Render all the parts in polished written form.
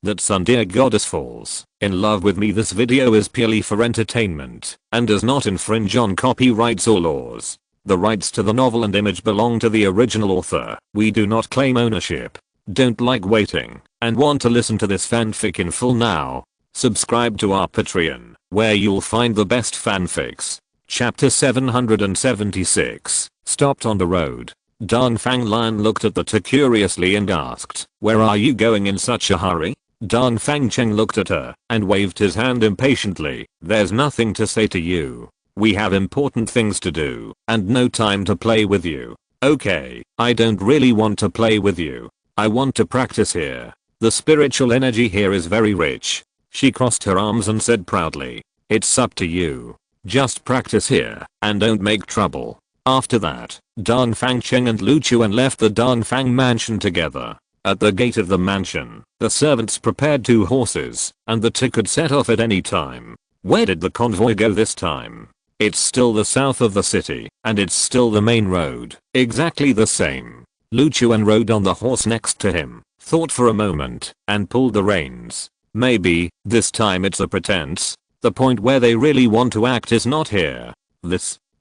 that Tsundere goddess falls in love with me. This video is purely for entertainment and does not infringe on copyrights or laws. The rights to the novel and image belong to the original author. We do not claim ownership. Don't like waiting and want to listen to this fanfic in full now? Subscribe to our Patreon, where you'll find the best fanfics. Chapter 776, Stopped on the Road. Dongfang Lion looked at the two curiously and asked, "Where are you going in such a hurry?" Dongfang Cheng looked at her and waved his hand impatiently. "There's nothing to say to you. We have important things to do and no time to play with you." "Okay, I don't really want to play with you. I want to practice here. The spiritual energy here is very rich." She crossed her arms and said proudly, "It's up to you. Just practice here and don't make trouble." After that, Dongfang Cheng and Lu Chuan left the Dongfang mansion together. At the gate of the mansion, the servants prepared 2 horses, and the two could set off at any time. Where did the convoy go this time? It's still the south of the city, and it's still the main road, exactly the same. Lu Chuan rode on the horse next to him, thought for a moment, and pulled the reins. Maybe, this time it's a pretense. The point where they really want to act is not here.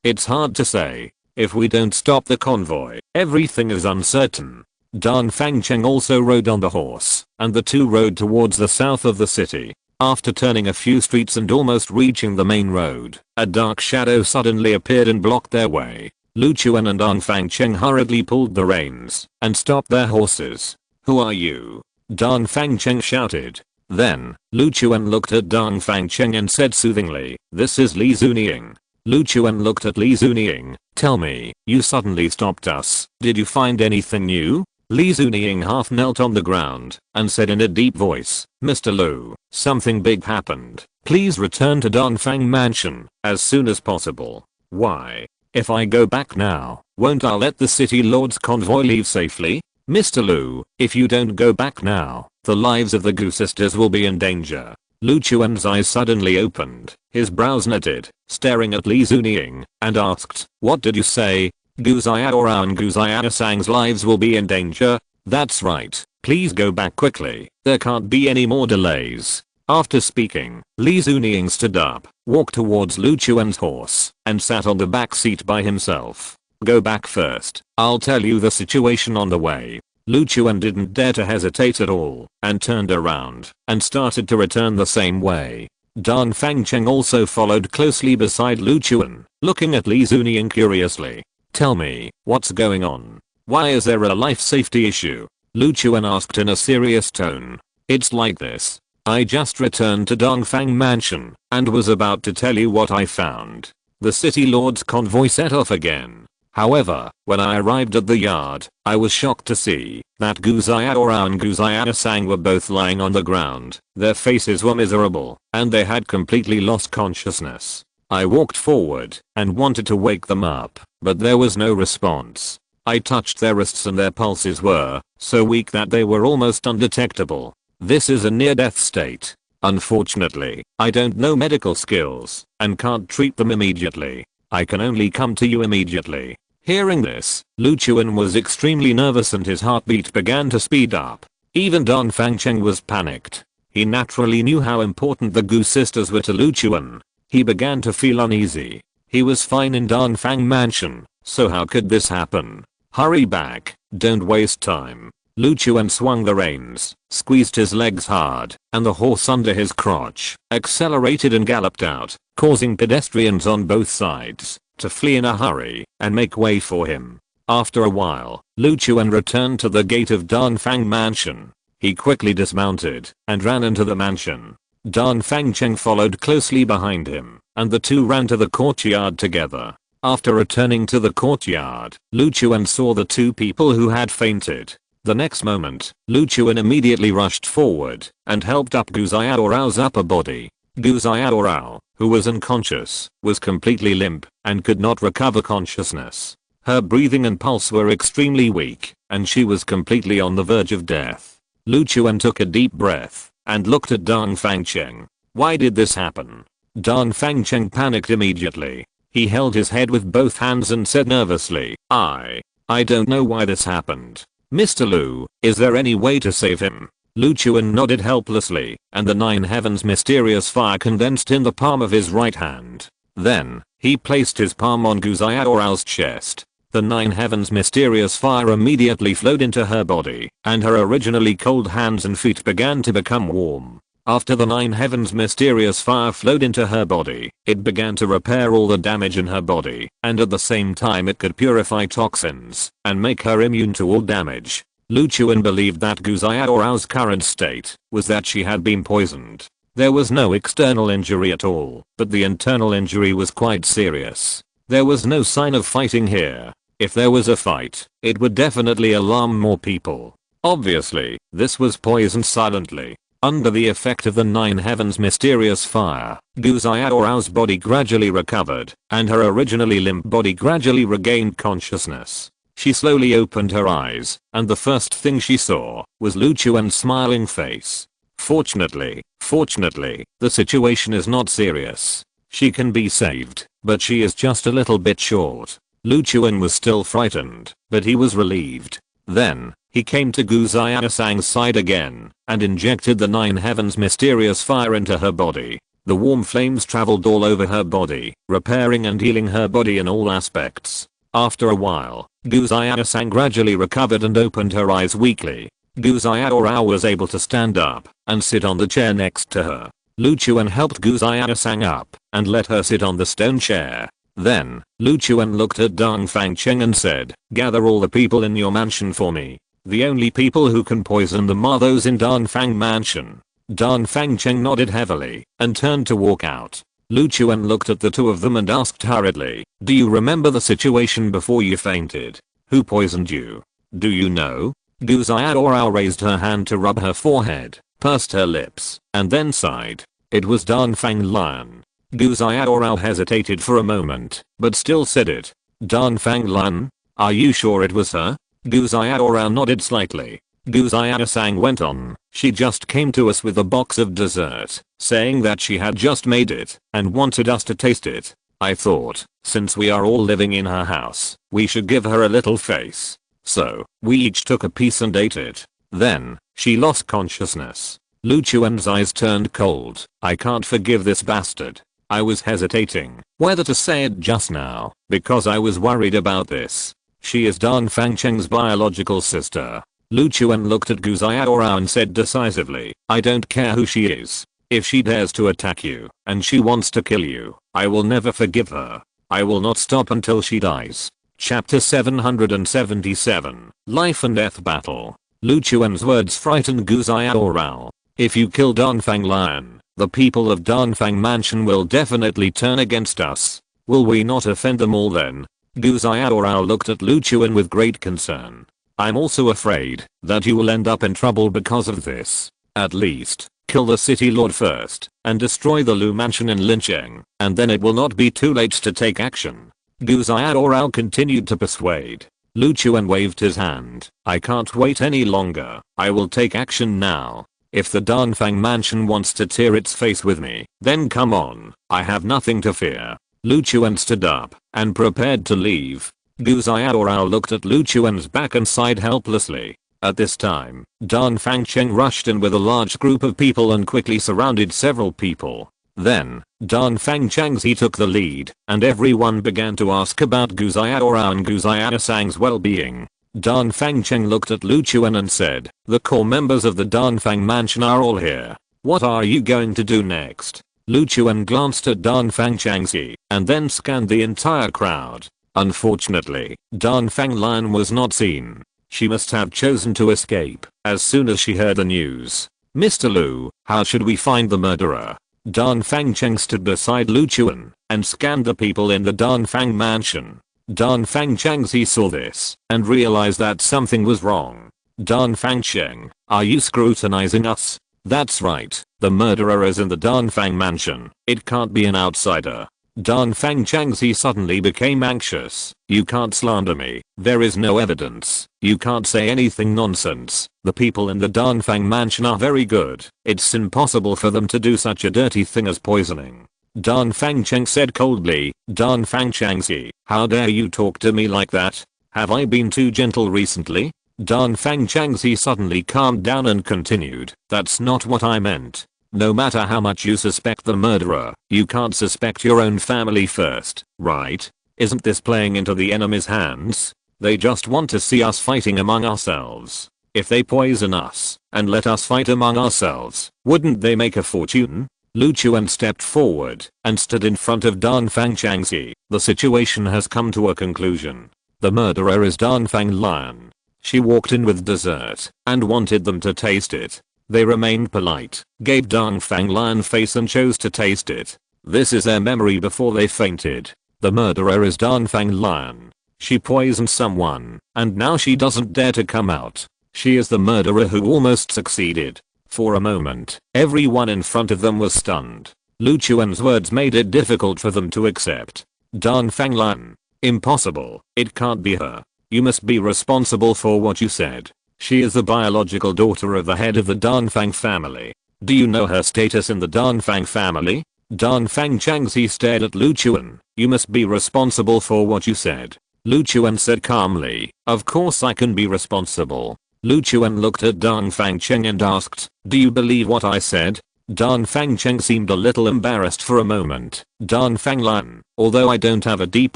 It's hard to say. If we don't stop the convoy, everything is uncertain. Dongfang Cheng also rode on the horse, and the two rode towards the south of the city. After turning a few streets and almost reaching the main road, a dark shadow suddenly appeared and blocked their way. Lu Chuan and Dongfang Cheng hurriedly pulled the reins and stopped their horses. "Who are you?" Dongfang Cheng shouted. Then, Lu Chuan looked at Dongfang Cheng and said soothingly, "This is Li Zunying." Lu Chuan looked at Li Zunying. "Tell me, you suddenly stopped us. Did you find anything new?" Li Zunying half knelt on the ground and said in a deep voice, "Mr. Lu, something big happened. Please return to Dongfang Mansion as soon as possible." "Why? If I go back now, won't I let the city lord's convoy leave safely?" "Mr. Lu, if you don't go back now, the lives of the Gu sisters will be in danger." Lu Chuan's eyes suddenly opened, his brows knitted, staring at Li Zunying, and asked, "What did you say? Gu Xiaorao and Gu Xiaosang's lives will be in danger?" "That's right. Please go back quickly. There can't be any more delays." After speaking, Li Zunying stood up, walked towards Lu Chuan's horse, and sat on the back seat by himself. "Go back first. I'll tell you the situation on the way." Lu Chuan didn't dare to hesitate at all, and turned around, and started to return the same way. Dongfang Cheng also followed closely beside Lu Chuan, looking at Li Zunying curiously. "Tell me, what's going on? Why is there a life safety issue?" Lu Chuan asked in a serious tone. "It's like this. I just returned to Dongfang Mansion, and was about to tell you what I found. The city lord's convoy set off again. However, when I arrived at the yard, I was shocked to see that Gu Xiaorao and Gu Xiaosang were both lying on the ground. Their faces were miserable, and they had completely lost consciousness. I walked forward and wanted to wake them up, but there was no response. I touched their wrists and their pulses were so weak that they were almost undetectable. This is a near-death state. Unfortunately, I don't know medical skills and can't treat them immediately. I can only come to you immediately." Hearing this, Lu Chuan was extremely nervous and his heartbeat began to speed up. Even Dongfang Cheng was panicked. He naturally knew how important the Gu sisters were to Lu Chuan. He began to feel uneasy. He was fine in Dongfang Mansion, so how could this happen? "Hurry back, don't waste time." Lu Chuan swung the reins, squeezed his legs hard, and the horse under his crotch accelerated and galloped out, causing pedestrians on both sides to flee in a hurry and make way for him. After a while, Lu Chuan returned to the gate of Dongfang Mansion. He quickly dismounted and ran into the mansion. Dongfang Cheng followed closely behind him, and the two ran to the courtyard together. After returning to the courtyard, Lu Chuan saw the two people who had fainted. The next moment, Lu Chuan immediately rushed forward and helped up Gu Xiaorao's upper body. Gu Xiaorao, who was unconscious, was completely limp and could not recover consciousness. Her breathing and pulse were extremely weak, and she was completely on the verge of death. Lu Chuan took a deep breath and looked at Dongfang Cheng. Why did this happen? Dongfang Cheng panicked immediately. He held his head with both hands and said nervously, I don't know why this happened. Mr. Lu, is there any way to save him? Lu Chuan nodded helplessly, and the nine heavens mysterious fire condensed in the palm of his right hand. Then, he placed his palm on Gu Xiaorao's chest. The nine heavens mysterious fire immediately flowed into her body, and her originally cold hands and feet began to become warm. After the nine heavens mysterious fire flowed into her body, it began to repair all the damage in her body, and at the same time it could purify toxins, and make her immune to all damage. Lu Chuan believed that Gu Xiaorao's current state was that she had been poisoned. There was no external injury at all, but the internal injury was quite serious. There was no sign of fighting here. If there was a fight, it would definitely alarm more people. Obviously, this was poisoned silently. Under the effect of the nine heavens mysterious fire, Gu Xiaorao's body gradually recovered, and her originally limp body gradually regained consciousness. She slowly opened her eyes, and the first thing she saw was Lu Chuan's smiling face. Fortunately, the situation is not serious. She can be saved, but she is just a little bit short. Lu Chuan was still frightened, but he was relieved. Then, he came to Gu Xiaosang's side again, and injected the nine heavens mysterious fire into her body. The warm flames traveled all over her body, repairing and healing her body in all aspects. After a while, Gu Xiaosang gradually recovered and opened her eyes weakly. Gu Xiaorao was able to stand up and sit on the chair next to her. Lu Chuan helped Gu Xiaosang up and let her sit on the stone chair. Then, Lu Chuan looked at Dong Fangcheng and said, "Gather all the people in your mansion for me. The only people who can poison them are those in Dongfang Mansion." Dong Fangcheng nodded heavily and turned to walk out. Lu Chuan looked at the two of them and asked hurriedly, "Do you remember the situation before you fainted? Who poisoned you? Do you know?" Gu Xiaorao raised her hand to rub her forehead, pursed her lips, and then sighed. It was Dongfang Lion. Gu Xiaorao hesitated for a moment, but still said it. "Dongfang Lion? Are you sure it was her?" Gu Xiaorao nodded slightly. Gu Xiaosang went on, "She just came to us with a box of dessert, saying that she had just made it and wanted us to taste it. I thought, since we are all living in her house, we should give her a little face. So, we each took a piece and ate it. Then, she lost consciousness." Lu Chuan's eyes turned cold. "I can't forgive this bastard. I was hesitating whether to say it just now, because I was worried about this. She is Dong Fangcheng's biological sister." Lu Chuan looked at Gu Xiaorao and said decisively, "I don't care who she is. If she dares to attack you, and she wants to kill you, I will never forgive her. I will not stop until she dies." Chapter 777, Life and Death Battle. Lu Chuan's words frightened Gu Xiaorao. "If you kill Dongfang Lion, the people of Dongfang Mansion will definitely turn against us. Will we not offend them all then?" Gu Xiaorao looked at Lu Chuan with great concern. "I'm also afraid that you will end up in trouble because of this. At least, kill the city lord first, and destroy the Lu Mansion in Lincheng, and then it will not be too late to take action." Gu Xiaorao continued to persuade. Lu Chuan waved his hand. "I can't wait any longer. I will take action now. If the Dongfang Mansion wants to tear its face with me, then come on. I have nothing to fear." Lu Chuan stood up and prepared to leave. Gu Xiaorao looked at Lu Chuan's back and sighed helplessly. At this time, Dong Fangcheng rushed in with a large group of people and quickly surrounded several people. Then, Dong Fangcheng took the lead, and everyone began to ask about Gu Xiaorao and Gu Xiaosang's well-being. Dong Fangcheng looked at Lu Chuan and said, "The core members of the Dongfang Mansion are all here. What are you going to do next?" Lu Chuan glanced at Dong Fangcheng and then scanned the entire crowd. Unfortunately, Dongfang Lion was not seen. She must have chosen to escape as soon as she heard the news. "Mr. Lu, how should we find the murderer?" Dong Fangcheng stood beside Lu Chuan and scanned the people in the Dongfang Mansion. Dong Fangcheng saw this and realized that something was wrong. "Dong Fangcheng, are you scrutinizing us?" "That's right. The murderer is in the Dongfang Mansion. It can't be an outsider." Dong Fangcheng suddenly became anxious. "You can't slander me. There is no evidence. You can't say anything nonsense. The people in the Dongfang Mansion are very good. It's impossible for them to do such a dirty thing as poisoning." Dong Fangcheng said coldly. "Dong Fangcheng, how dare you talk to me like that? Have I been too gentle recently?" Dan Fang Changxi suddenly calmed down and continued, that's not what I meant. No matter how much you suspect the murderer, you can't suspect your own family first, right? Isn't this playing into the enemy's hands? They just want to see us fighting among ourselves. If they poison us and let us fight among ourselves, wouldn't they make a fortune? Lu Chuan stepped forward and stood in front of Dan Fang Changxi. The situation has come to a conclusion. The murderer is Dan Fang Lian. She walked in with dessert and wanted them to taste it. They remained polite, gave Dan Fang Lian face and chose to taste it. This is their memory before they fainted. The murderer is Dan Fang Lian. She poisoned someone, and now she doesn't dare to come out. She is the murderer who almost succeeded. For a moment, everyone in front of them was stunned. Lu Chuan's words made it difficult for them to accept. Dan Fang Lian. Impossible. It can't be her. You must be responsible for what you said. She is the biological daughter of the head of the Dan Fang family. Do you know her status in the Dan Fang family? Dan Fang Changxi stared at Lu Chuan. You must be responsible for what you said. Lu Chuan said calmly, of course I can be responsible. Lu Chuan looked at Dan Fang Cheng and asked, do you believe what I said? Dan Fang Cheng seemed a little embarrassed for a moment. Dan Fang Lian, although I don't have a deep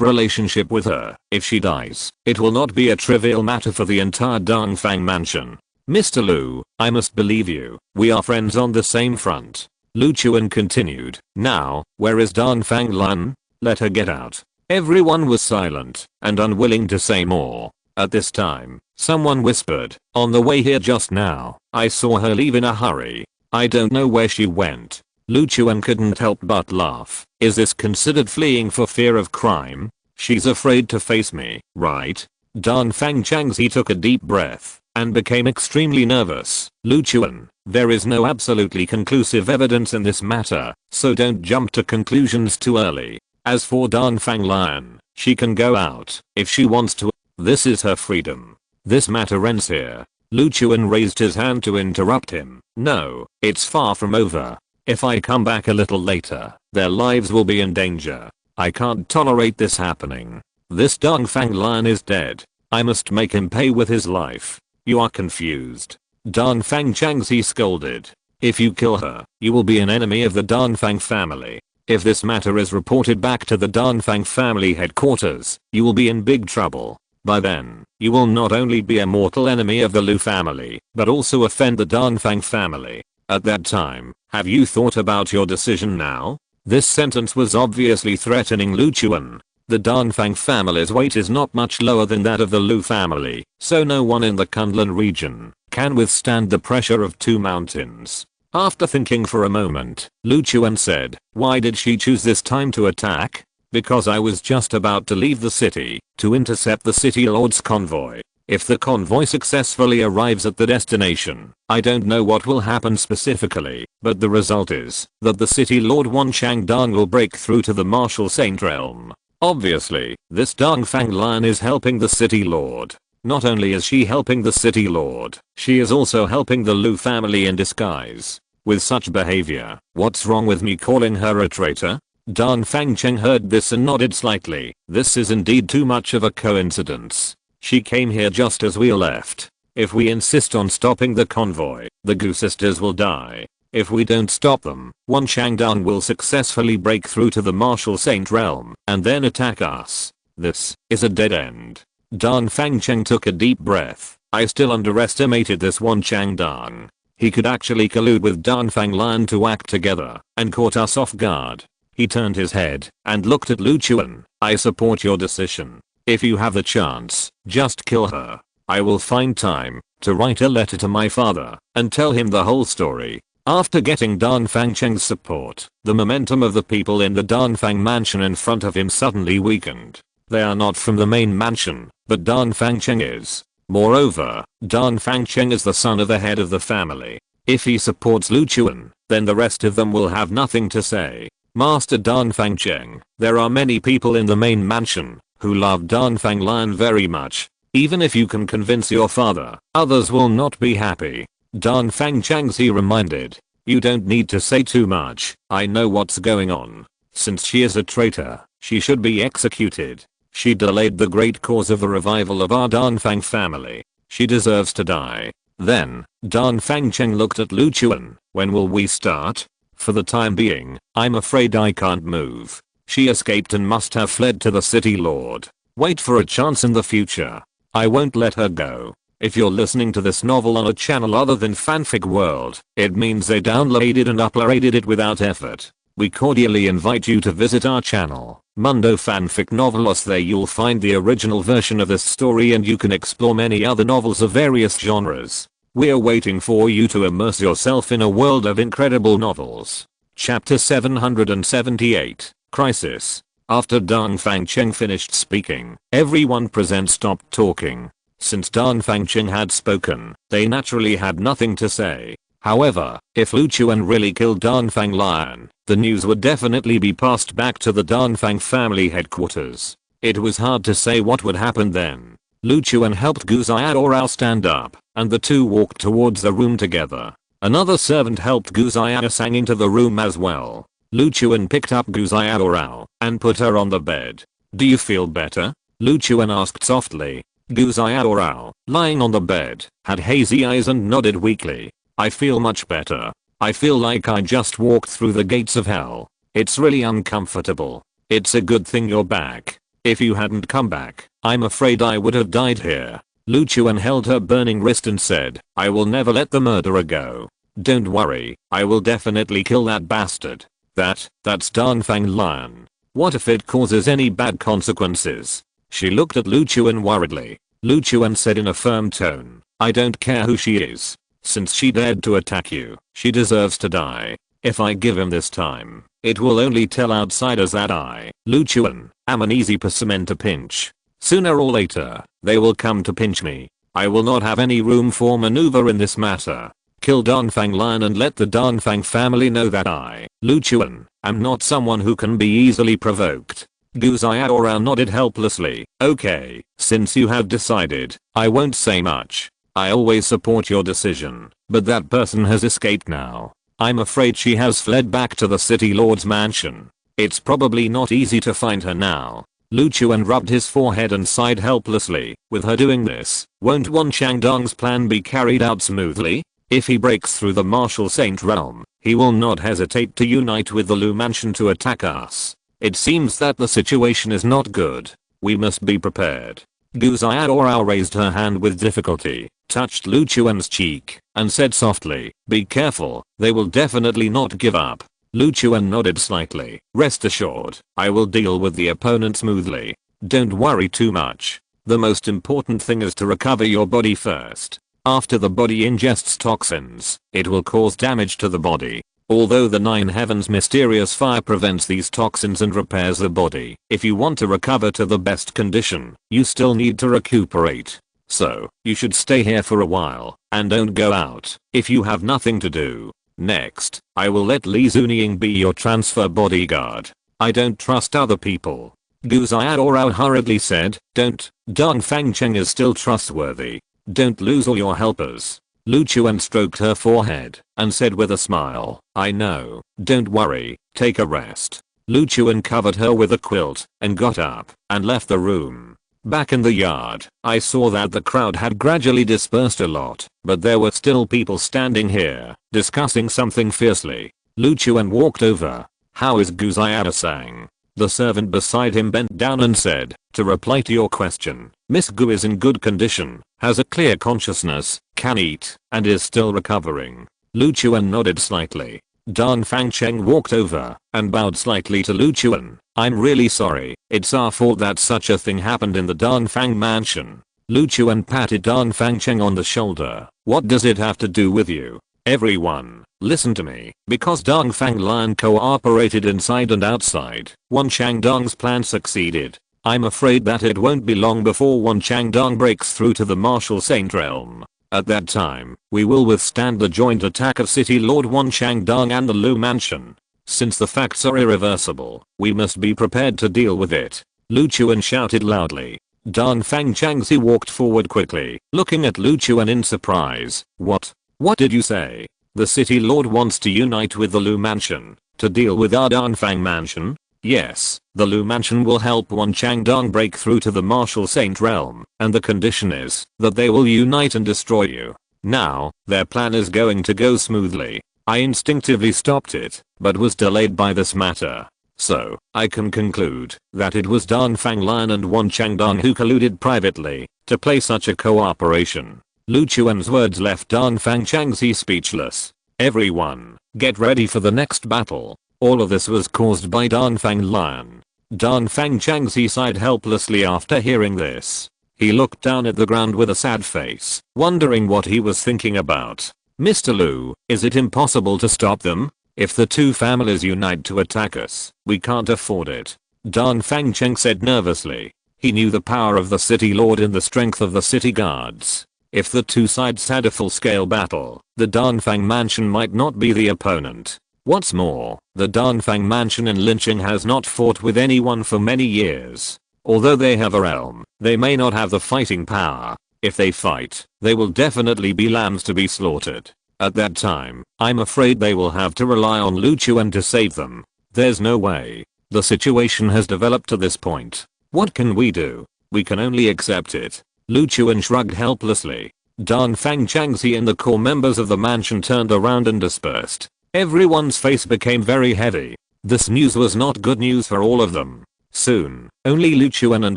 relationship with her, if she dies, it will not be a trivial matter for the entire Dan Fang mansion. Mr. Lu, I must believe you. We are friends on the same front. Lu Chuan continued, now, where is Dan Fang Lian? Let her get out. Everyone was silent and unwilling to say more. At this time, someone whispered, on the way here just now, I saw her leave in a hurry. I don't know where she went. Lu Chuan couldn't help but laugh. Is this considered fleeing for fear of crime? She's afraid to face me, right? Dan Fang Changxi took a deep breath and became extremely nervous. Lu Chuan, there is no absolutely conclusive evidence in this matter, so don't jump to conclusions too early. As for Dan Fang Lian, she can go out if she wants to. This is her freedom. This matter ends here. Lu Chuan raised his hand to interrupt him. No, it's far from over. If I come back a little later, their lives will be in danger. I can't tolerate this happening. This Dan Fang Lian is dead. I must make him pay with his life. You are confused. Dan Fang Changxi scolded. If you kill her, you will be an enemy of the Dan Fang family. If this matter is reported back to the Dan Fang family headquarters, you will be in big trouble. By then, you will not only be a mortal enemy of the Lu family, but also offend the Dan Fang family. At that time, have you thought about your decision now? This sentence was obviously threatening Lu Chuan. The Dan Fang family's weight is not much lower than that of the Lu family, so no one in the Kunlun region can withstand the pressure of two mountains. After thinking for a moment, Lu Chuan said, why did she choose this time to attack? Because I was just about to leave the city to intercept the city lord's convoy. If the convoy successfully arrives at the destination, I don't know what will happen specifically, but the result is that the city lord Wan Changdan will break through to the martial saint realm. Obviously, this Dan Fang Lian is helping the city lord. Not only is she helping the city lord, she is also helping the Lu family in disguise. With such behavior, what's wrong with me calling her a traitor? Dan Fang Cheng heard this and nodded slightly. This is indeed too much of a coincidence. She came here just as we left. If we insist on stopping the convoy, the Gu sisters will die. If we don't stop them, Wan Changdan will successfully break through to the martial saint realm and then attack us. This is a dead end. Dan Fang Cheng took a deep breath. I still underestimated this Wan Changdan. He could actually collude with Dan Fang Lian to act together and caught us off guard. He turned his head and looked at Lu Chuan. I support your decision. If you have the chance, just kill her. I will find time to write a letter to my father and tell him the whole story. After getting Dan Fang Cheng's support, the momentum of the people in the Dan Fang mansion in front of him suddenly weakened. They are not from the main mansion, but Dan Fang Cheng is. Moreover, Dan Fang Cheng is the son of the head of the family. If he supports Lu Chuan, then the rest of them will have nothing to say. Master Dan Fang Cheng, there are many people in the main mansion who love Dan Fang Lian very much. Even if you can convince your father, others will not be happy. Dan Fang Changxi reminded. You don't need to say too much. I know what's going on. Since she is a traitor, she should be executed. She delayed the great cause of the revival of our Dan Fang family. She deserves to die. Then, Dan Fangcheng looked at Lu Chuan. When will we start? For the time being, I'm afraid I can't move. She escaped and must have fled to the city lord. Wait for a chance in the future. I won't let her go. If you're listening to this novel on a channel other than Fanfic World, it means they downloaded and uploaded it without effort. We cordially invite you to visit our channel, Mundo Fanfic Novelos. There you'll find the original version of this story and you can explore many other novels of various genres. We're waiting for you to immerse yourself in a world of incredible novels. Chapter 778, Crisis. After Dan Fangcheng finished speaking, everyone present stopped talking. Since Dan Fangcheng had spoken, they naturally had nothing to say. However, if Lu Chuan really killed Dan Fang Lion, the news would definitely be passed back to the Dan Fang family headquarters. It was hard to say what would happen then. Lu Chuan helped Gu Xiaorao stand up, and the two walked towards the room together. Another servant helped Gu Xiaorao into the room as well. Lu Chuan picked up Gu Xiaorao and put her on the bed. Do you feel better? Lu Chuan asked softly. Gu Xiaorao, lying on the bed, had hazy eyes and nodded weakly. I feel much better. I feel like I just walked through the gates of hell. It's really uncomfortable. It's a good thing you're back. If you hadn't come back, I'm afraid I would have died here. Lu Chuan held her burning wrist and said, I will never let the murderer go. Don't worry, I will definitely kill that bastard. That's Dan Fang Lion. What if it causes any bad consequences? She looked at Lu Chuan worriedly. Lu Chuan said in a firm tone, I don't care who she is. Since she dared to attack you, she deserves to die. If I give him this time, it will only tell outsiders that I, Lu Chuan, am an easy person to pinch. Sooner or later, they will come to pinch me. I will not have any room for maneuver in this matter. Kill Dan Fang Lion and let the Dan Fang family know that I, Lu Chuan, am not someone who can be easily provoked. Gu Xiaorao nodded helplessly. Okay, since you have decided, I won't say much. I always support your decision, but that person has escaped now. I'm afraid she has fled back to the city lord's mansion. It's probably not easy to find her now. Lu Chuan rubbed his forehead and sighed helplessly. With her doing this, won't Wan Changdong's plan be carried out smoothly? If he breaks through the martial saint realm, he will not hesitate to unite with the Lu mansion to attack us. It seems that the situation is not good. We must be prepared. Gu Xiaorao raised her hand with difficulty, touched Lu Chuan's cheek, and said softly, be careful, they will definitely not give up. Lu Chuan nodded slightly. Rest assured, I will deal with the opponent smoothly. Don't worry too much. The most important thing is to recover your body first. After the body ingests toxins, it will cause damage to the body. Although the Nine Heavens mysterious fire prevents these toxins and repairs the body, if you want to recover to the best condition, you still need to recuperate. So, you should stay here for a while, and don't go out, if you have nothing to do. Next, I will let Li Zunying be your transfer bodyguard. I don't trust other people. Gu Xiaorao hurriedly said, don't, Dan Fangcheng is still trustworthy. Don't lose all your helpers. Lu Chuan stroked her forehead and said with a smile, I know, don't worry, take a rest. Lu Chuan covered her with a quilt and got up and left the room. Back in the yard, I saw that the crowd had gradually dispersed a lot, but there were still people standing here, discussing something fiercely. Lu Chuan walked over. How is Gu Xiaorao? The servant beside him bent down and said, to reply to your question, Miss Gu is in good condition, has a clear consciousness, can eat, and is still recovering. Lu Chuan nodded slightly. Dan Fangcheng walked over and bowed slightly to Lu Chuan. I'm really sorry, it's our fault that such a thing happened in the Dan Fang mansion. Lu Chuan patted Dan Fangcheng on the shoulder. What does it have to do with you? Everyone, listen to me. Because Dan Fang Lion cooperated inside and outside, Wan Changdong's plan succeeded. I'm afraid that it won't be long before Wan Changdong breaks through to the martial saint realm. At that time, we will withstand the joint attack of City Lord Wan Changdong and the Lu Mansion. Since the facts are irreversible, we must be prepared to deal with it. Lu Chuan shouted loudly. Dan Fangcheng walked forward quickly, looking at Lu Chuan in surprise. What did you say? The City Lord wants to unite with the Lu Mansion to deal with our Dan Fang Mansion? Yes, the Lu Mansion will help Wan Changdong break through to the Martial Saint realm, and the condition is that they will unite and destroy you. Now, their plan is going to go smoothly. I instinctively stopped it, but was delayed by this matter. So, I can conclude that it was Dan Fang Lian and Wan Changdong who colluded privately to play such a cooperation. Lu Chuan's words left Dan Fang Changxi speechless. Everyone, get ready for the next battle. All of this was caused by Dan Fang Lian. Dan Fang Changxi sighed helplessly after hearing this. He looked down at the ground with a sad face, wondering what he was thinking about. Mr. Lu, is it impossible to stop them? If the two families unite to attack us, we can't afford it. Dan Fang Cheng said nervously. He knew the power of the city lord and the strength of the city guards. If the two sides had a full-scale battle, the Danfang Mansion might not be the opponent. What's more, the Danfang Mansion in Linqing has not fought with anyone for many years. Although they have a realm, they may not have the fighting power. If they fight, they will definitely be lambs to be slaughtered. At that time, I'm afraid they will have to rely on Lu Chuan to save them. There's no way. The situation has developed to this point. What can we do? We can only accept it. Lu Chuan shrugged helplessly. Dan Fang Changxi and the core members of the mansion turned around and dispersed. Everyone's face became very heavy. This news was not good news for all of them. Soon, only Lu Chuan and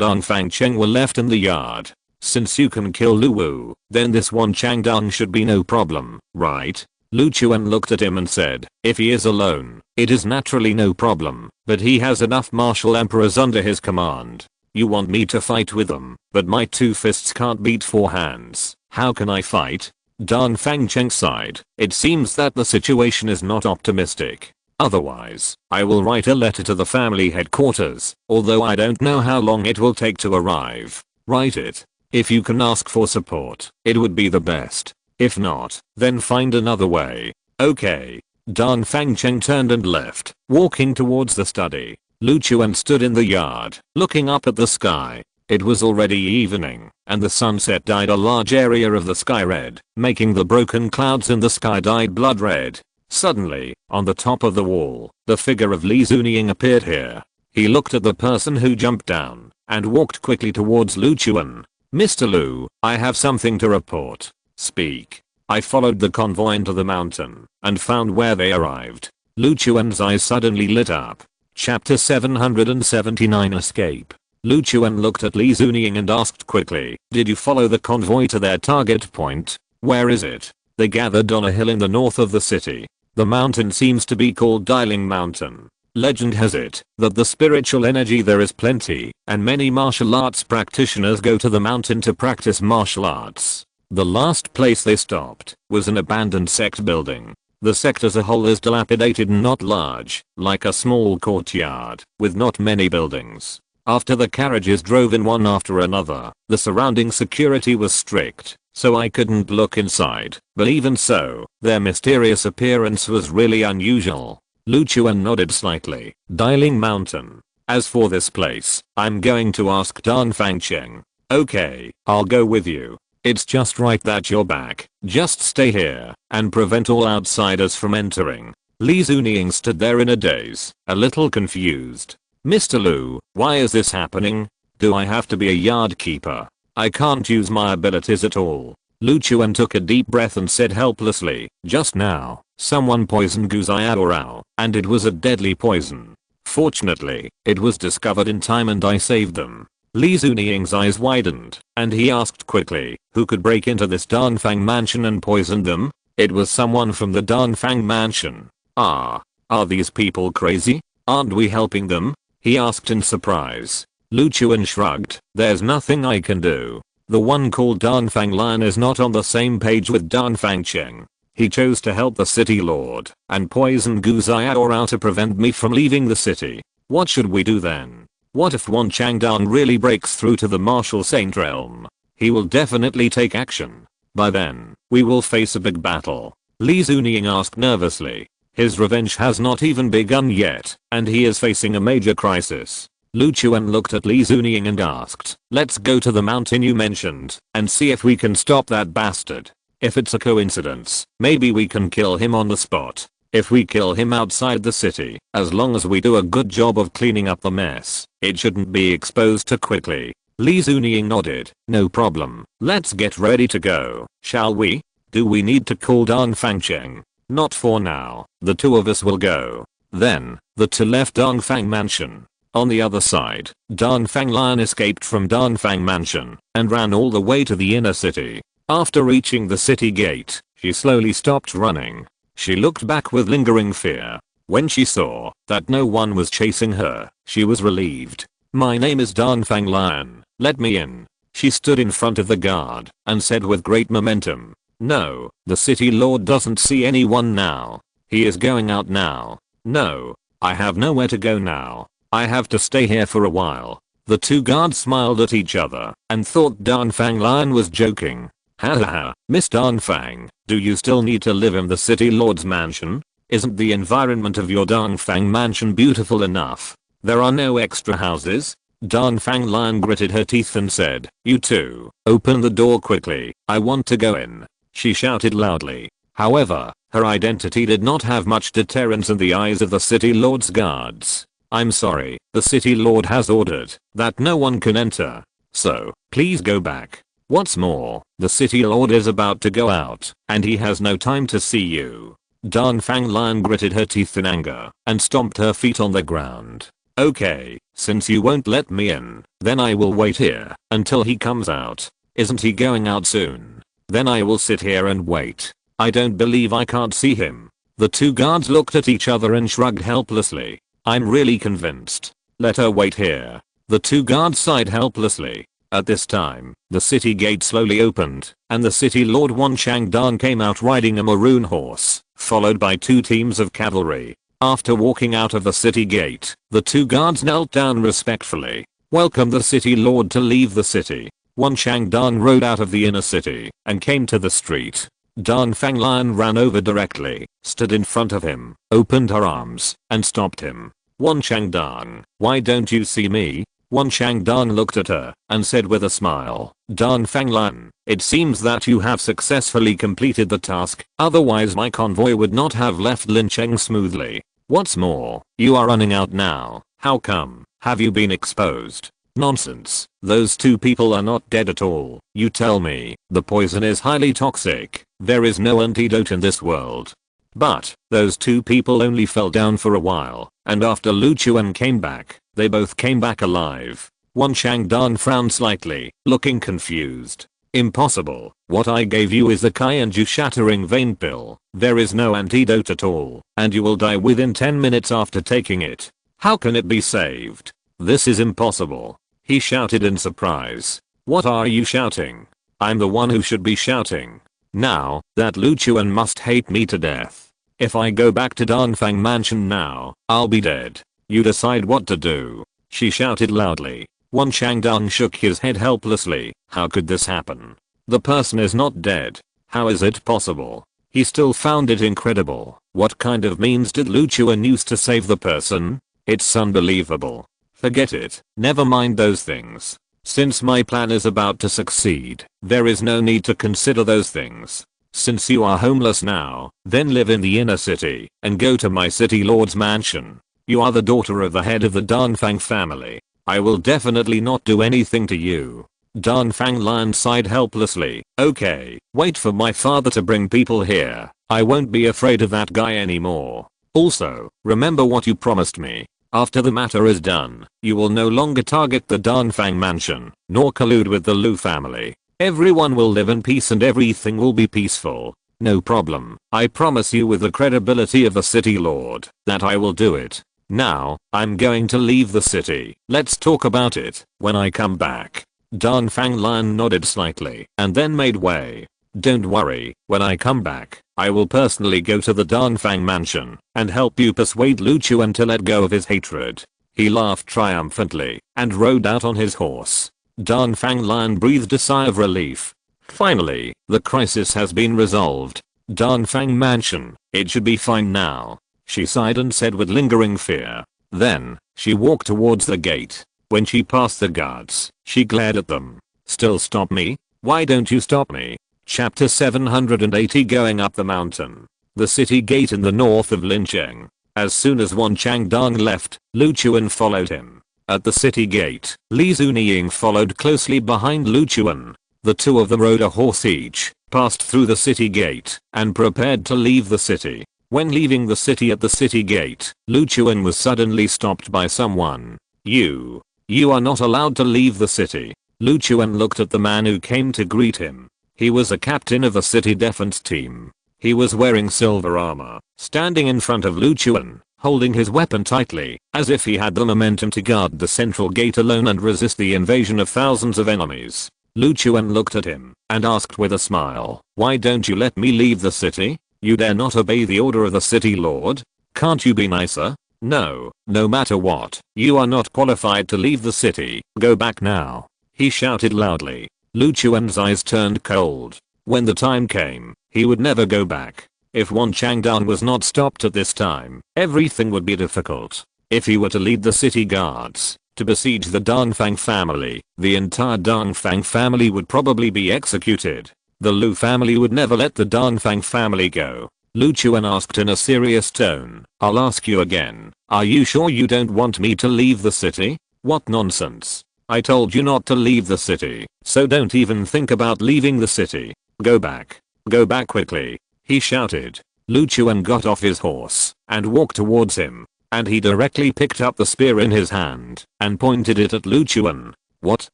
Dan Fang Cheng were left in the yard. Since you can kill Lu Wu, then this Wan Changdong should be no problem, right? Lu Chuan looked at him and said, if he is alone, it is naturally no problem, but he has enough martial emperors under his command. You want me to fight with them, but my two fists can't beat four hands. How can I fight? Dan Fang Cheng sighed. It seems that the situation is not optimistic. Otherwise, I will write a letter to the family headquarters, although I don't know how long it will take to arrive. Write it. If you can ask for support, it would be the best. If not, then find another way. Okay. Dan Fang Cheng turned and left, walking towards the study. Lu Chuan stood in the yard, looking up at the sky. It was already evening, and the sunset dyed a large area of the sky red, making the broken clouds in the sky dyed blood red. Suddenly, on the top of the wall, the figure of Li Zunying appeared here. He looked at the person who jumped down, and walked quickly towards Lu Chuan. Mr. Lu, I have something to report. Speak. I followed the convoy into the mountain, and found where they arrived. Lu Chuan's eyes suddenly lit up. Chapter 779 Escape. Lu Chuan looked at Li Zunying and asked quickly, did you follow the convoy to their target point? Where is it? They gathered on a hill in the north of the city. The mountain seems to be called Diling Mountain. Legend has it that the spiritual energy there is plenty, and many martial arts practitioners go to the mountain to practice martial arts. The last place they stopped was an abandoned sect building. The sect as a whole is dilapidated and not large, like a small courtyard, with not many buildings. After the carriages drove in one after another, the surrounding security was strict, so I couldn't look inside, but even so, their mysterious appearance was really unusual. Lu Chuan nodded slightly. Diling Mountain. As for this place, I'm going to ask Dan Fang Cheng. Okay, I'll go with you. It's just right at your back. Just stay here and prevent all outsiders from entering. Li Zunying stood there in a daze, a little confused. Mr. Lu, why is this happening? Do I have to be a yard keeper? I can't use my abilities at all. Lu Chuan took a deep breath and said helplessly, just now, someone poisoned Gu Xiaorao, and it was a deadly poison. Fortunately, it was discovered in time and I saved them. Li Zunying's eyes widened, and he asked quickly, who could break into this Danfang mansion and poison them? It was someone from the Danfang mansion. Are these people crazy? Aren't we helping them? He asked in surprise. Lu Chuan shrugged, there's nothing I can do. The one called Danfang Lian is not on the same page with Danfang Cheng. He chose to help the city lord, and poison Gu Xiaorao to prevent me from leaving the city. What should we do then? What if Wan Changdong really breaks through to the martial saint realm? He will definitely take action. By then, we will face a big battle. Li Zunying asked nervously. His revenge has not even begun yet, and he is facing a major crisis. Lu Chuan looked at Li Zunying and asked, let's go to the mountain you mentioned, and see if we can stop that bastard. If it's a coincidence, maybe we can kill him on the spot. If we kill him outside the city, as long as we do a good job of cleaning up the mess, it shouldn't be exposed too quickly. Li Zuniying nodded. No problem. Let's get ready to go, shall we? Do we need to call Dan Fangcheng? Not for now. The two of us will go. Then, the two left Dongfang Mansion. On the other side, Dongfang Lion escaped from Dongfang Mansion and ran all the way to the inner city. After reaching the city gate, she slowly stopped running. She looked back with lingering fear. When she saw that no one was chasing her, she was relieved. My name is Dongfang Lion. Let me in. She stood in front of the guard and said with great momentum. No, the city lord doesn't see anyone now. He is going out now. No, I have nowhere to go now. I have to stay here for a while. The two guards smiled at each other and thought Dongfang Lion was joking. Ha ha ha, Miss Dongfang, do you still need to live in the city lord's mansion? Isn't the environment of your Dongfang mansion beautiful enough? There are no extra houses? Dongfang Lion gritted her teeth and said, you two, open the door quickly, I want to go in. She shouted loudly. However, her identity did not have much deterrence in the eyes of the city lord's guards. I'm sorry, the city lord has ordered that no one can enter. So, please go back. What's more, the city lord is about to go out, and he has no time to see you. Dongfang Lion gritted her teeth in anger and stomped her feet on the ground. Okay, since you won't let me in, then I will wait here until he comes out. Isn't he going out soon? Then I will sit here and wait. I don't believe I can't see him. The two guards looked at each other and shrugged helplessly. I'm really convinced. Let her wait here. The two guards sighed helplessly. At this time, the city gate slowly opened, and the city lord Wan Changdan came out riding a maroon horse, followed by two teams of cavalry. After walking out of the city gate, the two guards knelt down respectfully. Welcomed the city lord to leave the city. Wan Changdan rode out of the inner city and came to the street. Dongfang Lion ran over directly, stood in front of him, opened her arms, and stopped him. Wan Changdan, why don't you see me? Wan Changdan looked at her and said with a smile, Dongfang Lion, it seems that you have successfully completed the task, otherwise my convoy would not have left Lincheng smoothly. What's more, you are running out now. How come? Have you been exposed? Nonsense. Those two people are not dead at all. You tell me. The poison is highly toxic. There is no antidote in this world. But, those two people only fell down for a while, and after Lu Chuan came back, they both came back alive. Wan Changdan frowned slightly, looking confused. Impossible. What I gave you is the Kaienju shattering vein pill. There is no antidote at all, and you will die within 10 minutes after taking it. How can it be saved? This is impossible. He shouted in surprise. What are you shouting? I'm the one who should be shouting. Now, that Lu Chuan must hate me to death. If I go back to Dongfang Mansion now, I'll be dead. You decide what to do. She shouted loudly. Wan Changdan shook his head helplessly. How could this happen? The person is not dead. How is it possible? He still found it incredible. What kind of means did Lu Chuan use to save the person? It's unbelievable. Forget it. Never mind those things. Since my plan is about to succeed, there is no need to consider those things. Since you are homeless now, then live in the inner city and go to my city lord's mansion. You are the daughter of the head of the Dongfang family. I will definitely not do anything to you. Dongfang Lion sighed helplessly. Okay, wait for my father to bring people here. I won't be afraid of that guy anymore. Also, remember what you promised me. After the matter is done, you will no longer target the Dongfang Mansion, nor collude with the Lu family. Everyone will live in peace and everything will be peaceful. No problem. I promise you with the credibility of the city lord that I will do it. Now, I'm going to leave the city. Let's talk about it when I come back. Dongfang Lion nodded slightly and then made way. Don't worry, when I come back, I will personally go to the Dongfang Mansion and help you persuade Lu Chuan to let go of his hatred. He laughed triumphantly and rode out on his horse. Dongfang Lion breathed a sigh of relief. Finally, the crisis has been resolved. Dongfang Mansion, it should be fine now. She sighed and said with lingering fear. Then, she walked towards the gate. When she passed the guards, she glared at them. Still stop me? Why don't you stop me? Chapter 780 Going Up the Mountain. the city gate in the north of Lincheng. As soon as Wan Changdong left, Lu Chuan followed him. At the city gate, Li Zuniying followed closely behind Lu Chuan. The two of them rode a horse each, passed through the city gate, and prepared to leave the city. When leaving the city at the city gate, Lu Chuan was suddenly stopped by someone. You are not allowed to leave the city. Lu Chuan looked at the man who came to greet him. He was a captain of a city defense team. He was wearing silver armor, standing in front of Lu Chuan, holding his weapon tightly, as if he had the momentum to guard the central gate alone and resist the invasion of thousands of enemies. Lu Chuan looked at him and asked with a smile, "Why don't you let me leave the city? You dare not obey the order of the city lord? Can't you be nicer?" No matter what, you are not qualified to leave the city. Go back now," he shouted loudly. Lu Chuan's eyes turned cold. When the time came, he would never go back. If Wan Changdong was not stopped at this time, everything would be difficult. If he were to lead the city guards to besiege the Dongfang family, the entire Dongfang family would probably be executed. The Lu family would never let the Dongfang family go. Lu Chuan asked in a serious tone, "I'll ask you again. Are you sure you don't want me to leave the city?" "What nonsense. I told you not to leave the city, so don't even think about leaving the city. Go back. Go back quickly," he shouted. Lu Chuan got off his horse and walked towards him, and he directly picked up the spear in his hand and pointed it at Lu Chuan. "What?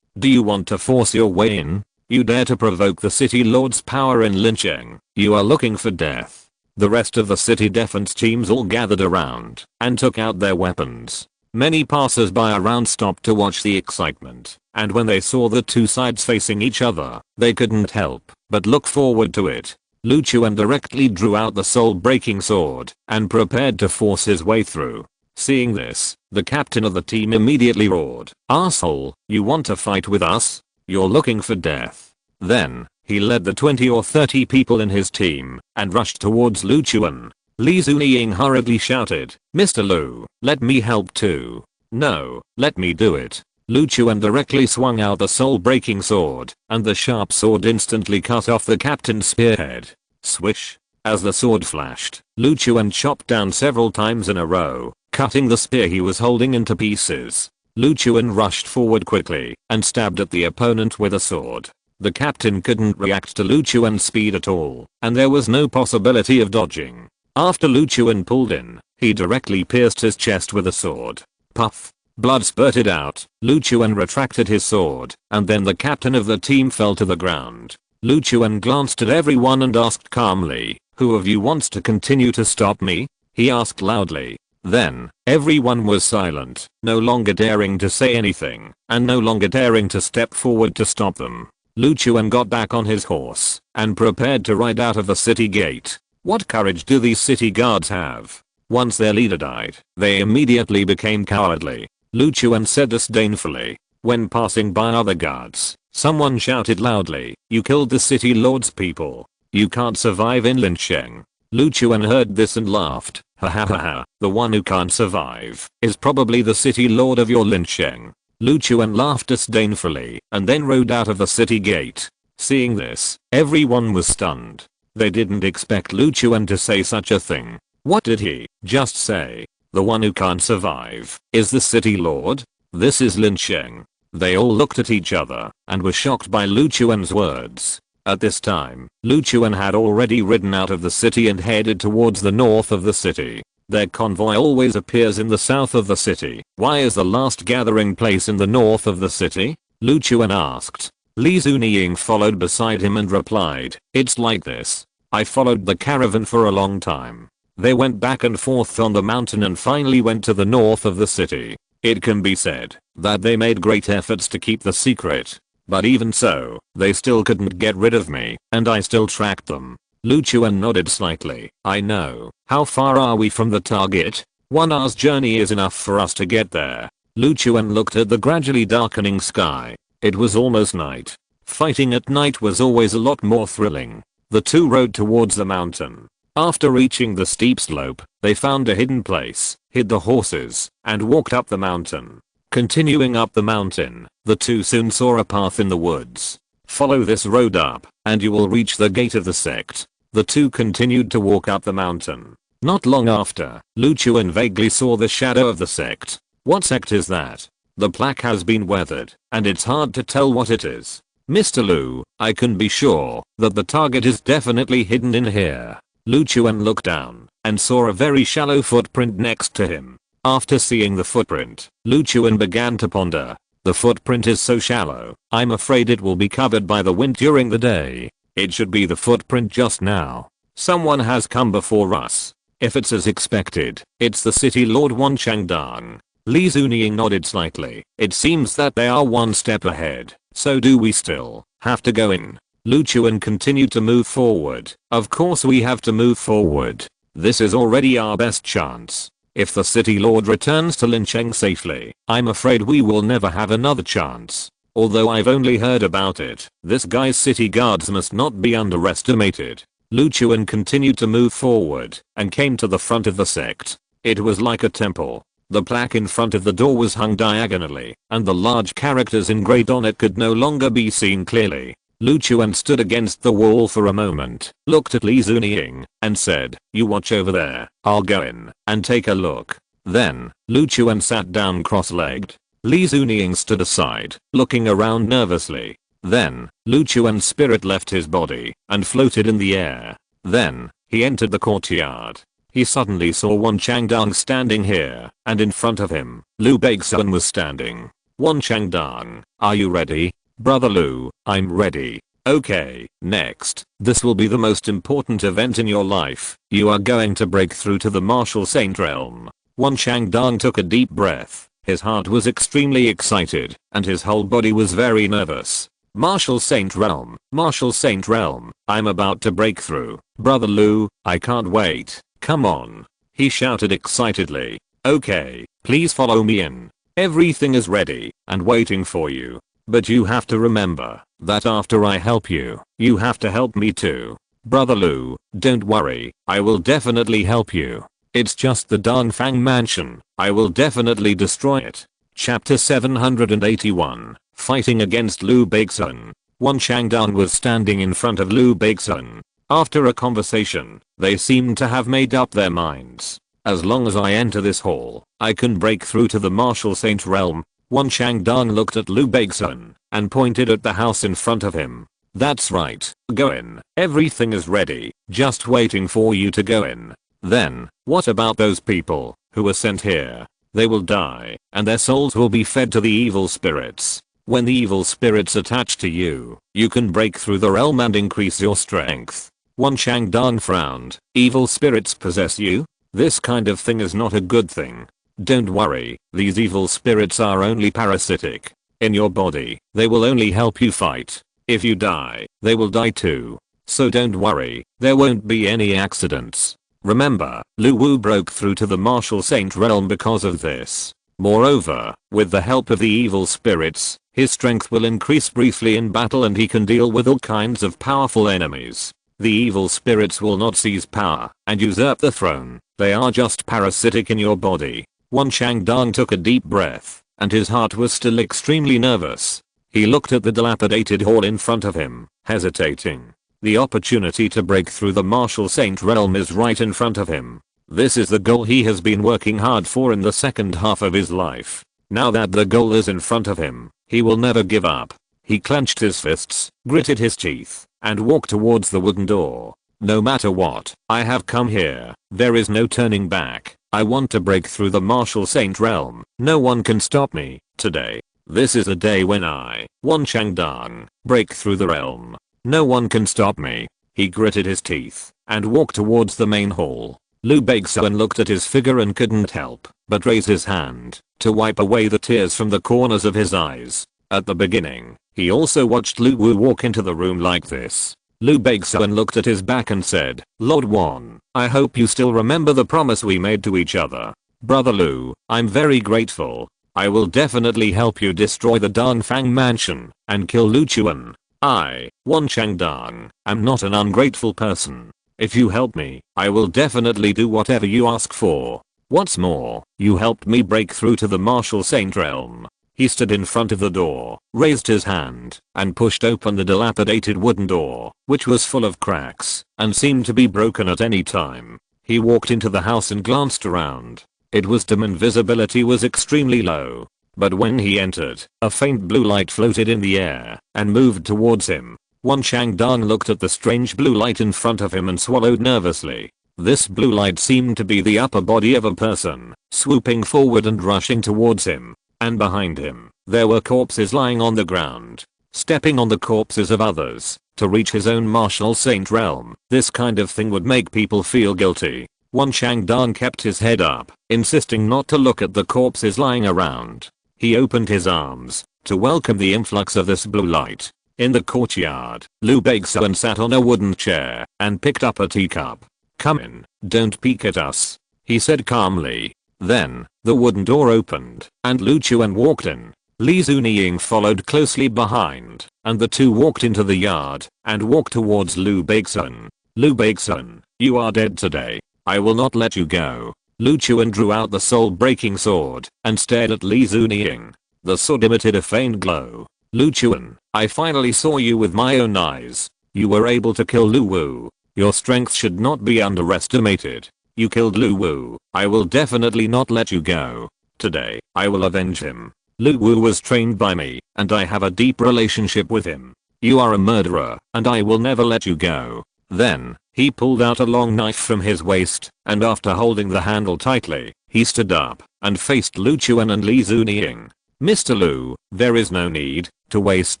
Do you want to force your way in? You dare to provoke the city lord's power in Lincheng? You are looking for death." The rest of the city defense teams all gathered around and took out their weapons. Many passers-by around stopped to watch the excitement, and when they saw the two sides facing each other, they couldn't help but look forward to it. Lu Chuan directly drew out the soul-breaking sword and prepared to force his way through. Seeing this, the captain of the team immediately roared, "Asshole, you want to fight with us? You're looking for death." Then, he led the 20 or 30 people in his team and rushed towards Lu Chuan. Li Zuniying hurriedly shouted, "Mr. Lu, let me help too." "No, let me do it." Lu Chuan directly swung out the soul-breaking sword, and the sharp sword instantly cut off the captain's spearhead. Swish! As the sword flashed, Lu Chuan chopped down several times in a row, cutting the spear he was holding into pieces. Lu Chuan rushed forward quickly and stabbed at the opponent with a sword. The captain couldn't react to Lu Chuan's speed at all, and there was no possibility of dodging. After Lu Chuan pulled in, he directly pierced his chest with a sword. Puff! Blood spurted out. Lu Chuan retracted his sword, and then the captain of the team fell to the ground. Lu Chuan glanced at everyone and asked calmly, "Who of you wants to continue to stop me?" he asked loudly. Then, everyone was silent, no longer daring to say anything, and no longer daring to step forward to stop them. Lu Chuan got back on his horse and prepared to ride out of the city gate. What courage do these city guards have? Once their leader died, they immediately became cowardly. Lu Chuan said disdainfully. When passing by other guards, someone shouted loudly, "You killed the city lord's people. You can't survive in Lincheng." Lu Chuan heard this and laughed. "Ha ha ha ha, the one who can't survive is probably the city lord of your Lincheng." Lu Chuan laughed disdainfully and then rode out of the city gate. Seeing this, everyone was stunned. They didn't expect Lu Chuan to say such a thing. What did he just say? The one who can't survive is the city lord? This is Lincheng. They all looked at each other and were shocked by Lu Chuan's words. At this time, Lu Chuan had already ridden out of the city and headed towards the north of the city. Their convoy always appears in the south of the city. Why is the last gathering place in the north of the city? Lu Chuan asked. Li Zuniying followed beside him and replied, "It's like this. I followed the caravan for a long time. They went back and forth on the mountain and finally went to the north of the city. It can be said that they made great efforts to keep the secret. But even so, they still couldn't get rid of me, and I still tracked them." Lu Chuan nodded slightly. "I know. How far are we from the target?" "1 hour's journey is enough for us to get there." Lu Chuan looked at the gradually darkening sky. It was almost night. Fighting at night was always a lot more thrilling. The two rode towards the mountain. After reaching the steep slope, they found a hidden place, hid the horses, and walked up the mountain. Continuing up the mountain, the two soon saw a path in the woods. "Follow this road up, and you will reach the gate of the sect." The two continued to walk up the mountain. Not long after, Lu Chuan vaguely saw the shadow of the sect. What sect is that? The plaque has been weathered, and it's hard to tell what it is. Mr. Lu, I can be sure that the target is definitely hidden in here. Lu Chuan looked down and saw a very shallow footprint next to him. After seeing the footprint, Lu Chuan began to ponder. The footprint is so shallow, I'm afraid it will be covered by the wind during the day. It should be the footprint just now. Someone has come before us. If it's as expected, it's the city lord Wan Changdang. Li Zunying nodded slightly. It seems that they are one step ahead. So do we still have to go in? Lu Chuan continued to move forward. Of course we have to move forward. This is already our best chance. If the city lord returns to Lincheng safely, I'm afraid we will never have another chance. Although I've only heard about it, this guy's city guards must not be underestimated. Lu Chuan continued to move forward and came to the front of the sect. It was like a temple. The plaque in front of the door was hung diagonally, and the large characters engraved on it could no longer be seen clearly. Lu Chuan stood against the wall for a moment, looked at Li Zunying, and said, "You watch over there, I'll go in and take a look." Then, Lu Chuan sat down cross-legged. Li Zunying stood aside, looking around nervously. Then, Lu Chuan's spirit left his body and floated in the air. Then, he entered the courtyard. He suddenly saw Wan Changdang standing here, and in front of him, Lu Beixuan was standing. "Wan Changdang, are you ready?" "Brother Lu, I'm ready." "Okay, next, this will be the most important event in your life. You are going to break through to the martial saint realm." Wan Changdang took a deep breath. His heart was extremely excited, and his whole body was very nervous. Martial Saint Realm, Martial Saint Realm, I'm about to break through. Brother Lu, I can't wait. Come on. He shouted excitedly. "Okay, please follow me in. Everything is ready and waiting for you. But you have to remember that after I help you, you have to help me too. Brother Lu, don't worry, I will definitely help you. It's just the Dongfang mansion. I will definitely destroy it." Chapter 781, Fighting against Lu Beixuan. Wan Changdang was standing in front of Lu Beixuan. After a conversation, they seemed to have made up their minds. "As long as I enter this hall, I can break through to the martial saint realm." Wan Changdang looked at Lu Beixuan and pointed at the house in front of him. "That's right, go in. Everything is ready, just waiting for you to go in." "Then, what about those people who were sent here? They will die, and their souls will be fed to the evil spirits. When the evil spirits attach to you, you can break through the realm and increase your strength." Wan Changdang frowned. "Evil spirits possess you? This kind of thing is not a good thing. Don't worry, these evil spirits are only parasitic. In your body, they will only help you fight. If you die, they will die too. So don't worry, there won't be any accidents." Remember, Lu Wu broke through to the martial saint realm because of this. Moreover, with the help of the evil spirits, his strength will increase briefly in battle and he can deal with all kinds of powerful enemies. The evil spirits will not seize power and usurp the throne. They are just parasitic in your body. Wan Changdang took a deep breath, and his heart was still extremely nervous. He looked at the dilapidated hall in front of him, hesitating. The opportunity to break through the martial saint realm is right in front of him. This is the goal he has been working hard for in the second half of his life. Now that the goal is in front of him, he will never give up. He clenched his fists, gritted his teeth, and walked towards the wooden door. "No matter what, I have come here. There is no turning back. I want to break through the martial saint realm. No one can stop me today. This is the day when I, Wan Changdang, break through the realm. No one can stop me." He gritted his teeth and walked towards the main hall. Lu Beixuan looked at his figure and couldn't help but raise his hand to wipe away the tears from the corners of his eyes. At the beginning, he also watched Lu Wu walk into the room like this. Lu Beixuan looked at his back and said, "Lord Wan, I hope you still remember the promise we made to each other. Brother Lu, I'm very grateful. I will definitely help you destroy the Dongfang mansion and kill Lu Chuan. I, Wan Changdang, am not an ungrateful person. If you help me, I will definitely do whatever you ask for. What's more, you helped me break through to the martial saint realm. He stood in front of the door, raised his hand, and pushed open the dilapidated wooden door, which was full of cracks, and seemed to be broken at any time. He walked into the house and glanced around. It was dim and visibility was extremely low. But when he entered, a faint blue light floated in the air, and moved towards him. Wan Changdong looked at the strange blue light in front of him and swallowed nervously. This blue light seemed to be the upper body of a person, swooping forward and rushing towards him. And behind him, there were corpses lying on the ground, stepping on the corpses of others, to reach his own martial saint realm. This kind of thing would make people feel guilty. Wan Changdong kept his head up, insisting not to look at the corpses lying around. He opened his arms, to welcome the influx of this blue light. In the courtyard, Liu Beixian sat on a wooden chair, and picked up a teacup. "Come in, don't peek at us," he said calmly. Then, the wooden door opened, and Lu Chuan walked in. Li Zunying followed closely behind, and the two walked into the yard, and walked towards Liu Beixian. "Liu Beixian, you are dead today. I will not let you go." Lu Chuan drew out the soul-breaking sword, and stared at Li Zunying. The sword emitted a faint glow. "Lu Chuan, I finally saw you with my own eyes. You were able to kill Lu Wu. Your strength should not be underestimated. You killed Lu Wu. I will definitely not let you go. Today, I will avenge him. Lu Wu was trained by me, and I have a deep relationship with him. You are a murderer, and I will never let you go." Then, he pulled out a long knife from his waist, and after holding the handle tightly, he stood up, and faced Lu Chuan and Li Zunying. "Mr. Lu, there is no need to waste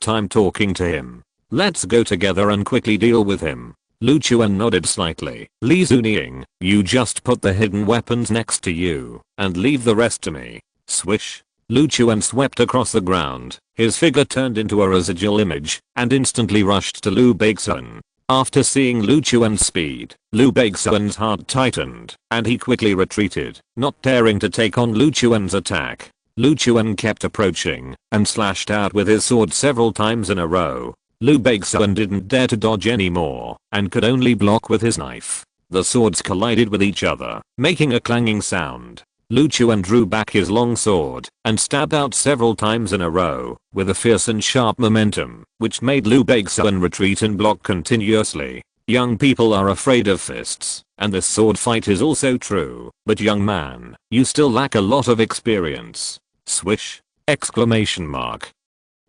time talking to him. Let's go together and quickly deal with him." Lu Chuan nodded slightly. "Li Zunying, you just put the hidden weapons next to you, and leave the rest to me." Swish. Lu Chuan swept across the ground. His figure turned into a residual image, and instantly rushed to Liu Beixian. After seeing Lu Chuan's speed, Liu Beixian's heart tightened, and he quickly retreated, not daring to take on Lu Chuan's attack. Lu Chuan kept approaching, and slashed out with his sword several times in a row. Liu Beixian didn't dare to dodge anymore, and could only block with his knife. The swords collided with each other, making a clanging sound. Lu Chuan drew back his long sword, and stabbed out several times in a row, with a fierce and sharp momentum, which made Liu Beixian retreat and block continuously. Young people are afraid of fists, and this sword fight is also true, but young man, you still lack a lot of experience. Swish! Exclamation mark.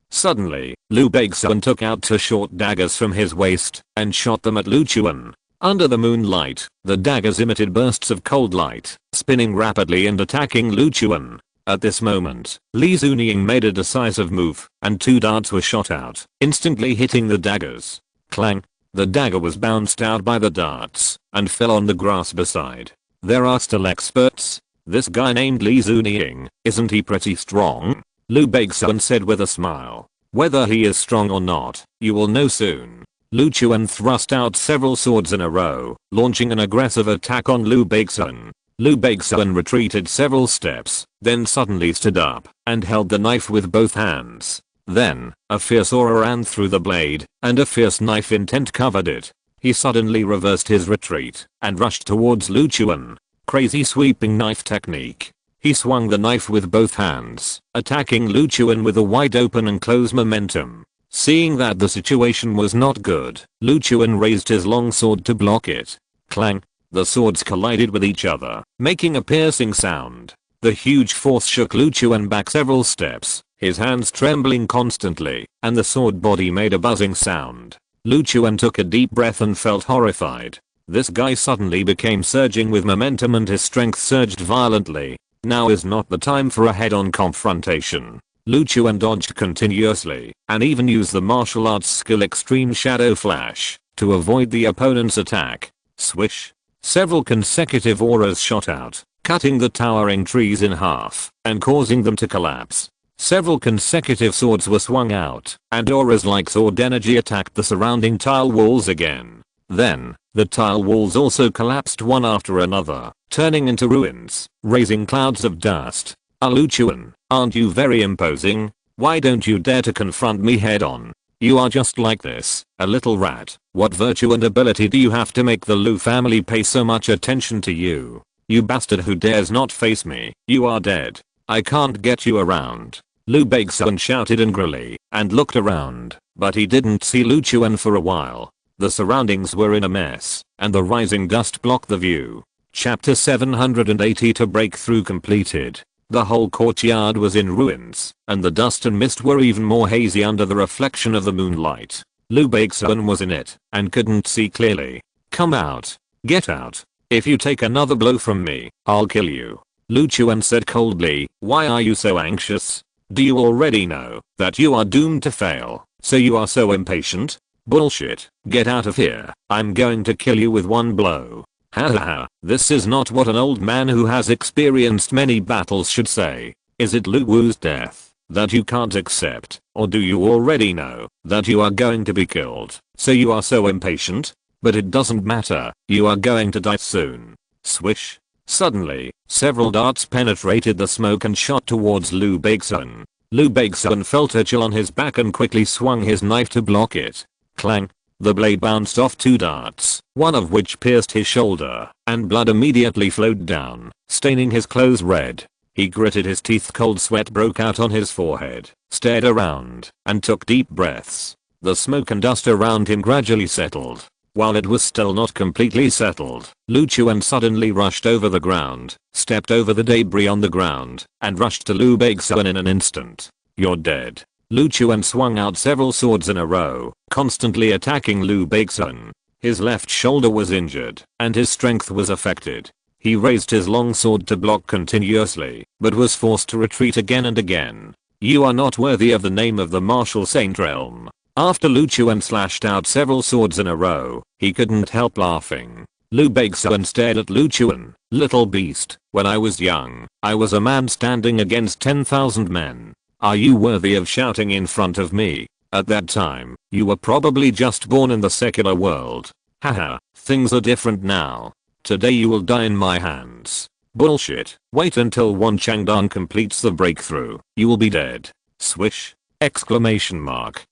Suddenly, Liu Beixian took out two short daggers from his waist, and shot them at Lu Chuan. Under the moonlight, the daggers emitted bursts of cold light, spinning rapidly and attacking Lu Chuan. At this moment, Li Zunying made a decisive move, and two darts were shot out, instantly hitting the daggers. Clang! The dagger was bounced out by the darts, and fell on the grass beside. "There are still experts. This guy named Li Zunying, isn't he pretty strong?" Liu Beixian said with a smile. "Whether he is strong or not, you will know soon." Lu Chuan thrust out several swords in a row, launching an aggressive attack on Liu Beixian. Liu Beixian retreated several steps, then suddenly stood up, and held the knife with both hands. Then, a fierce aura ran through the blade, and a fierce knife intent covered it. He suddenly reversed his retreat, and rushed towards Lu Chuan. Crazy sweeping knife technique. He swung the knife with both hands, attacking Lu Chuan with a wide open and close momentum. Seeing that the situation was not good, Lu Chuan raised his long sword to block it. Clang! The swords collided with each other, making a piercing sound. The huge force shook Lu Chuan back several steps, his hands trembling constantly, and the sword body made a buzzing sound. Lu Chuan took a deep breath and felt horrified. This guy suddenly became surging with momentum and his strength surged violently. Now is not the time for a head-on confrontation. Lu Chuan dodged continuously, and even used the martial arts skill Extreme Shadow Flash, to avoid the opponent's attack. Swish! Several consecutive auras shot out, cutting the towering trees in half, and causing them to collapse. Several consecutive swords were swung out, and auras like sword energy attacked the surrounding tile walls again. Then, the tile walls also collapsed one after another, turning into ruins, raising clouds of dust. Lu Chuan, aren't you very imposing? Why don't you dare to confront me head on? You are just like this, a little rat. What virtue and ability do you have to make the Lu family pay so much attention to you? You bastard who dares not face me, you are dead. I can't get you around. Lu Beixian shouted angrily and looked around, but he didn't see Lu Chuan for a while. The surroundings were in a mess, and the rising dust blocked the view. Chapter 780 to breakthrough completed. The whole courtyard was in ruins, and the dust and mist were even more hazy under the reflection of the moonlight. Lu Beixian was in it, and couldn't see clearly. "Come out. Get out. If you take another blow from me, I'll kill you," Lu Chuan said coldly. "Why are you so anxious? Do you already know that you are doomed to fail, so you are so impatient? Bullshit. Get out of here. I'm going to kill you with one blow." Ha ha ha. This is not what an old man who has experienced many battles should say. Is it Lu Wu's death that you can't accept, or do you already know that you are going to be killed, so you are so impatient? But it doesn't matter, you are going to die soon. Swish. Suddenly, several darts penetrated the smoke and shot towards Lu Beixian. Lu Beixian felt a chill on his back and quickly swung his knife to block it. Clang. The blade bounced off 2 darts, one of which pierced his shoulder, and blood immediately flowed down, staining his clothes red. He gritted his teeth. Cold sweat broke out on his forehead, stared around, and took deep breaths. The smoke and dust around him gradually settled. While it was still not completely settled, Lu Chuan suddenly rushed over the ground, stepped over the debris on the ground, and rushed to Lu Beixian in an instant. "You're dead." Lu Chuan swung out several swords in a row, constantly attacking Lu Beixian. His left shoulder was injured, and his strength was affected. He raised his long sword to block continuously, but was forced to retreat again and again. "You are not worthy of the name of the martial saint realm." After Lu Chuan slashed out several swords in a row, he couldn't help laughing. Lu Beixian stared at Lu Chuan. "Little beast, when I was young, I was a man standing against 10,000 men. Are you worthy of shouting in front of me? At that time, you were probably just born in the secular world. Haha, things are different now. Today you will die in my hands." "Bullshit. Wait until Wan Changdan completes the breakthrough. You will be dead." Swish! Exclamation mark.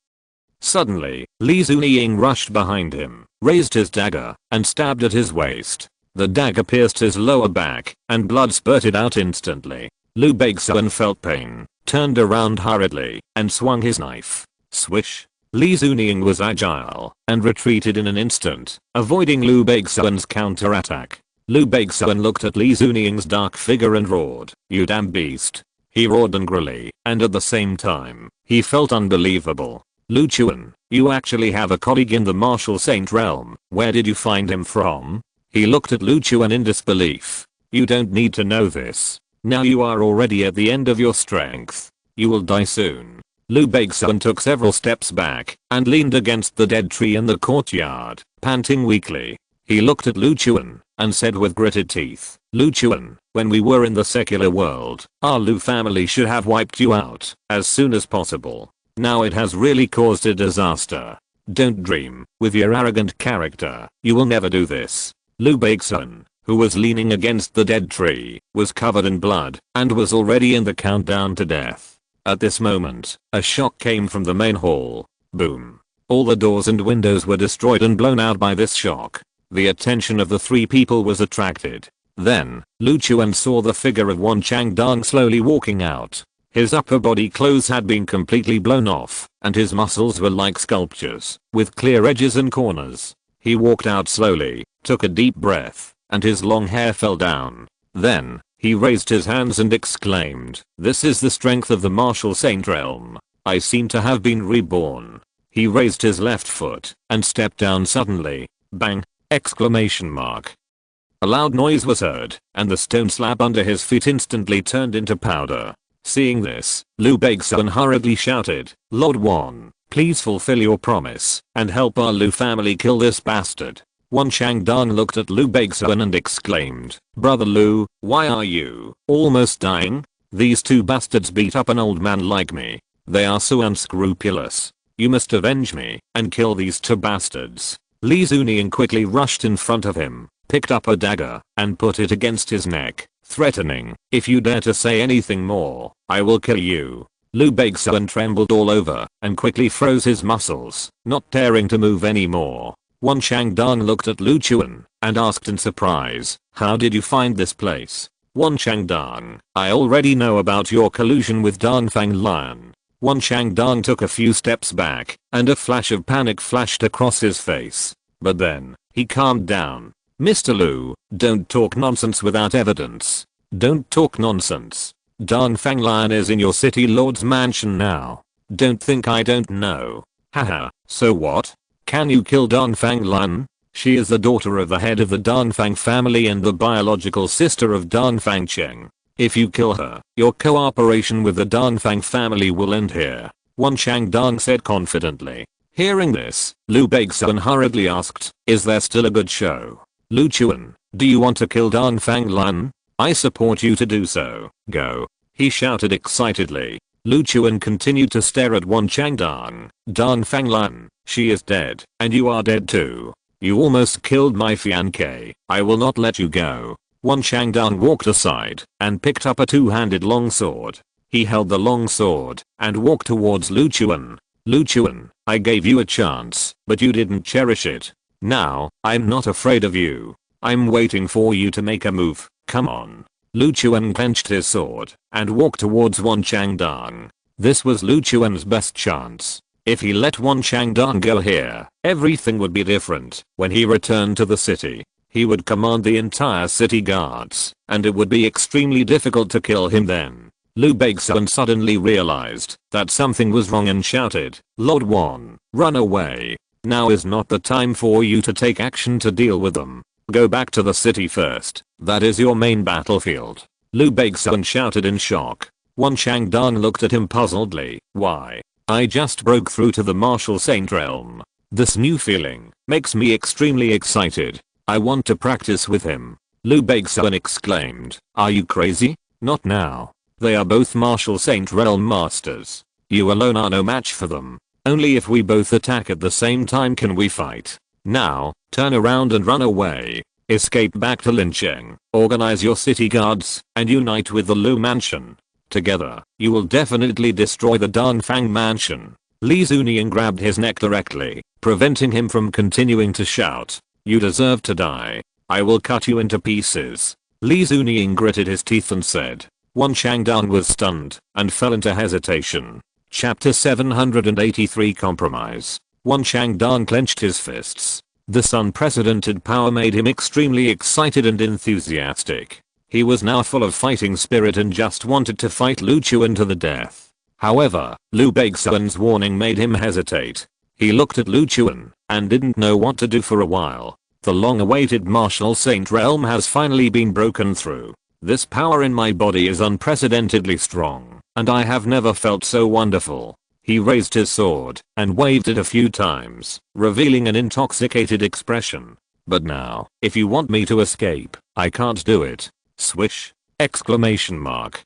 Suddenly, Li Zuniying rushed behind him, raised his dagger, and stabbed at his waist. The dagger pierced his lower back, and blood spurted out instantly. Lu Beixian felt pain, turned around hurriedly, and swung his knife. Swish! Li Zuniying was agile, and retreated in an instant, avoiding Lu Beixian's counterattack. Lu Beixian looked at Li Zuniying's dark figure and roared, "You damn beast." He roared angrily, and at the same time, he felt unbelievable. "Lu Chuan, you actually have a colleague in the martial saint realm. Where did you find him from?" He looked at Lu Chuan in disbelief. "You don't need to know this. Now you are already at the end of your strength. You will die soon." Lu Beixian took several steps back and leaned against the dead tree in the courtyard, panting weakly. He looked at Lu Chuan and said with gritted teeth, "Lu Chuan, when we were in the secular world, our Lu family should have wiped you out as soon as possible. Now it has really caused a disaster. Don't dream, with your arrogant character, you will never do this." Lu Beixian, who was leaning against the dead tree, was covered in blood and was already in the countdown to death. At this moment, a shock came from the main hall. Boom. All the doors and windows were destroyed and blown out by this shock. The attention of the 3 people was attracted. Then, Lu Chuan saw the figure of Wan Changdan slowly walking out. His upper body clothes had been completely blown off, and his muscles were like sculptures, with clear edges and corners. He walked out slowly, took a deep breath, and his long hair fell down. Then, he raised his hands and exclaimed, "This is the strength of the martial saint realm. I seem to have been reborn." He raised his left foot and stepped down suddenly. Bang! Exclamation mark. A loud noise was heard, and the stone slab under his feet instantly turned into powder. Seeing this, Lu Beixian hurriedly shouted, "Lord Wan, please fulfill your promise and help our Lu family kill this bastard." Wan Changdan looked at Lu Beixian and exclaimed, "Brother Lu, why are you almost dying? These 2 bastards beat up an old man like me. They are so unscrupulous. You must avenge me and kill these 2 bastards." Li Zuniying quickly rushed in front of him, picked up a dagger, and put it against his neck, threatening, "If you dare to say anything more, I will kill you." Lu Beixian trembled all over and quickly froze his muscles, not daring to move anymore. Wan Changdan looked at Lu Chuan and asked in surprise, "How did you find this place?" Wan Changdang, I already know about your collusion with Dongfang Lion. Wan Changdang took a few steps back, and a flash of panic flashed across his face. But then, he calmed down. Mr. Lu, don't talk nonsense without evidence. Don't talk nonsense. Dongfang Lion is in your city lord's mansion now. Don't think I don't know. Haha, so what? Can you kill Dongfang Lion? She is the daughter of the head of the Dongfang family and the biological sister of Dongfang Cheng. If you kill her, your cooperation with the Dongfang family will end here, Wan Changdang said confidently. Hearing this, Liu Beixian hurriedly asked, is there still a good show? Lu Chuan, do you want to kill Dongfang Lion? I support you to do so, go. He shouted excitedly. Lu Chuan continued to stare at Wan Changdang. Dongfang Lion, she is dead, and you are dead too. You almost killed my fiancé. I will not let you go. Wan Changdang walked aside and picked up a two-handed longsword. He held the longsword and walked towards Lu Chuan. Lu Chuan, I gave you a chance, but you didn't cherish it. Now, I'm not afraid of you. I'm waiting for you to make a move. Come on. Lu Chuan clenched his sword and walked towards Wan Changdang. This was Lu Chuan's best chance. If he let Wan Changdang go here, everything would be different. When he returned to the city, he would command the entire city guards, and it would be extremely difficult to kill him then. Liu Beixian suddenly realized that something was wrong and shouted, Lord Wan, run away. Now is not the time for you to take action to deal with them. Go back to the city first. That is your main battlefield. Liu Beixian shouted in shock. Wan Changdang looked at him puzzledly. Why? I just broke through to the martial saint realm. This new feeling makes me extremely excited. I want to practice with him. Liu Beixian exclaimed. Are you crazy? Not now. They are both martial saint realm masters. You alone are no match for them. Only if we both attack at the same time can we fight. Now, turn around and run away. Escape back to Lincheng. Organize your city guards and unite with the Lu mansion. Together, you will definitely destroy the Dongfang mansion. Li Zunian grabbed his neck directly, preventing him from continuing to shout. You deserve to die. I will cut you into pieces. Li Zunian gritted his teeth and said. Wan Changdang was stunned and fell into hesitation. Chapter 783 Compromise. Wan Changdang clenched his fists. This unprecedented power made him extremely excited and enthusiastic. He was now full of fighting spirit and just wanted to fight Lu Chuan to the death. However, Liu Beixian's warning made him hesitate. He looked at Lu Chuan and didn't know what to do for a while. The long-awaited martial saint realm has finally been broken through. This power in my body is unprecedentedly strong, and I have never felt so wonderful. He raised his sword and waved it a few times, revealing an intoxicated expression. But now, if you want me to escape, I can't do it. Swish! Exclamation mark.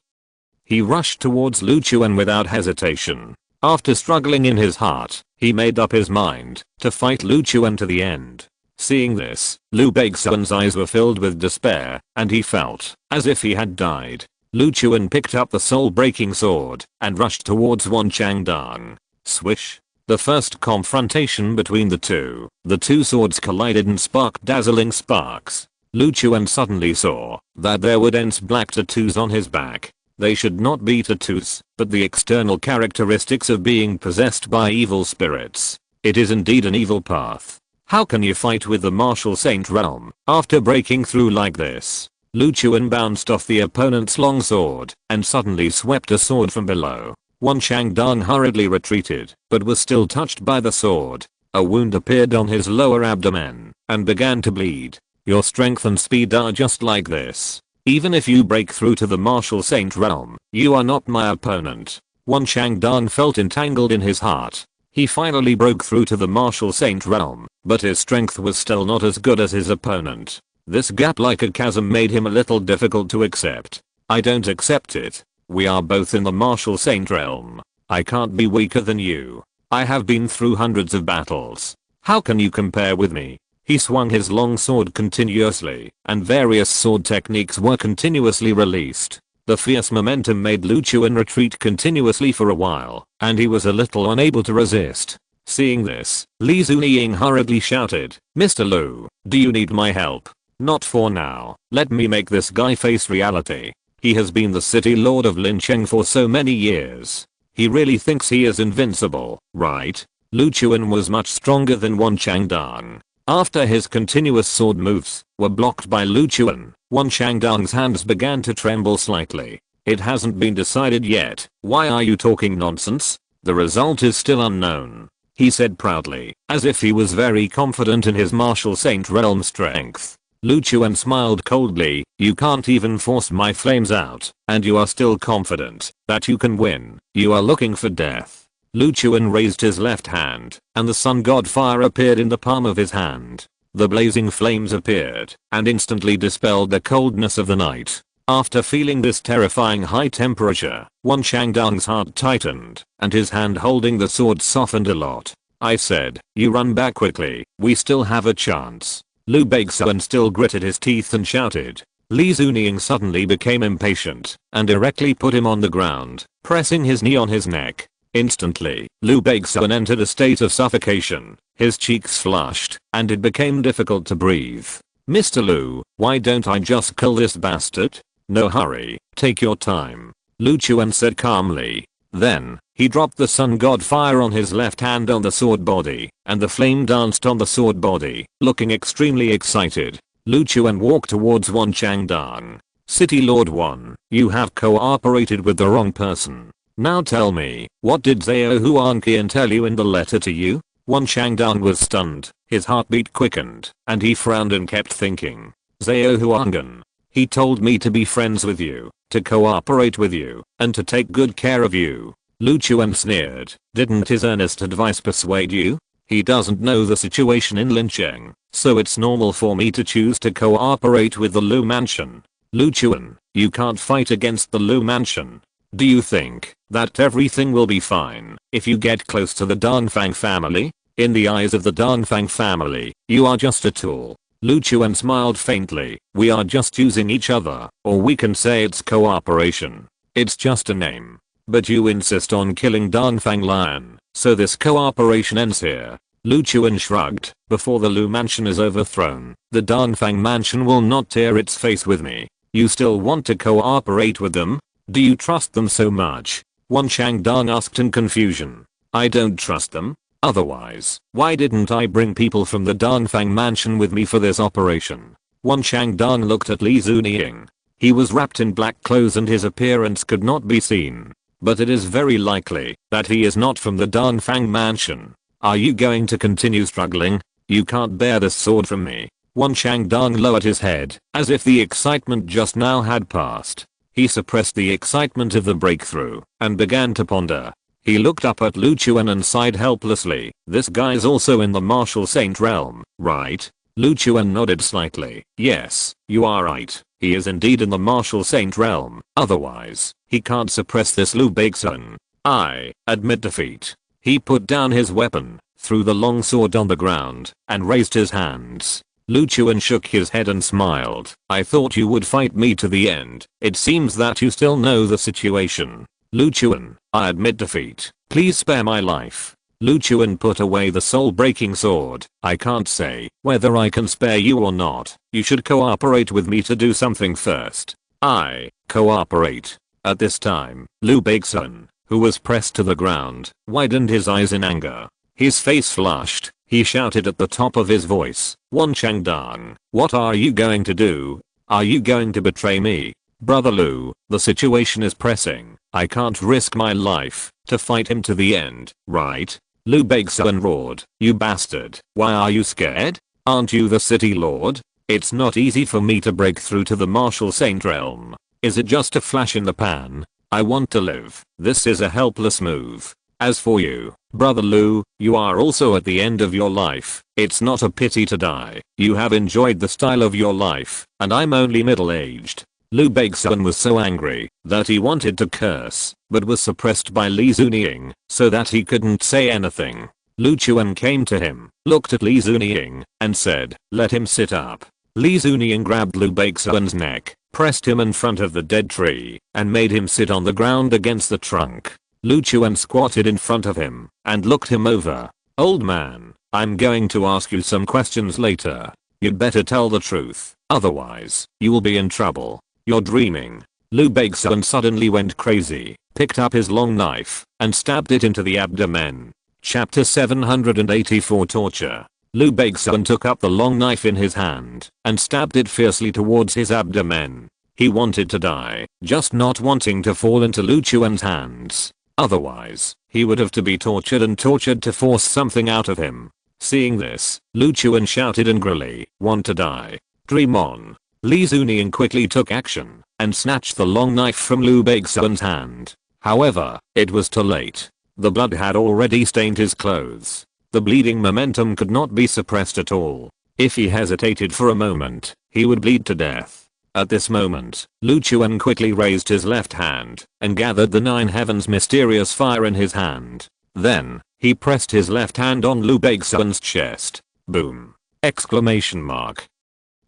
He rushed towards Lu Chuan without hesitation. After struggling in his heart, he made up his mind to fight Lu Chuan to the end. Seeing this, Liu Beixian's eyes were filled with despair, and he felt as if he had died. Lu Chuan picked up the soul-breaking sword and rushed towards Wan Changdang. Swish! The first confrontation between the two swords collided and sparked dazzling sparks. Lu Chuan suddenly saw that there were dense black tattoos on his back. They should not be tattoos, but the external characteristics of being possessed by evil spirits. It is indeed an evil path. How can you fight with the martial saint realm after breaking through like this? Lu Chuan bounced off the opponent's long sword and suddenly swept a sword from below. Wan Changdang hurriedly retreated, but was still touched by the sword. A wound appeared on his lower abdomen and began to bleed. Your strength and speed are just like this. Even if you break through to the martial saint realm, you are not my opponent. Wan Changdang felt entangled in his heart. He finally broke through to the martial saint realm, but his strength was still not as good as his opponent. This gap like a chasm made him a little difficult to accept. I don't accept it. We are both in the martial saint realm. I can't be weaker than you. I have been through hundreds of battles. How can you compare with me? He swung his long sword continuously, and various sword techniques were continuously released. The fierce momentum made Lu Chuan retreat continuously for a while, and he was a little unable to resist. Seeing this, Li Zunian hurriedly shouted, Mr. Lu, do you need my help? Not for now. Let me make this guy face reality. He has been the city lord of Lincheng for so many years. He really thinks he is invincible, right? Lu Chuan was much stronger than Wan Changdang. After his continuous sword moves were blocked by Lu Chuan, Wan Changdang's hands began to tremble slightly. It hasn't been decided yet. Why are you talking nonsense? The result is still unknown, he said proudly, as if he was very confident in his martial saint realm strength. Lu Chuan smiled coldly. You can't even force my flames out, and you are still confident that you can win. You are looking for death. Lu Chuan raised his left hand, and the sun god fire appeared in the palm of his hand. The blazing flames appeared, and instantly dispelled the coldness of the night. After feeling this terrifying high temperature, Wan Changdang's heart tightened, and his hand holding the sword softened a lot. I said, you run back quickly, we still have a chance. Liu Beixuan still gritted his teeth and shouted. Li Zunying suddenly became impatient, and directly put him on the ground, pressing his knee on his neck. Instantly, Liu Beixuan entered a state of suffocation. His cheeks flushed, and it became difficult to breathe. Mr. Liu, why don't I just kill this bastard? No hurry, take your time, Lu Chuan said calmly. Then, he dropped the sun god fire on his left hand on the sword body, and the flame danced on the sword body. Looking extremely excited, Lu Chuan walked towards Wan Changdang. City Lord Wan, you have cooperated with the wrong person. Now tell me, what did Zhao Huanqian tell you in the letter to you? Wan Changdang was stunned, his heartbeat quickened, and he frowned and kept thinking. Zhao Huanqian. He told me to be friends with you, to cooperate with you, and to take good care of you. Lu Chuan sneered. Didn't his earnest advice persuade you? He doesn't know the situation in Lincheng, so it's normal for me to choose to cooperate with the Lu Mansion. Lu Chuan, you can't fight against the Lu Mansion. Do you think that everything will be fine if you get close to the Dongfang family? In the eyes of the Dongfang family, you are just a tool. Lu Chuan smiled faintly. We are just using each other, or we can say it's cooperation. It's just a name. But you insist on killing Dongfang Lion, so this cooperation ends here. Lu Chuan shrugged. Before the Lu Mansion is overthrown, the Dongfang Mansion will not tear its face with me. You still want to cooperate with them? Do you trust them so much? Wan Changdang asked in confusion. I don't trust them. Otherwise, why didn't I bring people from the Dongfang Mansion with me for this operation? Wan Changdang looked at Li Zunying. He was wrapped in black clothes and his appearance could not be seen. But it is very likely that he is not from the Dongfang Mansion. Are you going to continue struggling? You can't bear this sword from me. Wan Changdang lowered his head, as if the excitement just now had passed. He suppressed the excitement of the breakthrough, and began to ponder. He looked up at Lu Chuan and sighed helplessly. This guy's also in the martial saint realm, right? Lu Chuan nodded slightly. Yes, you are right. He is indeed in the martial saint realm. Otherwise, he can't suppress this Liu Beixuan. I admit defeat. He put down his weapon, threw the long sword on the ground, and raised his hands. Lu Chuan shook his head and smiled. I thought you would fight me to the end. It seems that you still know the situation. Lu Chuan, I admit defeat. Please spare my life. Lu Chuan put away the soul-breaking sword. I can't say whether I can spare you or not. You should cooperate with me to do something first. I cooperate. At this time, Liu Beixuan, who was pressed to the ground, widened his eyes in anger. His face flushed. He shouted at the top of his voice. Wan Changdang, what are you going to do? Are you going to betray me? Brother Liu, the situation is pressing. I can't risk my life to fight him to the end, right? Liu Beixuan roared. You bastard. Why are you scared? Aren't you the city lord? It's not easy for me to break through to the martial saint realm. Is it just a flash in the pan? I want to live. This is a helpless move. As for you, Brother Liu, you are also at the end of your life. It's not a pity to die. You have enjoyed the style of your life, and I'm only middle-aged. Liu Beixuan was so angry that he wanted to curse, but was suppressed by Li Zunying, so that he couldn't say anything. Lu Chuan came to him, looked at Li Zunying, and said, let him sit up. Li Zunying grabbed Liu Beixuan's neck, pressed him in front of the dead tree, and made him sit on the ground against the trunk. Lu Chuan squatted in front of him, and looked him over. Old man, I'm going to ask you some questions later. You'd better tell the truth, otherwise, you will be in trouble. You're dreaming. Liu Beixian suddenly went crazy, picked up his long knife, and stabbed it into the abdomen. Chapter 784 Torture. Liu Beixian took up the long knife in his hand, and stabbed it fiercely towards his abdomen. He wanted to die, just not wanting to fall into Lu Chuan's hands. Otherwise, he would have to be tortured and tortured to force something out of him. Seeing this, Lu Chuan shouted angrily, "Want to die? Dream on." Li Zunying quickly took action, and snatched the long knife from Liu Beixian's hand. However, it was too late. The blood had already stained his clothes. The bleeding momentum could not be suppressed at all. If he hesitated for a moment, he would bleed to death. At this moment, Lu Chuan quickly raised his left hand, and gathered the nine heavens mysterious fire in his hand. Then, he pressed his left hand on Liu Beixian's chest. Boom! Exclamation mark.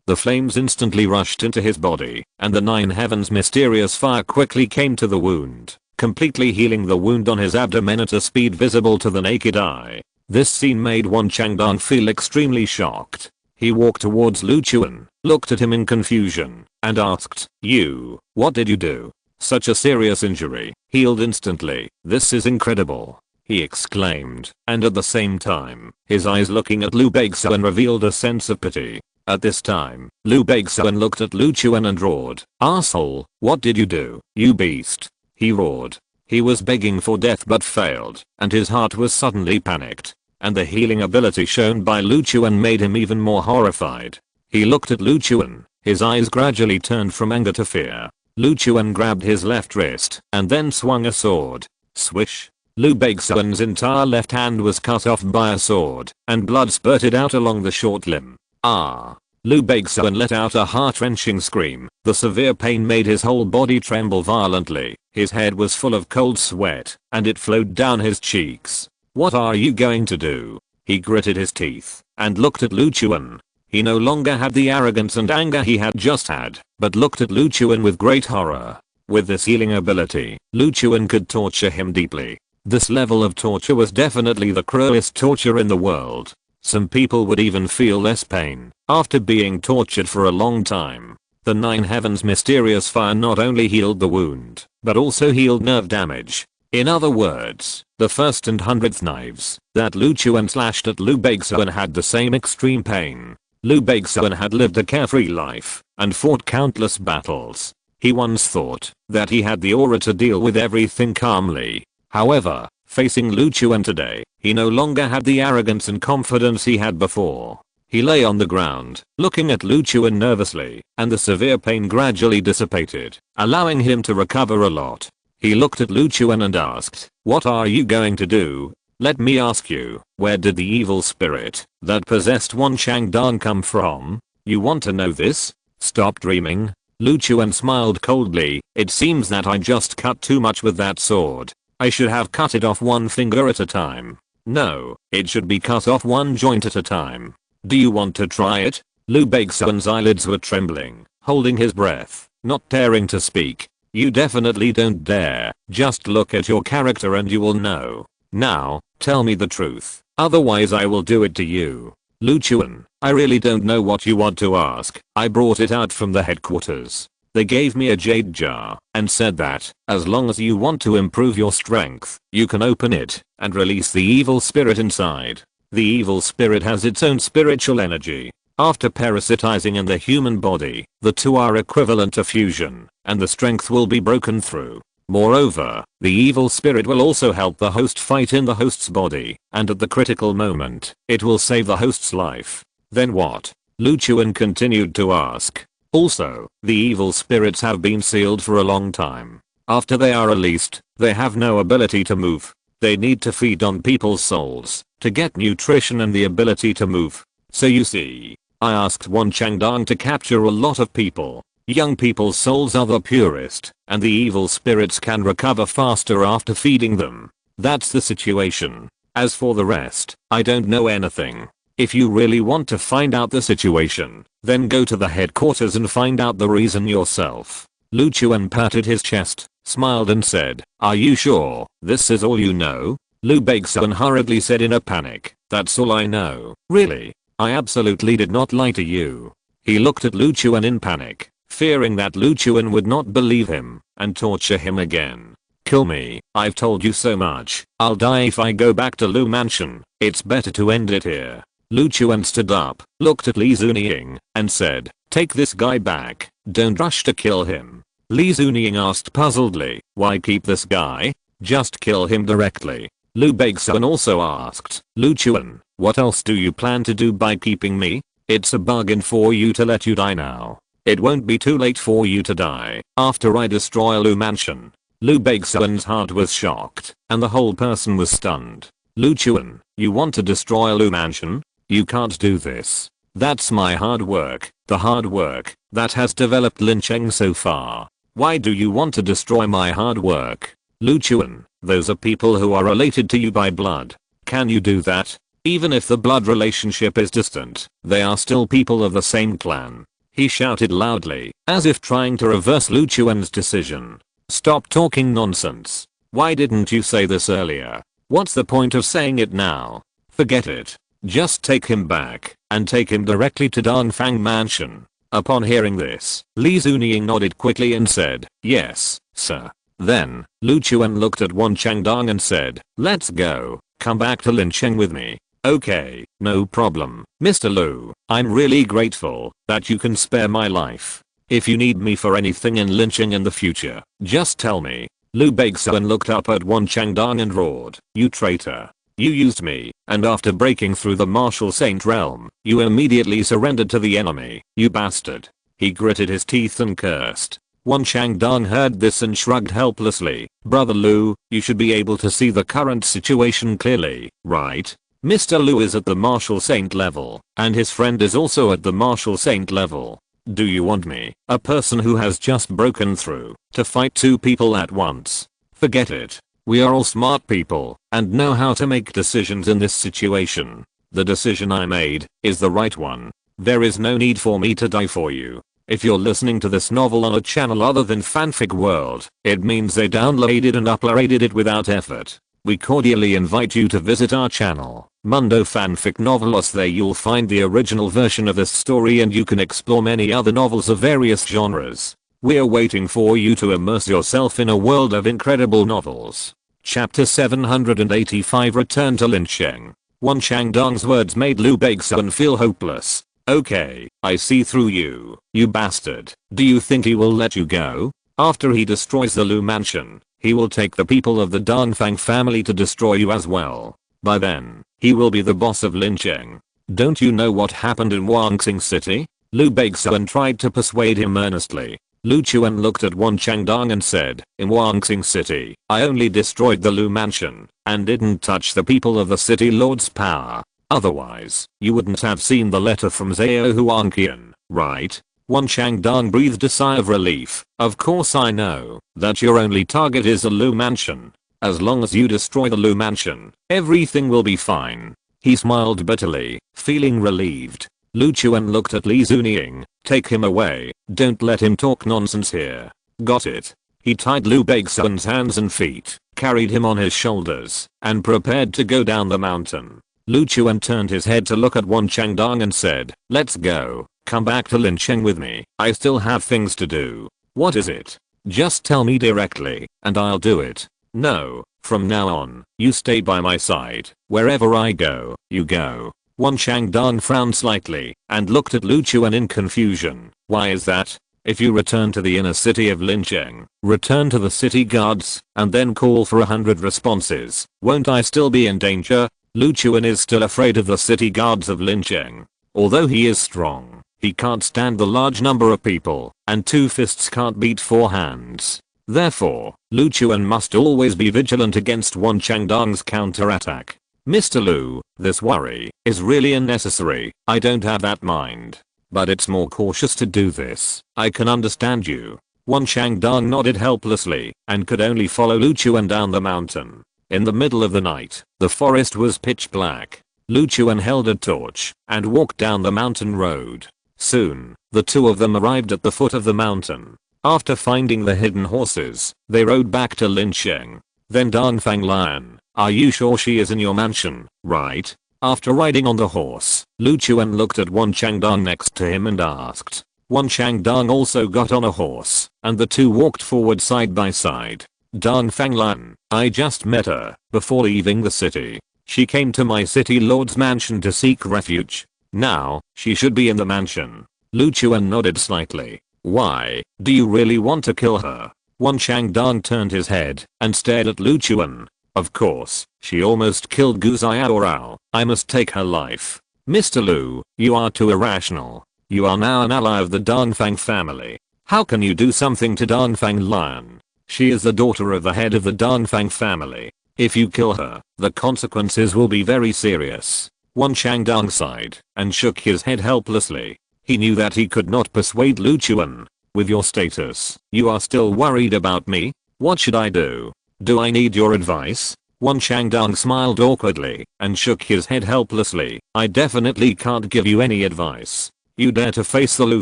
The flames instantly rushed into his body, and the nine heavens mysterious fire quickly came to the wound, completely healing the wound on his abdomen at a speed visible to the naked eye. This scene made Wan Changdong feel extremely shocked. He walked towards Lu Chuan, looked at him in confusion, and asked, "You, what did you do? Such a serious injury, healed instantly, this is incredible," he exclaimed, and at the same time, his eyes looking at Liu Beixian revealed a sense of pity. At this time, Liu Beixian looked at Lu Chuan and roared, "Asshole, what did you do, you beast?" He roared. He was begging for death but failed, and his heart was suddenly panicked. And the healing ability shown by Lu Chuan made him even more horrified. He looked at Lu Chuan, his eyes gradually turned from anger to fear. Lu Chuan grabbed his left wrist, and then swung a sword. Swish! Liu Beixian's entire left hand was cut off by a sword, and blood spurted out along the short limb. Ah! Liu Beixian let out a heart-wrenching scream. The severe pain made his whole body tremble violently. His head was full of cold sweat, and it flowed down his cheeks. "What are you going to do?" He gritted his teeth, and looked at Lu Chuan. He no longer had the arrogance and anger he had just had, but looked at Lu Chuan with great horror. With this healing ability, Lu Chuan could torture him deeply. This level of torture was definitely the cruelest torture in the world. Some people would even feel less pain after being tortured for a long time. The nine heavens mysterious fire not only healed the wound, but also healed nerve damage. In other words, the first and 100th knives that Lu Chuan slashed at Liu Beixian had the same extreme pain. Liu Beixian had lived a carefree life and fought countless battles. He once thought that he had the aura to deal with everything calmly. However, facing Lu Chuan today, he no longer had the arrogance and confidence he had before. He lay on the ground, looking at Lu Chuan nervously, and the severe pain gradually dissipated, allowing him to recover a lot. He looked at Lu Chuan and asked, "What are you going to do? Let me ask you, where did the evil spirit that possessed Wan Changdong come from? You want to know this? Stop dreaming." Lu Chuan smiled coldly. "It seems that I just cut too much with that sword. I should have cut it off one finger at a time. No, it should be cut off one joint at a time. Do you want to try it?" Liu Beixian's eyelids were trembling, holding his breath, not daring to speak. "You definitely don't dare. Just look at your character and you will know. Now, tell me the truth, otherwise I will do it to you." "Lu Chuan, I really don't know what you want to ask. I brought it out from the headquarters. They gave me a jade jar and said that, as long as you want to improve your strength, you can open it and release the evil spirit inside. The evil spirit has its own spiritual energy. After parasitizing in the human body, the two are equivalent to fusion, and the strength will be broken through. Moreover, the evil spirit will also help the host fight in the host's body, and at the critical moment, it will save the host's life." "Then what?" Lu Chuan continued to ask. "Also, the evil spirits have been sealed for a long time. After they are released, they have no ability to move. They need to feed on people's souls to get nutrition and the ability to move. So you see, I asked Wan Changdong to capture a lot of people. Young people's souls are the purest, and the evil spirits can recover faster after feeding them. That's the situation. As for the rest, I don't know anything. If you really want to find out the situation, then go to the headquarters and find out the reason yourself." Lu Chuan patted his chest, smiled and said, "Are you sure this is all you know?" Liu Beixian hurriedly said in a panic, "That's all I know." "Really? I absolutely did not lie to you. He looked at Lu Chuan in panic, fearing that Lu Chuan would not believe him and torture him again. Kill me, I've told you so much. I'll die if I go back to Lu Mansion. It's better to end it here. Lu Chuan stood up, looked at Li Zunying, and said, take this guy back, don't rush to kill him. Li Zunying asked puzzledly, why keep this guy? Just kill him directly. Lu Beixian also asked, Lu Chuan, what else do you plan to do by keeping me? It's a bargain for you to let you die now. It won't be too late for you to die after I destroy Lu Mansion. Lu Beixian's heart was shocked, and the whole person was stunned. Lu Chuan, you want to destroy Lu Mansion? You can't do this. That's my hard work, the hard work that has developed Lin Cheng so far. Why do you want to destroy my hard work? Lu Chuan, those are people who are related to you by blood. Can you do that? Even if the blood relationship is distant, they are still people of the same clan. He shouted loudly, as if trying to reverse Lu Chuan's decision. Stop talking nonsense. Why didn't you say this earlier? What's the point of saying it now? Forget it. Just take him back and take him directly to Dongfang Mansion. Upon hearing this, Li Zunying nodded quickly and said, yes, sir. Then, Lu Chuan looked at Wan Changdong and said, let's go. Come back to Lin Cheng with me. Okay, no problem, Mr. Lu. I'm really grateful that you can spare my life. If you need me for anything in Lin Cheng in the future, just tell me. Lu Beixian looked up at Wan Changdong and roared, you traitor. You used me, and after breaking through the martial saint realm, you immediately surrendered to the enemy, you bastard. He gritted his teeth and cursed. Wan Changdong heard this and shrugged helplessly. Brother Lu, you should be able to see the current situation clearly, right? Mr. Lu is at the martial saint level, and his friend is also at the martial saint level. Do you want me, a person who has just broken through, to fight two people at once? Forget it. We are all smart people and know how to make decisions in this situation. The decision I made is the right one. There is no need for me to die for you. If you're listening to this novel on a channel other than Fanfic World, it means they downloaded and uploaded it without effort. We cordially invite you to visit our channel, Mundo Fanfic Novelos. There you'll find the original version of this story and you can explore many other novels of various genres. We're waiting for you to immerse yourself in a world of incredible novels. Chapter 785 Return to Lin Cheng. Wan Changdong's words made Lu Beixian feel hopeless. Okay, I see through you, you bastard. Do you think he will let you go? After he destroys the Lu Mansion, he will take the people of the Dongfang family to destroy you as well. By then, he will be the boss of Lin Cheng. Don't you know what happened in Wangxing City? Lu Beixian tried to persuade him earnestly. Lu Chuan looked at Wan Changdong and said, in Wangxing City, I only destroyed the Lu Mansion and didn't touch the people of the city lord's power. Otherwise, you wouldn't have seen the letter from Zhao Huangqian, right? Wan Changdong breathed a sigh of relief. Of course I know that your only target is the Lu Mansion. As long as you destroy the Lu Mansion, everything will be fine. He smiled bitterly, feeling relieved. Lu Chuan looked at Li Zunying. Take him away, don't let him talk nonsense here. Got it. He tied Lu Beixian's hands and feet, carried him on his shoulders, and prepared to go down the mountain. Lu Chuan turned his head to look at Wan Changdong and said, let's go. Come back to Lin Cheng with me. I still have things to do. What is it? Just tell me directly, and I'll do it. No, from now on, you stay by my side. Wherever I go, you go. Wan Changdong frowned slightly and looked at Lu Chuan in confusion. Why is that? If you return to the inner city of Lin Cheng, return to the city guards, and then call for 100 responses, won't I still be in danger? Lu Chuan is still afraid of the city guards of Lin Cheng. Although he is strong, he can't stand the large number of people, and two fists can't beat four hands. Therefore, Lu Chuan must always be vigilant against Wan Changdong's counterattack. Mr. Lu, this worry is really unnecessary. I don't have that mind. But it's more cautious to do this. I can understand you. Wan Changdong nodded helplessly and could only follow Lu Chuan down the mountain. In the middle of the night, the forest was pitch black. Lu Chuan held a torch and walked down the mountain road. Soon, the two of them arrived at the foot of the mountain. After finding the hidden horses, they rode back to Lin Cheng. Then Dongfang Lion, are you sure she is in your mansion, right? After riding on the horse, Lu Chuan looked at Wan Changdong next to him and asked. Wan Changdong also got on a horse, and the two walked forward side by side. Dong Fanglan, I just met her before leaving the city. She came to my city lord's mansion to seek refuge. Now, she should be in the mansion. Lu Chuan nodded slightly. Why, do you really want to kill her? Wan Changdong turned his head and stared at Lu Chuan. Of course, she almost killed Gu Xiaorao. I must take her life. Mr. Lu, you are too irrational. You are now an ally of the Dongfang family. How can you do something to Dongfang Lion? She is the daughter of the head of the Dongfang family. If you kill her, the consequences will be very serious. Wan Changdong sighed and shook his head helplessly. He knew that he could not persuade Lu Chuan. With your status, you are still worried about me? What should I do? Do I need your advice? Wan Changdong smiled awkwardly and shook his head helplessly. I definitely can't give you any advice. You dare to face the Lu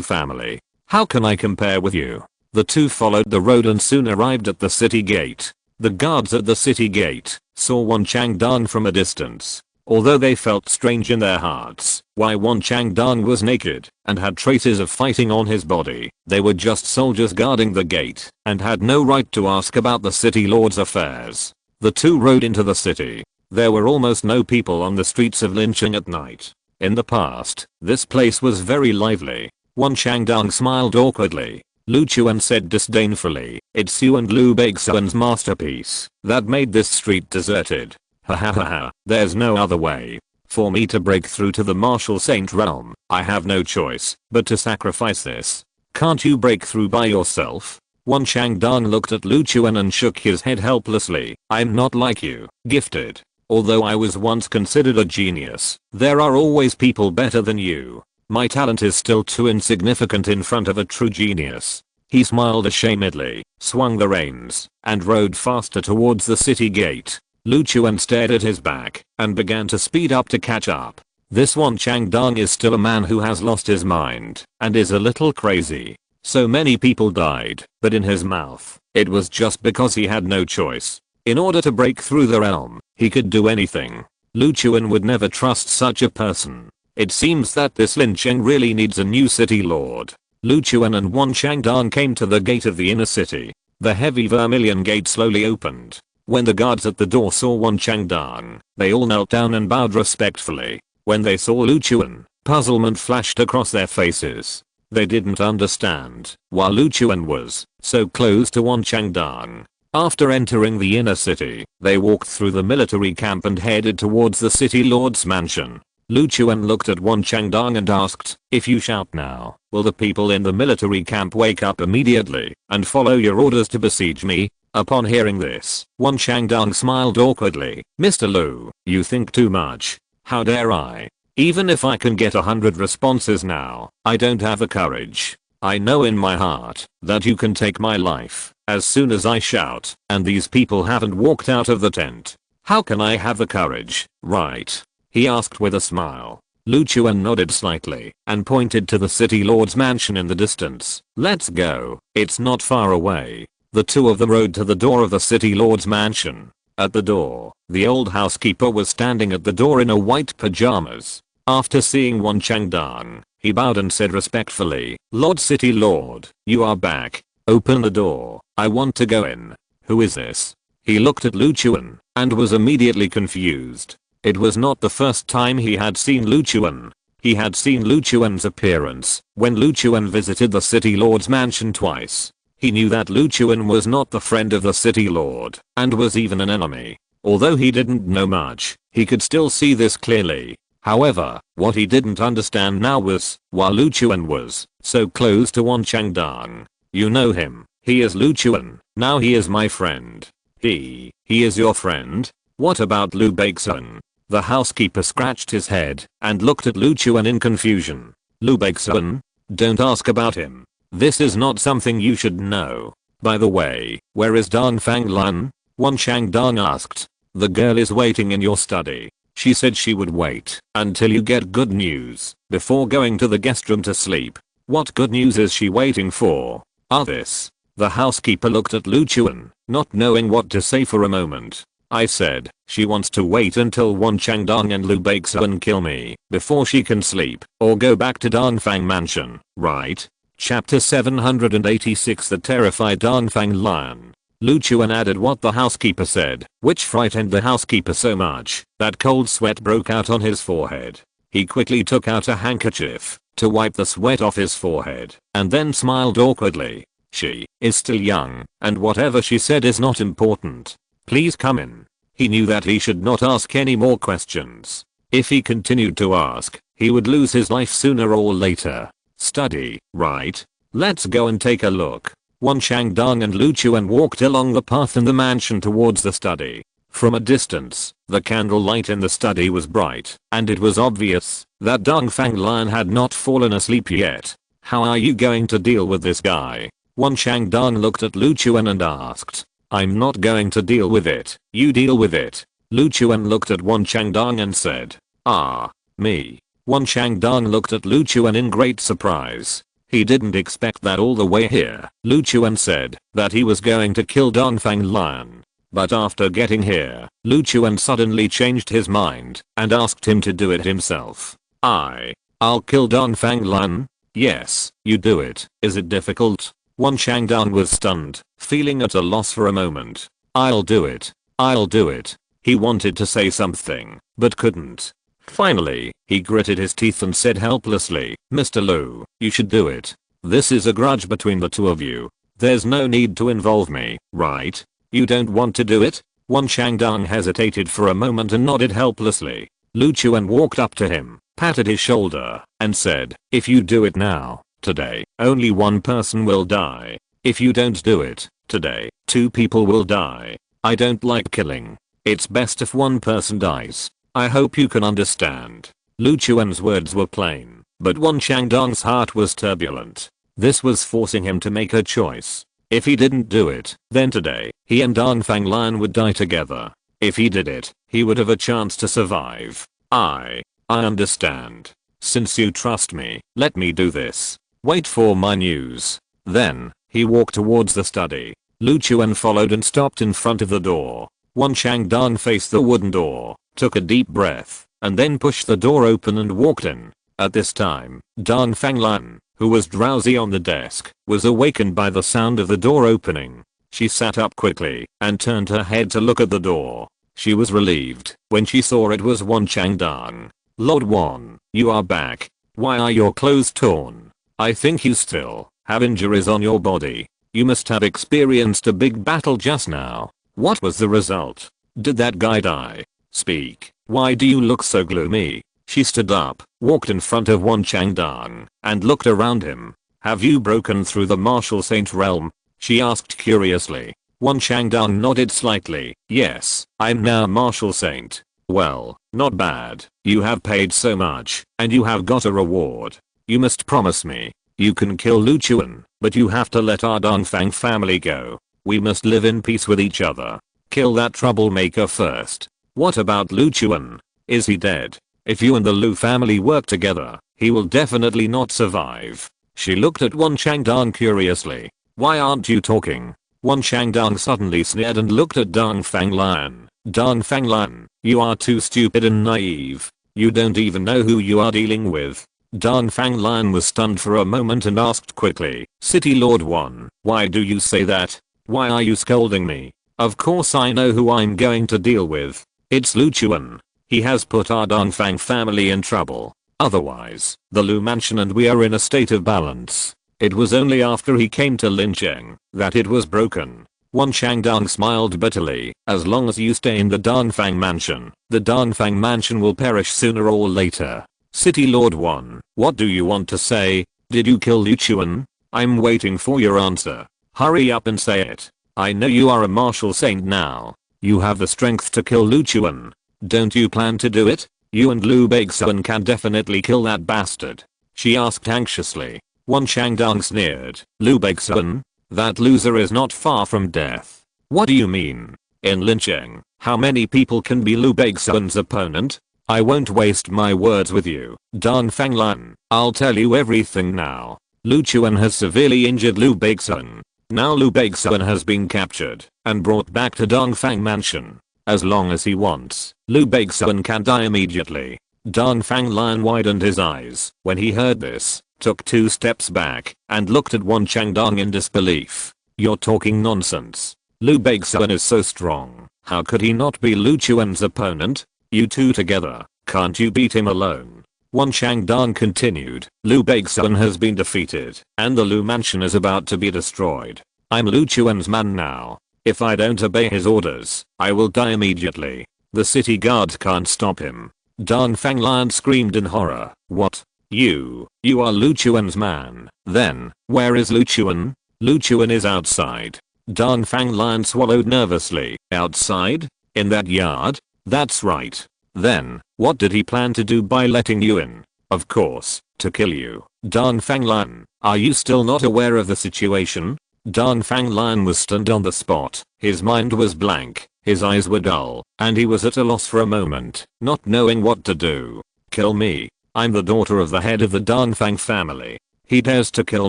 family. How can I compare with you? The two followed the road and soon arrived at the city gate. The guards at the city gate saw Wan Changdong from a distance. Although they felt strange in their hearts why Wan Changdong was naked and had traces of fighting on his body, they were just soldiers guarding the gate and had no right to ask about the city lord's affairs. The two rode into the city. There were almost no people on the streets of Lincheng at night. In the past, this place was very lively. Wan Changdong smiled awkwardly. Lu Chuan said disdainfully, it's you and Liu Beixuan's masterpiece that made this street deserted. Ha ha ha ha, there's no other way. For me to break through to the martial saint realm, I have no choice but to sacrifice this. Can't you break through by yourself? Wan Changdong looked at Lu Chuan and shook his head helplessly. I'm not like you, gifted. Although I was once considered a genius, there are always people better than you. My talent is still too insignificant in front of a true genius. He smiled ashamedly, swung the reins, and rode faster towards the city gate. Lu Chuan stared at his back and began to speed up to catch up. This Wan Changdong is still a man who has lost his mind and is a little crazy. So many people died, but in his mouth, it was just because he had no choice. In order to break through the realm, he could do anything. Lu Chuan would never trust such a person. It seems that this Lincheng really needs a new city lord. Lu Chuan and Wan Changdong came to the gate of the inner city. The heavy vermilion gate slowly opened. When the guards at the door saw Wan Changdong, they all knelt down and bowed respectfully. When they saw Lu Chuan, puzzlement flashed across their faces. They didn't understand why Lu Chuan was so close to Wan Changdong. After entering the inner city, they walked through the military camp and headed towards the city lord's mansion. Lu Chuan looked at Wan Changdong and asked, if you shout now, will the people in the military camp wake up immediately and follow your orders to besiege me? Upon hearing this, Wan Changdong smiled awkwardly. Mr. Lu, you think too much. How dare I? Even if I can get 100 responses now, I don't have the courage. I know in my heart that you can take my life as soon as I shout, and these people haven't walked out of the tent. How can I have the courage, right? He asked with a smile. Lu Chuan nodded slightly and pointed to the city lord's mansion in the distance. Let's go, it's not far away. The two of them rode to the door of the city lord's mansion. At the door, the old housekeeper was standing at the door in a white pajamas. After seeing Wan Changdong, he bowed and said respectfully, Lord City Lord, you are back. Open the door, I want to go in. Who is this? He looked at Lu Chuan and was immediately confused. It was not the first time he had seen Lu Chuan. He had seen Lu Chuan's appearance when Lu Chuan visited the city lord's mansion twice. He knew that Lu Chuan was not the friend of the city lord and was even an enemy. Although he didn't know much, he could still see this clearly. However, what he didn't understand now was why Lu Chuan was so close to Wan Changdong. You know him. He is Lu Chuan. Now he is my friend. He is your friend? What about Liu Beixuan? The housekeeper scratched his head and looked at Lu Chuan in confusion. Liu Beixuan? Don't ask about him. This is not something you should know. By the way, where is Dongfang Lan? Wan Changdong asked. The girl is waiting in your study. She said she would wait until you get good news before going to the guest room to sleep. What good news is she waiting for? This. The housekeeper looked at Lu Chuan, not knowing what to say for a moment. I said, she wants to wait until Wan Changdong and Lu Beixuan kill me before she can sleep or go back to Dongfang Mansion, right? Chapter 786. The terrified Dongfang Lion. Lu Chuan added what the housekeeper said, which frightened the housekeeper so much that cold sweat broke out on his forehead. He quickly took out a handkerchief to wipe the sweat off his forehead and then smiled awkwardly. She is still young, and whatever she said is not important. Please come in. He knew that he should not ask any more questions. If he continued to ask, he would lose his life sooner or later. Study, right? Let's go and take a look. Wan Changdong and Lu Chuan walked along the path in the mansion towards the study. From a distance, the candlelight in the study was bright, and it was obvious that Dongfang Lion had not fallen asleep yet. How are you going to deal with this guy? Wan Changdong looked at Lu Chuan and asked. I'm not going to deal with it, you deal with it. Lu Chuan looked at Wan Changdong and said. Ah, me. Wan Changdong looked at Lu Chuan in great surprise. He didn't expect that all the way here. Lu Chuan said that he was going to kill Dongfang Lion. But after getting here, Lu Chuan suddenly changed his mind and asked him to do it himself. I'll kill Dongfang Lion? Yes, you do it. Is it difficult? Wan Changdong was stunned, feeling at a loss for a moment. I'll do it. I'll do it. He wanted to say something, but couldn't. Finally, he gritted his teeth and said helplessly, Mr. Lu, you should do it. This is a grudge between the two of you. There's no need to involve me, right? You don't want to do it? Wan Changdong hesitated for a moment and nodded helplessly. Lu Chuan walked up to him, patted his shoulder, and said, if you do it now, today, only one person will die. If you don't do it, today, 2 people will die. I don't like killing. It's best if one person dies. I hope you can understand. Lu Chuan's words were plain, but Wan Changdong's heart was turbulent. This was forcing him to make a choice. If he didn't do it, then today, he and Dongfang Lion would die together. If he did it, he would have a chance to survive. I understand. Since you trust me, let me do this. Wait for my news. Then, he walked towards the study. Lu Chuan followed and stopped in front of the door. Wan Changdong faced the wooden door, took a deep breath, and then pushed the door open and walked in. At this time, Dongfang Lion, who was drowsy on the desk, was awakened by the sound of the door opening. She sat up quickly and turned her head to look at the door. She was relieved when she saw it was Wan Changdong. Lord Wan, you are back. Why are your clothes torn? I think you still have injuries on your body. You must have experienced a big battle just now. What was the result? Did that guy die? Speak. Why do you look so gloomy? She stood up, walked in front of Wan Changdong, and looked around him. Have you broken through the martial saint realm? She asked curiously. Wan Changdong nodded slightly. Yes, I'm now martial saint. Well, not bad. You have paid so much, and you have got a reward. You must promise me. You can kill Lu Chuan, but you have to let our Dongfang family go. We must live in peace with each other. Kill that troublemaker first. What about Lu Chuan? Is he dead? If you and the Lu family work together, he will definitely not survive. She looked at Wan Changdong curiously. Why aren't you talking? Wan Changdong suddenly sneered and looked at Dongfang Lion. Dongfang Lion, you are too stupid and naive. You don't even know who you are dealing with. Dongfang Lion was stunned for a moment and asked quickly, City Lord Wan, why do you say that? Why are you scolding me? Of course I know who I'm going to deal with. It's Lu Chuan. He has put our Dongfang family in trouble. Otherwise, the Lu mansion and we are in a state of balance. It was only after he came to Lincheng that it was broken. Wan Changdong smiled bitterly. As long as you stay in the Dongfang mansion, the Dongfang mansion will perish sooner or later. City Lord Wan, what do you want to say? Did you kill Lu Chuan? I'm waiting for your answer. Hurry up and say it. I know you are a martial saint now. You have the strength to kill Lu Chuan. Don't you plan to do it? You and Lu Beixuan can definitely kill that bastard. She asked anxiously. Wan Changdong sneered. Lu Beixuan? That loser is not far from death. What do you mean? In Lincheng, how many people can be Lu Beixuan's opponent? I won't waste my words with you, Dongfang Lion. I'll tell you everything now. Lu Chuan has severely injured Lu Beixuan. Now Lu Beixuan has been captured and brought back to Dongfang Mansion. as long as he wants. Liu Beixian can die immediately. Dan Fang Lian widened his eyes when he heard this, took 2 steps back, and looked at Wan Changdong in disbelief. You're talking nonsense. Liu Beixian is so strong. How could he not be Lu Chuan's opponent? You two together, can't you beat him alone? Wan Changdong continued. Liu Beixian has been defeated, and the Lu mansion is about to be destroyed. I'm Lu Chuan's man now. If I don't obey his orders, I will die immediately. The city guards can't stop him. Dan Fang Lian screamed in horror. What? You are Lu Chuan's man. Then, where is Lu Chuan? Lu Chuan is outside. Dan Fang Lian swallowed nervously. Outside? In that yard? That's right. Then, what did he plan to do by letting you in? Of course, to kill you. Dan Fang Lian, are you still not aware of the situation? Dan Fang Lian was stunned on the spot. His mind was blank, his eyes were dull, and he was at a loss for a moment, not knowing what to do. Kill me. I'm the daughter of the head of the Dan Fang family. He dares to kill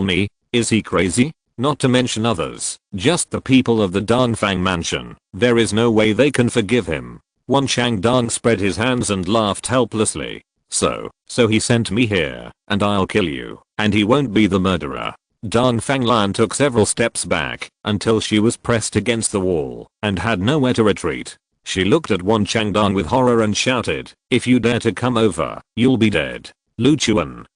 me? Is he crazy? Not to mention others, just the people of the Dan Fang mansion. There is no way they can forgive him. Wan Changdong spread his hands and laughed helplessly. So he sent me here, and I'll kill you, and he won't be the murderer. Dan Fang Lian took several steps back, until she was pressed against the wall, and had nowhere to retreat. She looked at Wan Changdong with horror and shouted, if you dare to come over, you'll be dead. Lu Chuan,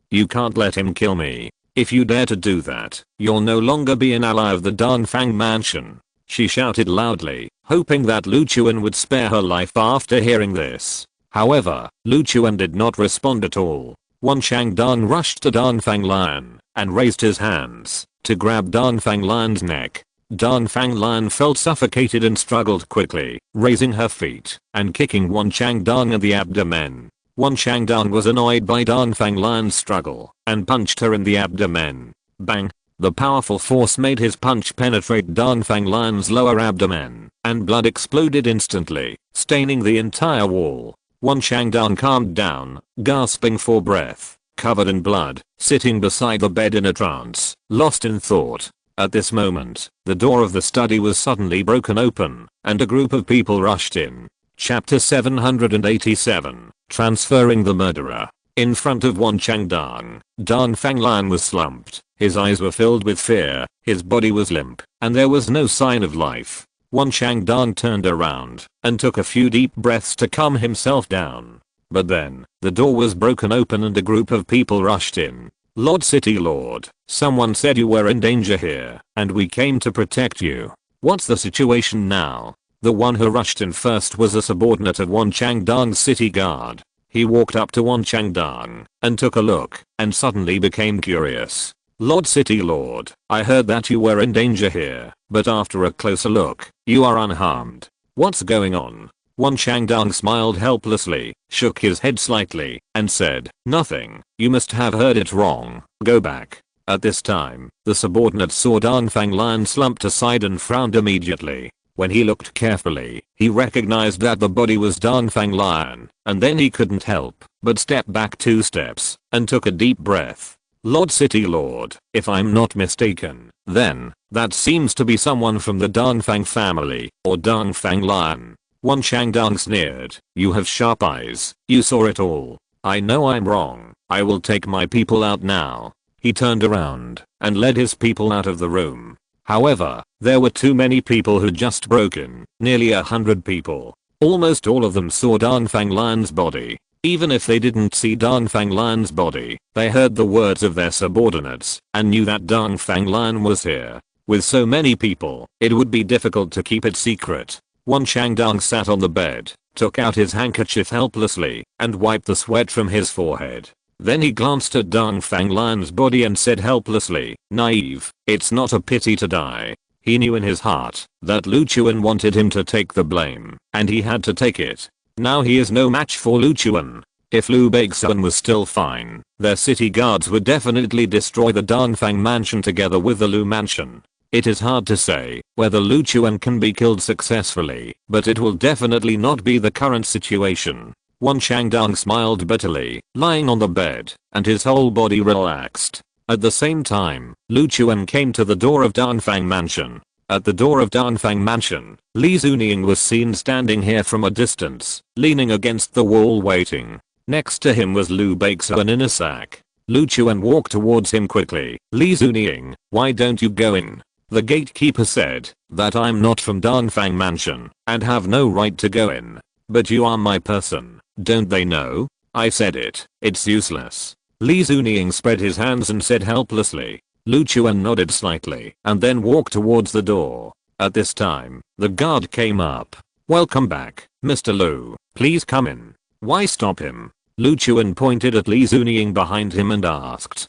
you can't let him kill me. If you dare to do that, you'll no longer be an ally of the Dan Fang mansion. She shouted loudly, hoping that Lu Chuan would spare her life after hearing this. However, Lu Chuan did not respond at all. Wan Changdong rushed to Dan Fang Lian, and raised his hands, to grab Dan Fang Lian's neck. Dan Fang Lian felt suffocated and struggled quickly, raising her feet, and kicking Wan Changdong in the abdomen. Wan Changdong was annoyed by Dan Fang Lian's struggle, and punched her in the abdomen. Bang! The powerful force made his punch penetrate Dan Fang Lian's lower abdomen, and blood exploded instantly, staining the entire wall. Wan Changdong calmed down, gasping for breath, covered in blood, sitting beside the bed in a trance, lost in thought. At this moment, the door of the study was suddenly broken open, and a group of people rushed in. Chapter 787, Transferring the Murderer. In front of Wan Changdong, Dan Fang Lian was slumped, his eyes were filled with fear, his body was limp, and there was no sign of life. Wan Changdong turned around, and took a few deep breaths to calm himself down. But then, the door was broken open and a group of people rushed in. Lord City Lord, someone said you were in danger here, and we came to protect you. What's the situation now? The one who rushed in first was a subordinate of Wan Changdong's city guard. He walked up to Wan Changdong, and took a look, and suddenly became curious. Lord City Lord, I heard that you were in danger here, but after a closer look, you are unharmed. What's going on? Wan Changdong smiled helplessly, shook his head slightly, and said, nothing, you must have heard it wrong, go back. At this time, the subordinate saw Dan Fang Lian slumped aside and frowned immediately. When he looked carefully, he recognized that the body was Dan Fang Lian, and then he couldn't help but step back 2 steps, and took a deep breath. Lord City Lord, if I'm not mistaken, then, that seems to be someone from the Dan Fang family, or Dan Fang Lian. Wan Changdong sneered, you have sharp eyes, you saw it all. I know I'm wrong, I will take my people out now. He turned around, and led his people out of the room. However, there were too many people who just broke in, nearly 100 people. Almost all of them saw Dan Fang Lian's body. Even if they didn't see Dan Fang Lian's body, they heard the words of their subordinates, and knew that Dan Fang Lian was here. With so many people, it would be difficult to keep it secret. Wan Changdong sat on the bed, took out his handkerchief helplessly, and wiped the sweat from his forehead. Then he glanced at Dan Fang Lian's body and said helplessly, naive, it's not a pity to die. He knew in his heart that Lu Chuan wanted him to take the blame, and he had to take it. Now he is no match for Lu Chuan. If Liu Beixian was still fine, their city guards would definitely destroy the Dan Fang mansion together with the Lu mansion. It is hard to say whether Lu Chuan can be killed successfully, but it will definitely not be the current situation. Wan Changdong smiled bitterly, lying on the bed, and his whole body relaxed. At the same time, Lu Chuan came to the door of Dan Fang mansion. At the door of Danfang Mansion, Li Zunying was seen standing here from a distance, leaning against the wall waiting. Next to him was Lu Beixuan in a sack. Lu Chuan walked towards him quickly. Li Zunying, why don't you go in? The gatekeeper said that I'm not from Danfang Mansion and have no right to go in. But you are my person, don't they know? I said it, it's useless. Li Zunying spread his hands and said helplessly. Lu Chuan nodded slightly and then walked towards the door. At this time, the guard came up. Welcome back, Mr. Lu, please come in. Why stop him? Lu Chuan pointed at Li Zunying behind him and asked.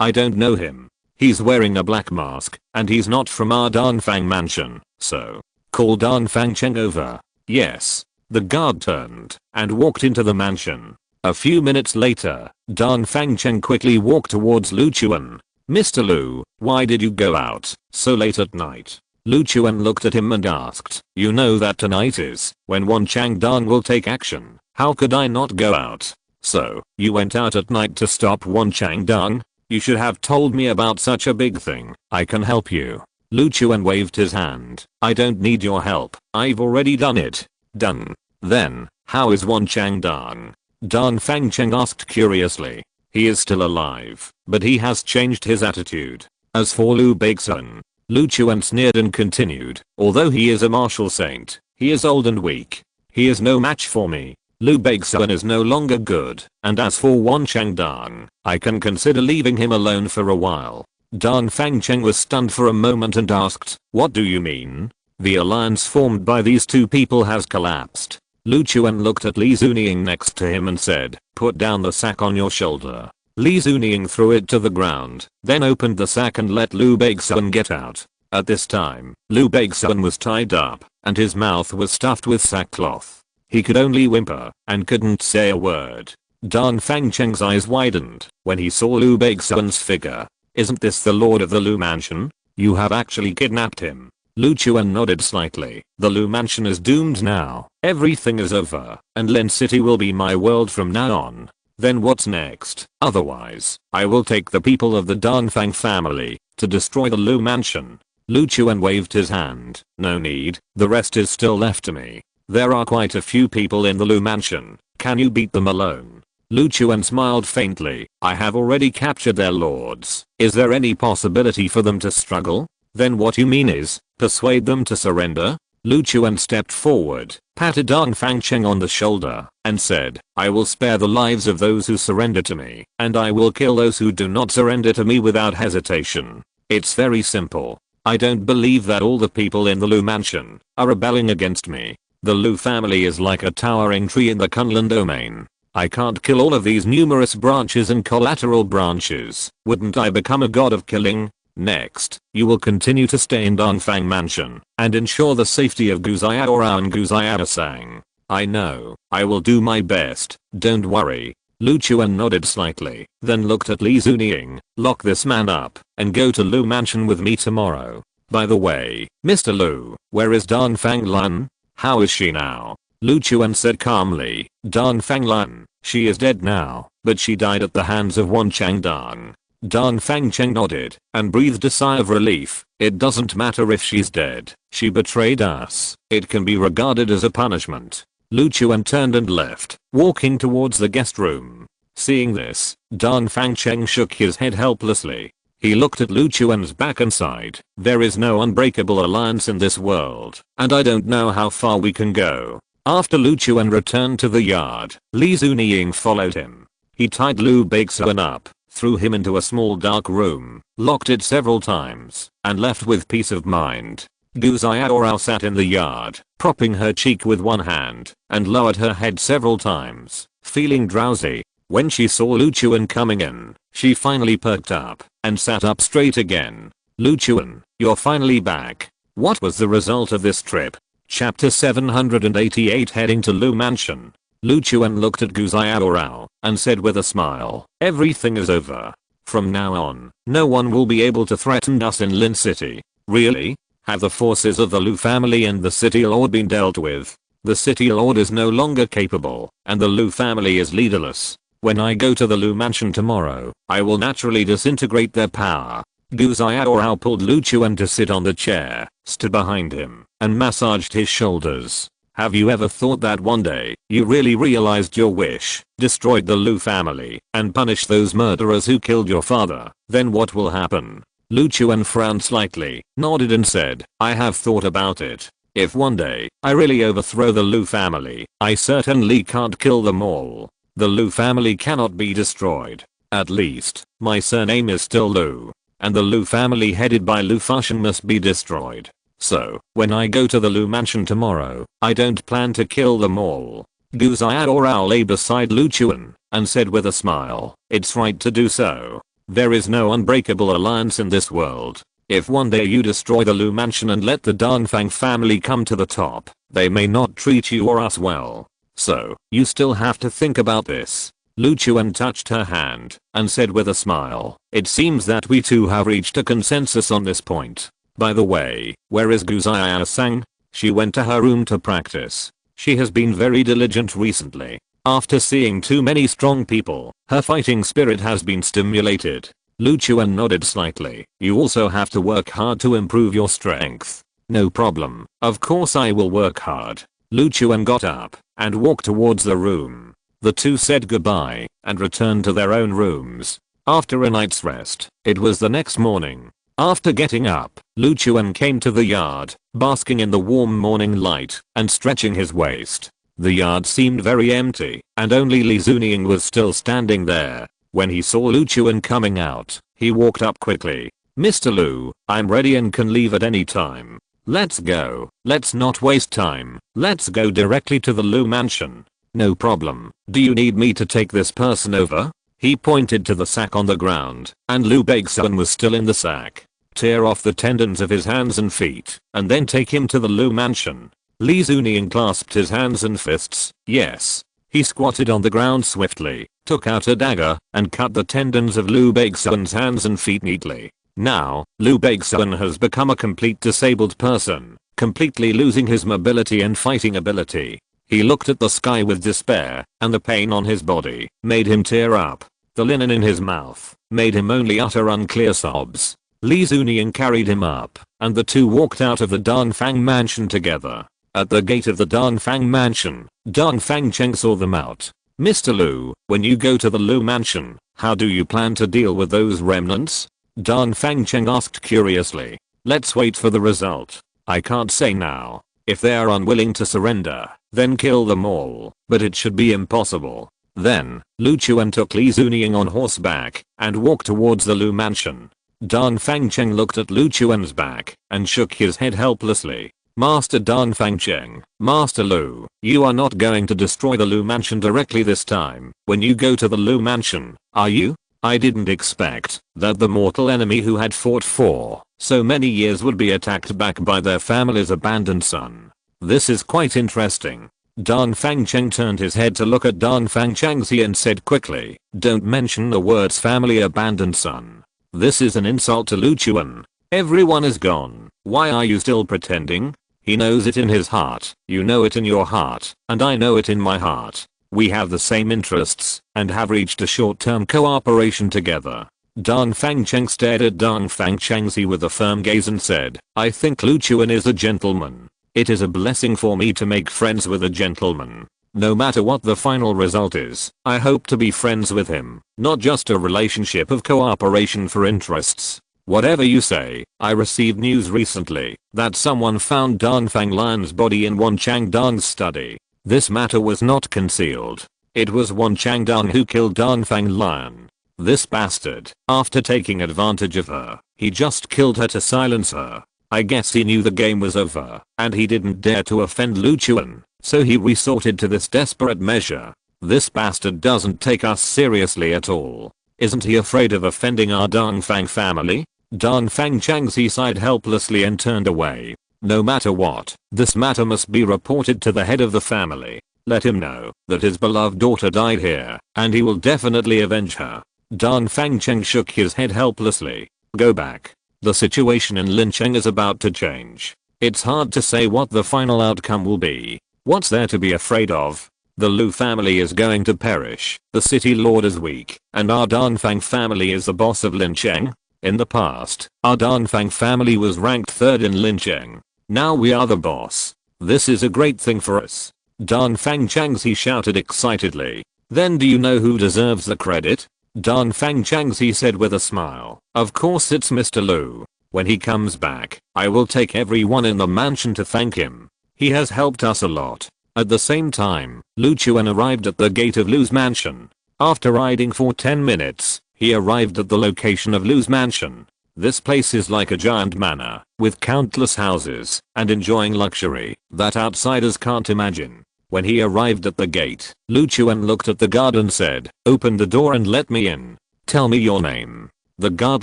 I don't know him. He's wearing a black mask and he's not from our Danfang Mansion, so call Danfang Cheng over. Yes. The guard turned and walked into the mansion. A few minutes later, Danfang Cheng quickly walked towards Lu Chuan. Mr. Lu, why did you go out so late at night? Lu Chuan looked at him and asked, you know that tonight is when Wan Chang Dan will take action. How could I not go out? So, you went out at night to stop Wan Chang Dan? You should have told me about such a big thing. I can help you. Lu Chuan waved his hand. I don't need your help. I've already done it. Done. Then, how is Wan Chang Dan? Danfang Cheng asked curiously. He is still alive, but he has changed his attitude. As for Lu Beixuan, Lu Chuan sneered and continued, although he is a martial saint, he is old and weak. He is no match for me. Lu Beixuan is no longer good, and as for Wan Chang Dan, I can consider leaving him alone for a while. Danfang Cheng was stunned for a moment and asked, what do you mean? The alliance formed by these two people has collapsed. Lu Chuan looked at Li Zunying next to him and said, put down the sack on your shoulder. Li Zunying threw it to the ground, then opened the sack and let Lu Beixuan get out. At this time, Lu Beixuan was tied up, and his mouth was stuffed with sackcloth. He could only whimper, and couldn't say a word. Danfang Cheng's eyes widened when he saw Lu Beixuan's figure. Isn't this the lord of the Lu Mansion? You have actually kidnapped him. Lu Chuan nodded slightly. The Lu Mansion is doomed now. Everything is over, and Lin City will be my world from now on. Then what's next? Otherwise, I will take the people of the Danfang family to destroy the Lu Mansion. Lu Chuan waved his hand. No need, the rest is still left to me. There are quite a few people in the Lu Mansion. Can you beat them alone? Lu Chuan smiled faintly. I have already captured their lords. Is there any possibility for them to struggle? Then what you mean is, persuade them to surrender? Lu Chuan stepped forward, patted Danfang Cheng on the shoulder, and said, I will spare the lives of those who surrender to me, and I will kill those who do not surrender to me without hesitation. It's very simple. I don't believe that all the people in the Lu Mansion are rebelling against me. The Lu family is like a towering tree in the Kunlun domain. I can't kill all of these numerous branches and collateral branches. Wouldn't I become a god of killing? Next, you will continue to stay in Danfang Mansion and ensure the safety of Guzayadora and Guzayadasang. I know, I will do my best, don't worry. Lu Chuan nodded slightly, then looked at Li Zunying. Lock this man up and go to Lu Mansion with me tomorrow. By the way, Mr. Lu, where is Danfang Lan? How is she now? Lu Chuan said calmly, Danfang Lan, she is dead now, but she died at the hands of Wan Chang Dan. Danfang Cheng nodded and breathed a sigh of relief. It doesn't matter if she's dead. She betrayed us. It can be regarded as a punishment. Lu Chuan turned and left, walking towards the guest room. Seeing this, Danfang Cheng shook his head helplessly. He looked at Lu Chuan's back and sighed. There is no unbreakable alliance in this world, and I don't know how far we can go. After Lu Chuan returned to the yard, Li Zunying followed him. He tied Lu Beixuan up, threw him into a small dark room, locked it several times, and left with peace of mind. Guzayadora sat in the yard, propping her cheek with one hand, and lowered her head several times, feeling drowsy. When she saw Lu Chuan coming in, she finally perked up, and sat up straight again. Lu Chuan, you're finally back. What was the result of this trip? Chapter 788 Heading to Lu Mansion. Lu Chuan looked at Guzayadora and said with a smile, everything is over. From now on, no one will be able to threaten us in Lin City. Really? Have the forces of the Lu family and the city lord been dealt with? The city lord is no longer capable, and the Lu family is leaderless. When I go to the Lu Mansion tomorrow, I will naturally disintegrate their power. Gu Xiaorao pulled Lu Chuan to sit on the chair, stood behind him, and massaged his shoulders. Have you ever thought that one day, you really realized your wish, destroyed the Lu family, and punished those murderers who killed your father, then what will happen? Lu Chuan frowned slightly, nodded and said, I have thought about it. If one day, I really overthrow the Lu family, I certainly can't kill them all. The Lu family cannot be destroyed. At least, my surname is still Lu. And the Lu family headed by Lu Fushan must be destroyed. So, when I go to the Lu mansion tomorrow, I don't plan to kill them all. Gu Xiaorao lay beside Lu Chuan, and said with a smile, it's right to do so. There is no unbreakable alliance in this world. If one day you destroy the Lu mansion and let the Dongfang family come to the top, they may not treat you or us well. So, you still have to think about this. Lu Chuan touched her hand, and said with a smile, it seems that we two have reached a consensus on this point. By the way, where is Gu Xiaosang? She went to her room to practice. She has been very diligent recently. After seeing too many strong people, her fighting spirit has been stimulated. Lu Chuan nodded slightly. You also have to work hard to improve your strength. No problem. Of course I will work hard. Lu Chuan got up, and walked towards the room. The two said goodbye, and returned to their own rooms. After a night's rest, it was the next morning. After getting up, Lu Chuan came to the yard, basking in the warm morning light, and stretching his waist. The yard seemed very empty, and only Li Zunying was still standing there. When he saw Lu Chuan coming out, he walked up quickly. Mr. Lu, I'm ready and can leave at any time. Let's go. Let's not waste time. Let's go directly to the Lu mansion. No problem. Do you need me to take this person over? He pointed to the sack on the ground, and Lu Beixian was still in the sack. Tear off the tendons of his hands and feet, and then take him to the Lu mansion. Li Zunying clasped his hands and fists. Yes. He squatted on the ground swiftly, took out a dagger, and cut the tendons of Lu Beixian's hands and feet neatly. Now, Lu Beixian has become a complete disabled person, completely losing his mobility and fighting ability. He looked at the sky with despair, and the pain on his body made him tear up. The linen in his mouth made him only utter unclear sobs. Li Zunying carried him up, and the two walked out of the Dongfang mansion together. At the gate of the Dongfang mansion, Dongfang Cheng saw them out. Mr. Lu, when you go to the Lu mansion, how do you plan to deal with those remnants? Dongfang Cheng asked curiously. Let's wait for the result. I can't say now. If they are unwilling to surrender, then kill them all, but it should be impossible. Then, Lu Chuan took Li Zunying on horseback, and walked towards the Lu mansion. Dongfang Cheng looked at Lu Chuan's back, and shook his head helplessly. Master Dongfang Cheng, Master Lu, you are not going to destroy the Lu mansion directly this time, when you go to the Lu mansion, are you? I didn't expect that the mortal enemy who had fought for so many years would be attacked back by their family's abandoned son. This is quite interesting. Dongfang Cheng turned his head to look at Dongfang Changxi and said quickly, don't mention the words family abandoned son. This is an insult to Lu Chuan. Everyone is gone. Why are you still pretending? He knows it in his heart, you know it in your heart, and I know it in my heart. We have the same interests, and have reached a short-term cooperation together. Dongfang Cheng stared at Dongfang Changxi with a firm gaze and said, I think Lu Chuan is a gentleman. It is a blessing for me to make friends with a gentleman. No matter what the final result is, I hope to be friends with him, not just a relationship of cooperation for interests. Whatever you say, I received news recently that someone found Dongfang Lion's body in Wan Changdong's study. This matter was not concealed. It was Wan Changdong who killed Dongfang Lion. This bastard, after taking advantage of her, he just killed her to silence her. I guess he knew the game was over, and he didn't dare to offend Lu Chuan, so he resorted to this desperate measure. This bastard doesn't take us seriously at all. Isn't he afraid of offending our Dongfang family? Dongfang Changxi sighed helplessly and turned away. No matter what, this matter must be reported to the head of the family. Let him know that his beloved daughter died here, and he will definitely avenge her. Dongfang Cheng shook his head helplessly. Go back. The situation in Lincheng is about to change. It's hard to say what the final outcome will be. What's there to be afraid of? The Lu family is going to perish, the city lord is weak, and our Dongfang family is the boss of Lincheng. In the past, our Danfang family was ranked 3rd in lynching. Now we are the boss. This is a great thing for us. Danfang Changs, he shouted excitedly. Then do you know who deserves the credit? Danfang Changs, he said with a smile. Of course it's Mr. Lu. When he comes back, I will take everyone in the mansion to thank him. He has helped us a lot. At the same time, Lu Chuan arrived at the gate of Lu's mansion. After riding for 10 minutes, he arrived at the location of Lu's mansion. This place is like a giant manor, with countless houses, and enjoying luxury that outsiders can't imagine. When he arrived at the gate, Lu Chuan looked at the guard and said, "Open the door and let me in. Tell me your name." The guard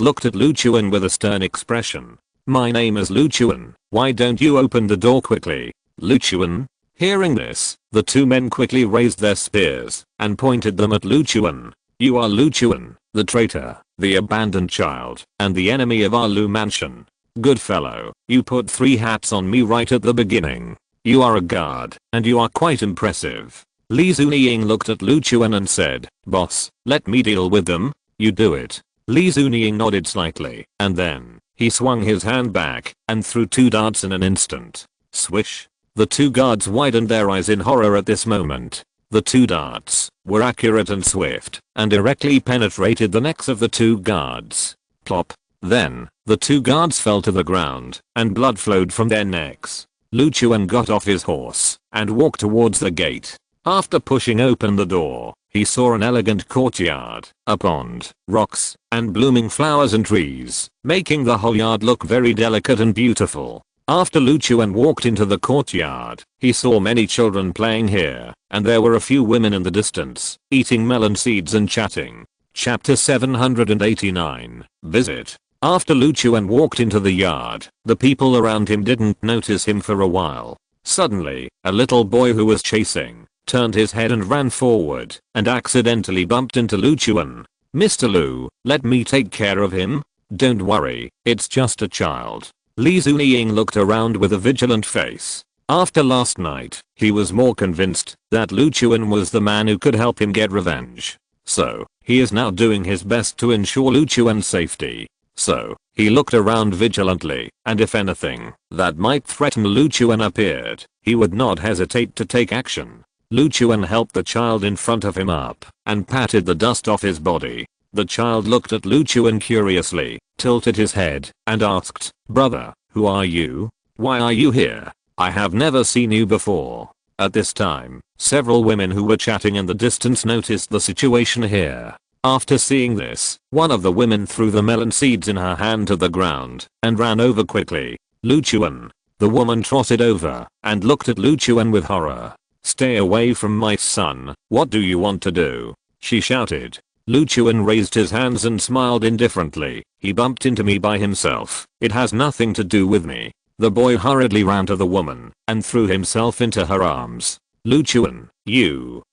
looked at Lu Chuan with a stern expression. "My name is Lu Chuan. Why don't you open the door quickly?" Lu Chuan. Hearing this, the two men quickly raised their spears and pointed them at Lu Chuan. "You are Lu Chuan, the traitor, the abandoned child, and the enemy of our Lu mansion. Good fellow, you put 3 hats on me right at the beginning. You are a guard, and you are quite impressive." Li Zuniying looked at Lu Chuan and said, "Boss, let me deal with them." "You do it." Li Zuniying nodded slightly, and then, he swung his hand back and threw 2 darts in an instant. Swish. The 2 guards widened their eyes in horror at this moment. The 2 darts were accurate and swift, and directly penetrated the necks of the 2 guards. Plop. Then, the 2 guards fell to the ground, and blood flowed from their necks. Lu Chuan got off his horse and walked towards the gate. After pushing open the door, he saw an elegant courtyard, a pond, rocks, and blooming flowers and trees, making the whole yard look very delicate and beautiful. After Lu Chuan walked into the courtyard, he saw many children playing here, and there were a few women in the distance, eating melon seeds and chatting. Chapter 789. Visit. After Lu Chuan walked into the yard, the people around him didn't notice him for a while. Suddenly, a little boy who was chasing turned his head and ran forward and accidentally bumped into Lu Chuan. "Mr. Lu, let me take care of him." "Don't worry, it's just a child." Li Zuniying looked around with a vigilant face. After last night, he was more convinced that Lu Chuan was the man who could help him get revenge. So, he is now doing his best to ensure Lu Chuan's safety. So, he looked around vigilantly, and if anything that might threaten Lu Chuan appeared, he would not hesitate to take action. Lu Chuan helped the child in front of him up and patted the dust off his body. The child looked at Lu Chuan curiously, tilted his head, and asked, "Brother, who are you? Why are you here? I have never seen you before." At this time, several women who were chatting in the distance noticed the situation here. After seeing this, one of the women threw the melon seeds in her hand to the ground and ran over quickly. "Lu Chuan." The woman trotted over and looked at Lu Chuan with horror. "Stay away from my son. What do you want to do?" she shouted. Lu Chuan raised his hands and smiled indifferently. "He bumped into me by himself. It has nothing to do with me." The boy hurriedly ran to the woman and threw himself into her arms. "Lu Chuan,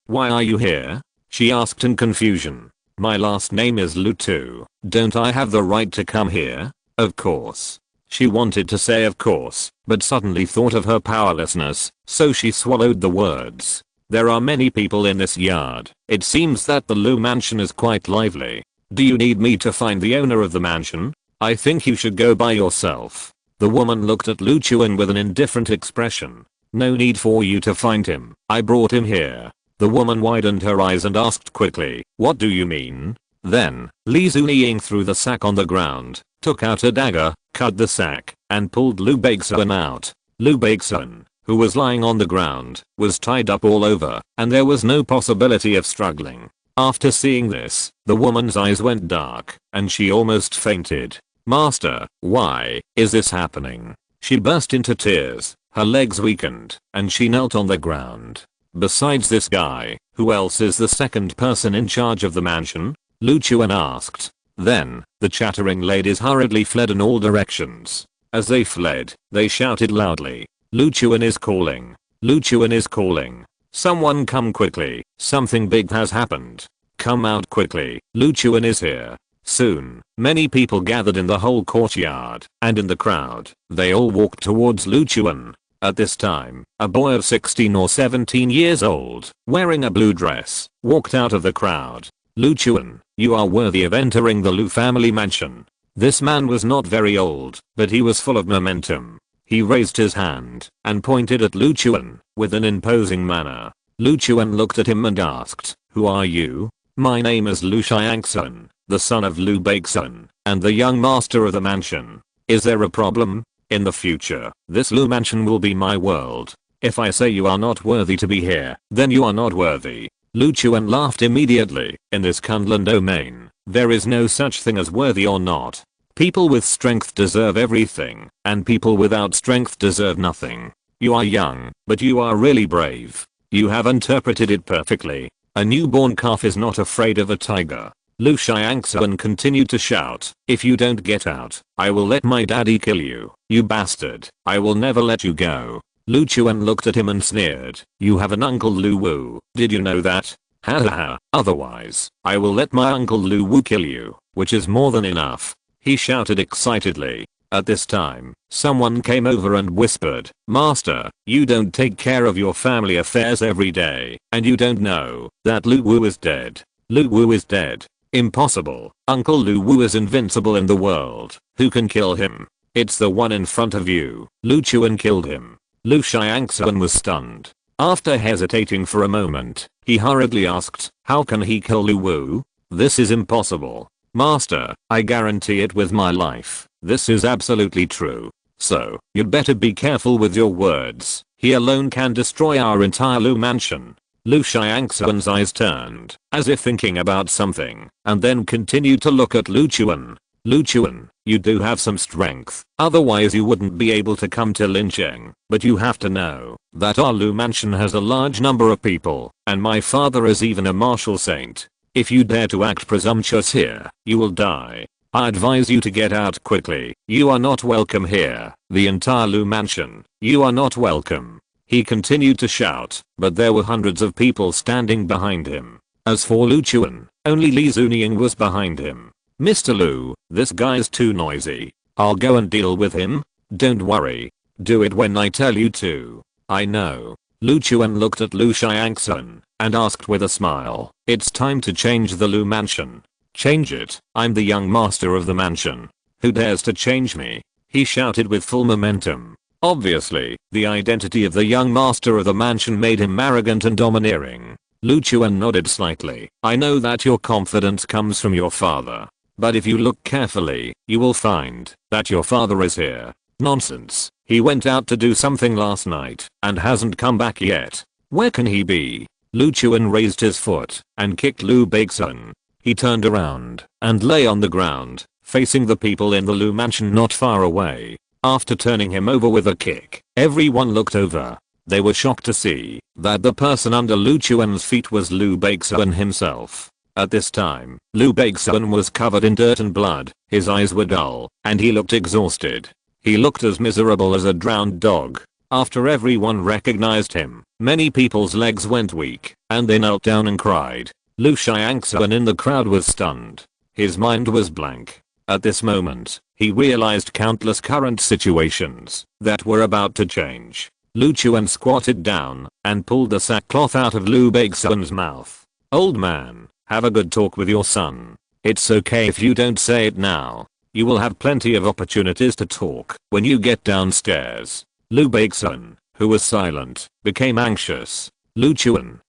why are you here?" she asked in confusion. "My last name is Lu too. Don't I have the right to come here?" "Of course." She wanted to say of course, but suddenly thought of her powerlessness, so she swallowed the words. "There are many people in this yard. It seems that the Lu mansion is quite lively. Do you need me to find the owner of the mansion? I think you should go by yourself." The woman looked at Lu Chuan with an indifferent expression. "No need for you to find him. I brought him here." The woman widened her eyes and asked quickly, "What do you mean?" Then, Li Zuniying threw the sack on the ground, took out a dagger, cut the sack, and pulled Lu Baixuan out. Lu Baixuan, who was lying on the ground, was tied up all over, and there was no possibility of struggling. After seeing this, the woman's eyes went dark, and she almost fainted. "Master, why is this happening?" She burst into tears, her legs weakened, and she knelt on the ground. "Besides this guy, who else is the second person in charge of the mansion?" Lu Chuan asked. Then, the chattering ladies hurriedly fled in all directions. As they fled, they shouted loudly, "Lu Chuan is calling! Lu Chuan is calling! Someone come quickly, something big has happened. Come out quickly, Lu Chuan is here." Soon, many people gathered in the whole courtyard, and in the crowd, they all walked towards Lu Chuan. At this time, a boy of 16 or 17 years old, wearing a blue dress, walked out of the crowd. "Lu Chuan, you are worthy of entering the Lu family mansion." This man was not very old, but he was full of momentum. He raised his hand and pointed at Lu Chuan with an imposing manner. Lu Chuan looked at him and asked, "Who are you?" "My name is Lu Xiangsun, the son of Lu Beixun, and the young master of the mansion. Is there a problem? In the future, this Lu mansion will be my world. If I say you are not worthy to be here, then you are not worthy." Lu Chuan laughed immediately. "In this Kunlun domain, there is no such thing as worthy or not. People with strength deserve everything, and people without strength deserve nothing. You are young, but you are really brave. You have interpreted it perfectly. A newborn calf is not afraid of a tiger." Lu Xiangsun continued to shout, "If you don't get out, I will let my daddy kill you, you bastard. I will never let you go." Lu Chuan looked at him and sneered, "You have an uncle Lu Wu, did you know that? Ha ha ha, otherwise, I will let my uncle Lu Wu kill you, which is more than enough." He shouted excitedly. At this time, someone came over and whispered, "Master, you don't take care of your family affairs every day, and you don't know that Lu Wu is dead." "Lu Wu is dead? Impossible. Uncle Lu Wu is invincible in the world. Who can kill him? It's the one in front of you. Lu Chuan killed him." Lu Xiangsun was stunned. After hesitating for a moment, he hurriedly asked, "How can he kill Lu Wu? This is impossible." "Master, I guarantee it with my life. This is absolutely true. So, you'd better be careful with your words. He alone can destroy our entire Lu mansion." Lu Xiangsun's eyes turned, as if thinking about something, and then continued to look at Lu Chuan. "Lu Chuan, you do have some strength, otherwise you wouldn't be able to come to Lincheng, but you have to know that our Lu mansion has a large number of people, and my father is even a martial saint. If you dare to act presumptuous here, you will die. I advise you to get out quickly. You are not welcome here. The entire Lu mansion, you are not welcome." He continued to shout, but there were hundreds of people standing behind him. As for Lu Chuan, only Li Zunying was behind him. "Mr. Lu, this guy's too noisy. I'll go and deal with him. Don't worry. Do it when I tell you to." "I know." Lu Chuan looked at Lu Xiangsun and asked with a smile, "It's time to change the Lu mansion." "Change it? I'm the young master of the mansion. Who dares to change me?" he shouted with full momentum. Obviously, the identity of the young master of the mansion made him arrogant and domineering. Lu Chuan nodded slightly. "I know that your confidence comes from your father. But if you look carefully, you will find that your father is here." "Nonsense. He went out to do something last night and hasn't come back yet. Where can he be?" Lu Chuan raised his foot and kicked Lu Beixun. He turned around and lay on the ground, facing the people in the Lu mansion not far away. After turning him over with a kick, everyone looked over. They were shocked to see that the person under Lu Chuan's feet was Lu Beixun himself. At this time, Lu Beixun was covered in dirt and blood, his eyes were dull, and he looked exhausted. He looked as miserable as a drowned dog. After everyone recognized him, many people's legs went weak, and they knelt down and cried. Lu Xiangsun in the crowd was stunned. His mind was blank. At this moment, he realized countless current situations that were about to change. Lu Chuan squatted down and pulled the sackcloth out of Lu Beixun's mouth. "Old man, have a good talk with your son. It's okay if you don't say it now. You will have plenty of opportunities to talk when you get downstairs." Lu Beixun, who was silent, became anxious. "Lu Chuan,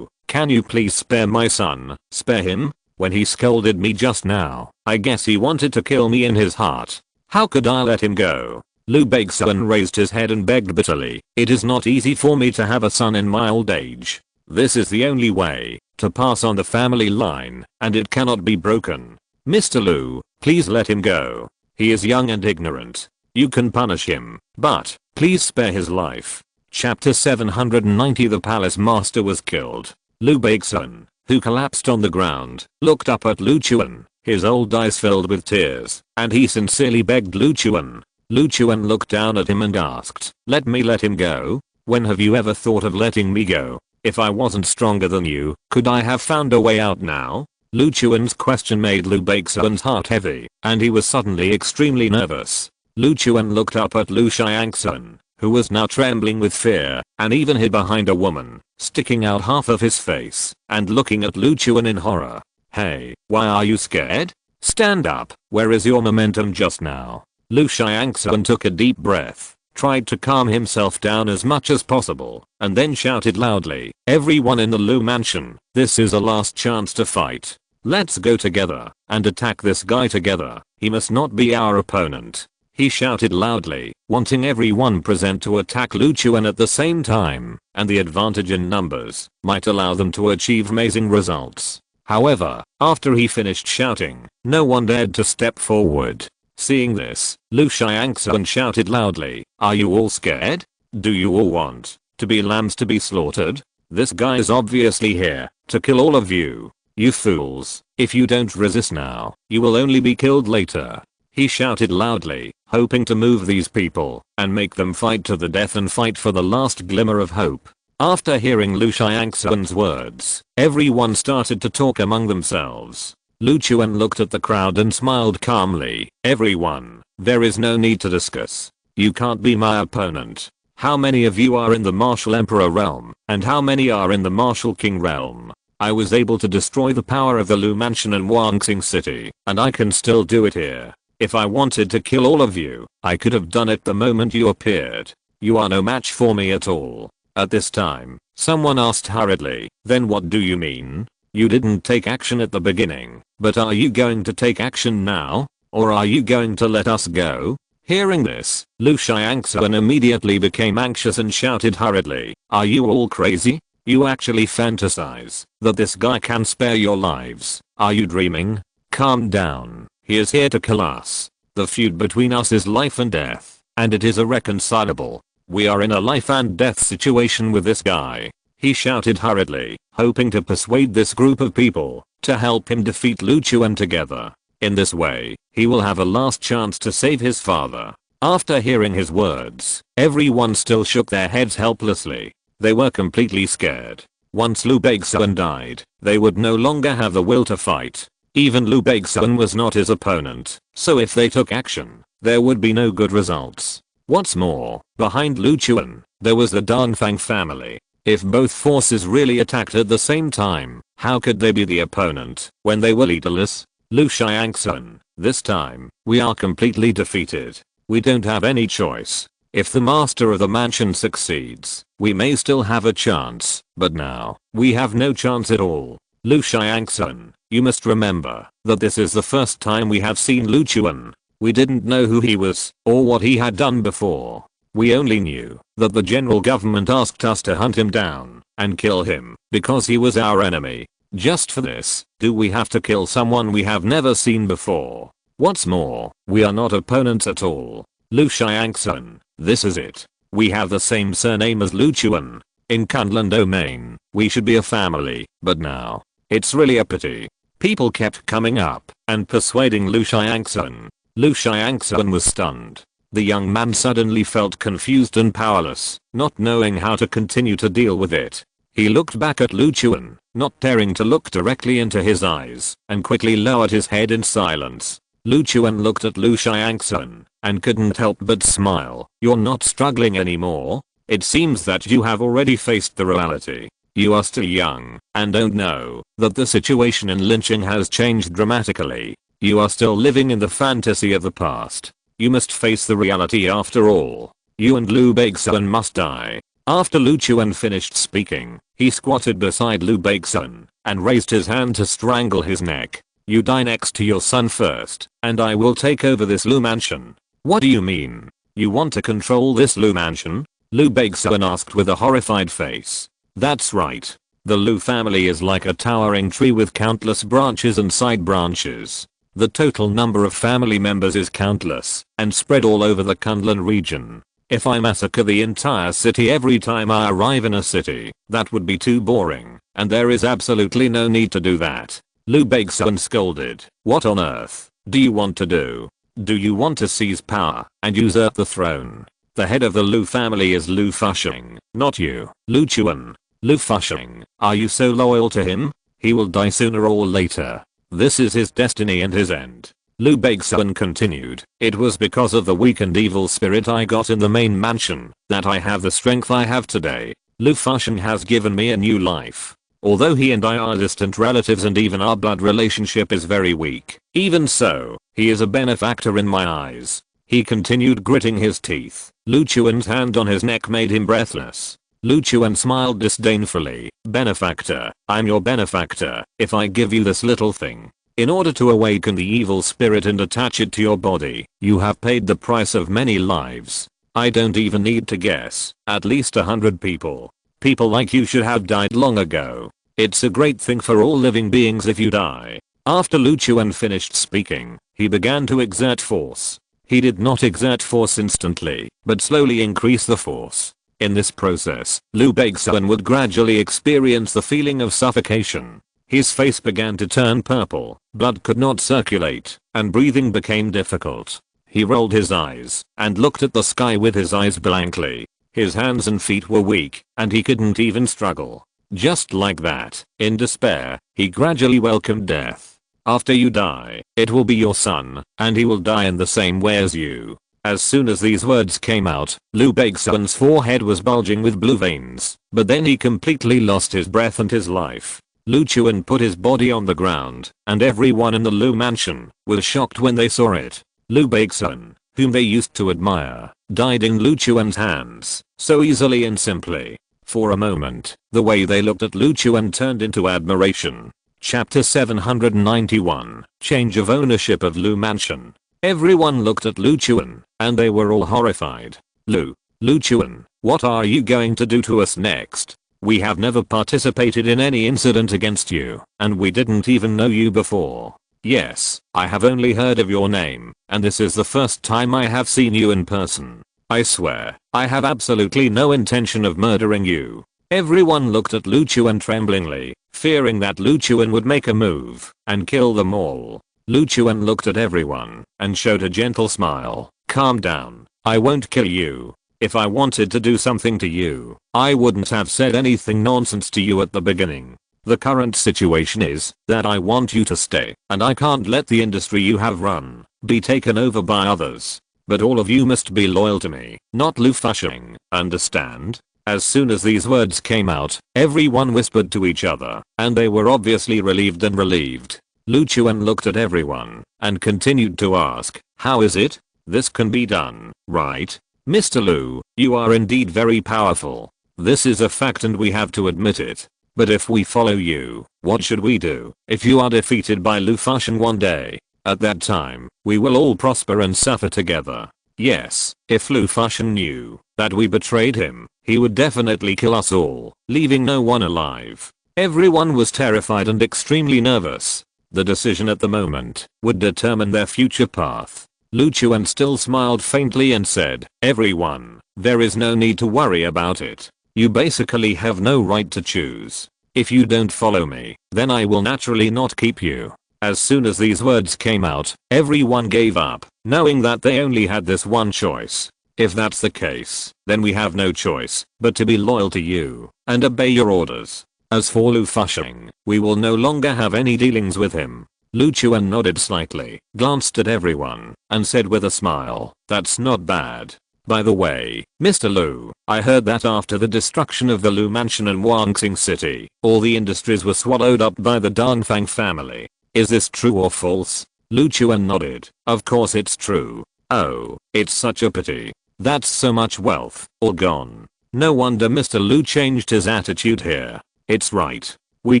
can you please spare my son? Spare him? When he scolded me just now, I guess he wanted to kill me in his heart. How could I let him go?" Lu Beixun raised his head and begged bitterly. "It is not easy for me to have a son in my old age. This is the only way to pass on the family line, and it cannot be broken. Mr. Lu, please let him go. He is young and ignorant. You can punish him, but please spare his life." Chapter 790. The palace master was killed. Lu Beixun, who collapsed on the ground, looked up at Lu Chuan, his old eyes filled with tears, and he sincerely begged Lu Chuan. Lu Chuan looked down at him and asked, let him go? When have you ever thought of letting me go? If I wasn't stronger than you, could I have found a way out now?" Lu Chuan's question made Lu Beixun's heart heavy, and he was suddenly extremely nervous. Lu Chuan looked up at Lu Xiangsun, who was now trembling with fear, and even hid behind a woman, sticking out half of his face, and looking at Lu Chuan in horror. "Hey, why are you scared? Stand up, where is your momentum just now? Lu Xiangxuan took a deep breath, tried to calm himself down as much as possible, and then shouted loudly, everyone in the Lu mansion, this is a last chance to fight. Let's go together and attack this guy together. He must not be our opponent. He shouted loudly, wanting everyone present to attack Lu Chuan at the same time, and the advantage in numbers might allow them to achieve amazing results. However, after he finished shouting, no one dared to step forward. Seeing this, Lu Xiangxuan shouted loudly, are you all scared? Do you all want to be lambs to be slaughtered? This guy is obviously here to kill all of you. You fools, if you don't resist now, you will only be killed later. He shouted loudly, hoping to move these people and make them fight to the death and fight for the last glimmer of hope. After hearing Lu Xiangxuan's words, everyone started to talk among themselves. Lu Chuan looked at the crowd and smiled calmly, everyone, there is no need to discuss. You can't be my opponent. How many of you are in the Martial Emperor realm, and how many are in the Martial King realm? I was able to destroy the power of the Lu Mansion and Wanxing City, and I can still do it here. If I wanted to kill all of you, I could have done it the moment you appeared. You are no match for me at all. At this time, someone asked hurriedly, then what do you mean? You didn't take action at the beginning, but are you going to take action now? Or are you going to let us go? Hearing this, Lu Xiangxuan immediately became anxious and shouted hurriedly, are you all crazy? You actually fantasize that this guy can spare your lives. Are you dreaming? Calm down. He is here to kill us. The feud between us is life and death, and it is irreconcilable. We are in a life and death situation with this guy. He shouted hurriedly, hoping to persuade this group of people to help him defeat Lu Chuan together. In this way, he will have a last chance to save his father. After hearing his words, everyone still shook their heads helplessly. They were completely scared. Once Lu Beixuan died, they would no longer have the will to fight. Even Lu Beixuan was not his opponent, so if they took action, there would be no good results. What's more, behind Lu Chuan, there was the Dongfang family. If both forces really attacked at the same time, how could they be the opponent when they were leaderless? Lu Xiangxuan, this time, we are completely defeated. We don't have any choice. If the master of the mansion succeeds, we may still have a chance, but now, we have no chance at all. Lu Xiangxuan, you must remember that this is the first time we have seen Lu Chuan. We didn't know who he was or what he had done before. We only knew that the general government asked us to hunt him down and kill him because he was our enemy. Just for this, do we have to kill someone we have never seen before? What's more, we are not opponents at all. Lu Xiangxuan, this is it. We have the same surname as Lu Chuan. In Kunlun domain, we should be a family, but now, it's really a pity. People kept coming up and persuading Lu Xiangxuan. Lu Xiangxuan was stunned. The young man suddenly felt confused and powerless, not knowing how to continue to deal with it. He looked back at Lu Chuan, not daring to look directly into his eyes, and quickly lowered his head in silence. Lu Chuan looked at Lu Xiangxuan and couldn't help but smile. You're not struggling anymore? It seems that you have already faced the reality. You are still young and don't know that the situation in Linqing has changed dramatically. You are still living in the fantasy of the past. You must face the reality after all. You and Lu Beixuan must die. After Lu Chuan finished speaking, he squatted beside Lu Beixuan and raised his hand to strangle his neck. You die next to your son first, and I will take over this Lu mansion. What do you mean? You want to control this Lu mansion? Lu Beixuan asked with a horrified face. That's right. The Lu family is like a towering tree with countless branches and side branches. The total number of family members is countless and spread all over the Kunlun region. If I massacre the entire city every time I arrive in a city, that would be too boring, and there is absolutely no need to do that. Lu Beixuan scolded. What on earth do you want to do? Do you want to seize power and usurp the throne? The head of the Lu family is Lu Fusheng, not you, Lu Chuan. Lu Fusheng, are you so loyal to him? He will die sooner or later. This is his destiny and his end. Lu Beixuan continued. It was because of the weak and evil spirit I got in the main mansion that I have the strength I have today. Lu Fusheng has given me a new life. Although he and I are distant relatives and even our blood relationship is very weak, even so, he is a benefactor in my eyes. He continued gritting his teeth. Lu Chuan's hand on his neck made him breathless. Lu Chuan smiled disdainfully. Benefactor, I'm your benefactor, if I give you this little thing. In order to awaken the evil spirit and attach it to your body, you have paid the price of many lives. I don't even need to guess, at least 100 people. People like you should have died long ago. It's a great thing for all living beings if you die. After Lu Chuan finished speaking, he began to exert force. He did not exert force instantly, but slowly increase the force. In this process, Lu Beixuan would gradually experience the feeling of suffocation. His face began to turn purple, blood could not circulate, and breathing became difficult. He rolled his eyes and looked at the sky with his eyes blankly. His hands and feet were weak, and he couldn't even struggle. Just like that, in despair, he gradually welcomed death. After you die, it will be your son, and he will die in the same way as you. As soon as these words came out, Lu Beixuan's forehead was bulging with blue veins, but then he completely lost his breath and his life. Lu Chuan put his body on the ground, and everyone in the Lu mansion was shocked when they saw it. Lu Beixuan, whom they used to admire, died in Lu Chuan's hands, so easily and simply. For a moment, the way they looked at Lu Chuan turned into admiration. Chapter 791, Change of Ownership of Lu Mansion. Everyone looked at Lu Chuan, and they were all horrified. Lu Chuan, what are you going to do to us next? We have never participated in any incident against you, and we didn't even know you before. Yes, I have only heard of your name, and this is the first time I have seen you in person. I swear, I have absolutely no intention of murdering you. Everyone looked at Lu Chuan tremblingly, fearing that Lu Chuan would make a move and kill them all. Lu Chuan looked at everyone and showed a gentle smile. Calm down, I won't kill you. If I wanted to do something to you, I wouldn't have said anything nonsense to you at the beginning. The current situation is that I want you to stay, and I can't let the industry you have run be taken over by others. But all of you must be loyal to me, not Lu Fusheng, understand? As soon as these words came out, everyone whispered to each other, and they were obviously relieved and relieved. Lu Chuan looked at everyone and continued to ask, how is it? This can be done, right? Mr. Lu, you are indeed very powerful. This is a fact and we have to admit it. But if we follow you, what should we do if you are defeated by Lu Fusheng one day? At that time, we will all prosper and suffer together. Yes, if Lu Fusheng knew that we betrayed him, he would definitely kill us all, leaving no one alive. Everyone was terrified and extremely nervous. The decision at the moment would determine their future path. Lu Chuan still smiled faintly and said, everyone, there is no need to worry about it. You basically have no right to choose. If you don't follow me, then I will naturally not keep you. As soon as these words came out, everyone gave up, knowing that they only had this one choice. If that's the case, then we have no choice but to be loyal to you and obey your orders. As for Lu Fusheng, we will no longer have any dealings with him. Lu Chuan nodded slightly, glanced at everyone, and said with a smile, that's not bad. By the way, Mr. Lu, I heard that after the destruction of the Lu Mansion in Wangxing City, all the industries were swallowed up by the Dongfang family. Is this true or false? Lu Chuan nodded. Of course it's true. Oh, it's such a pity. That's so much wealth, all gone. No wonder Mr. Lu changed his attitude here. It's right. We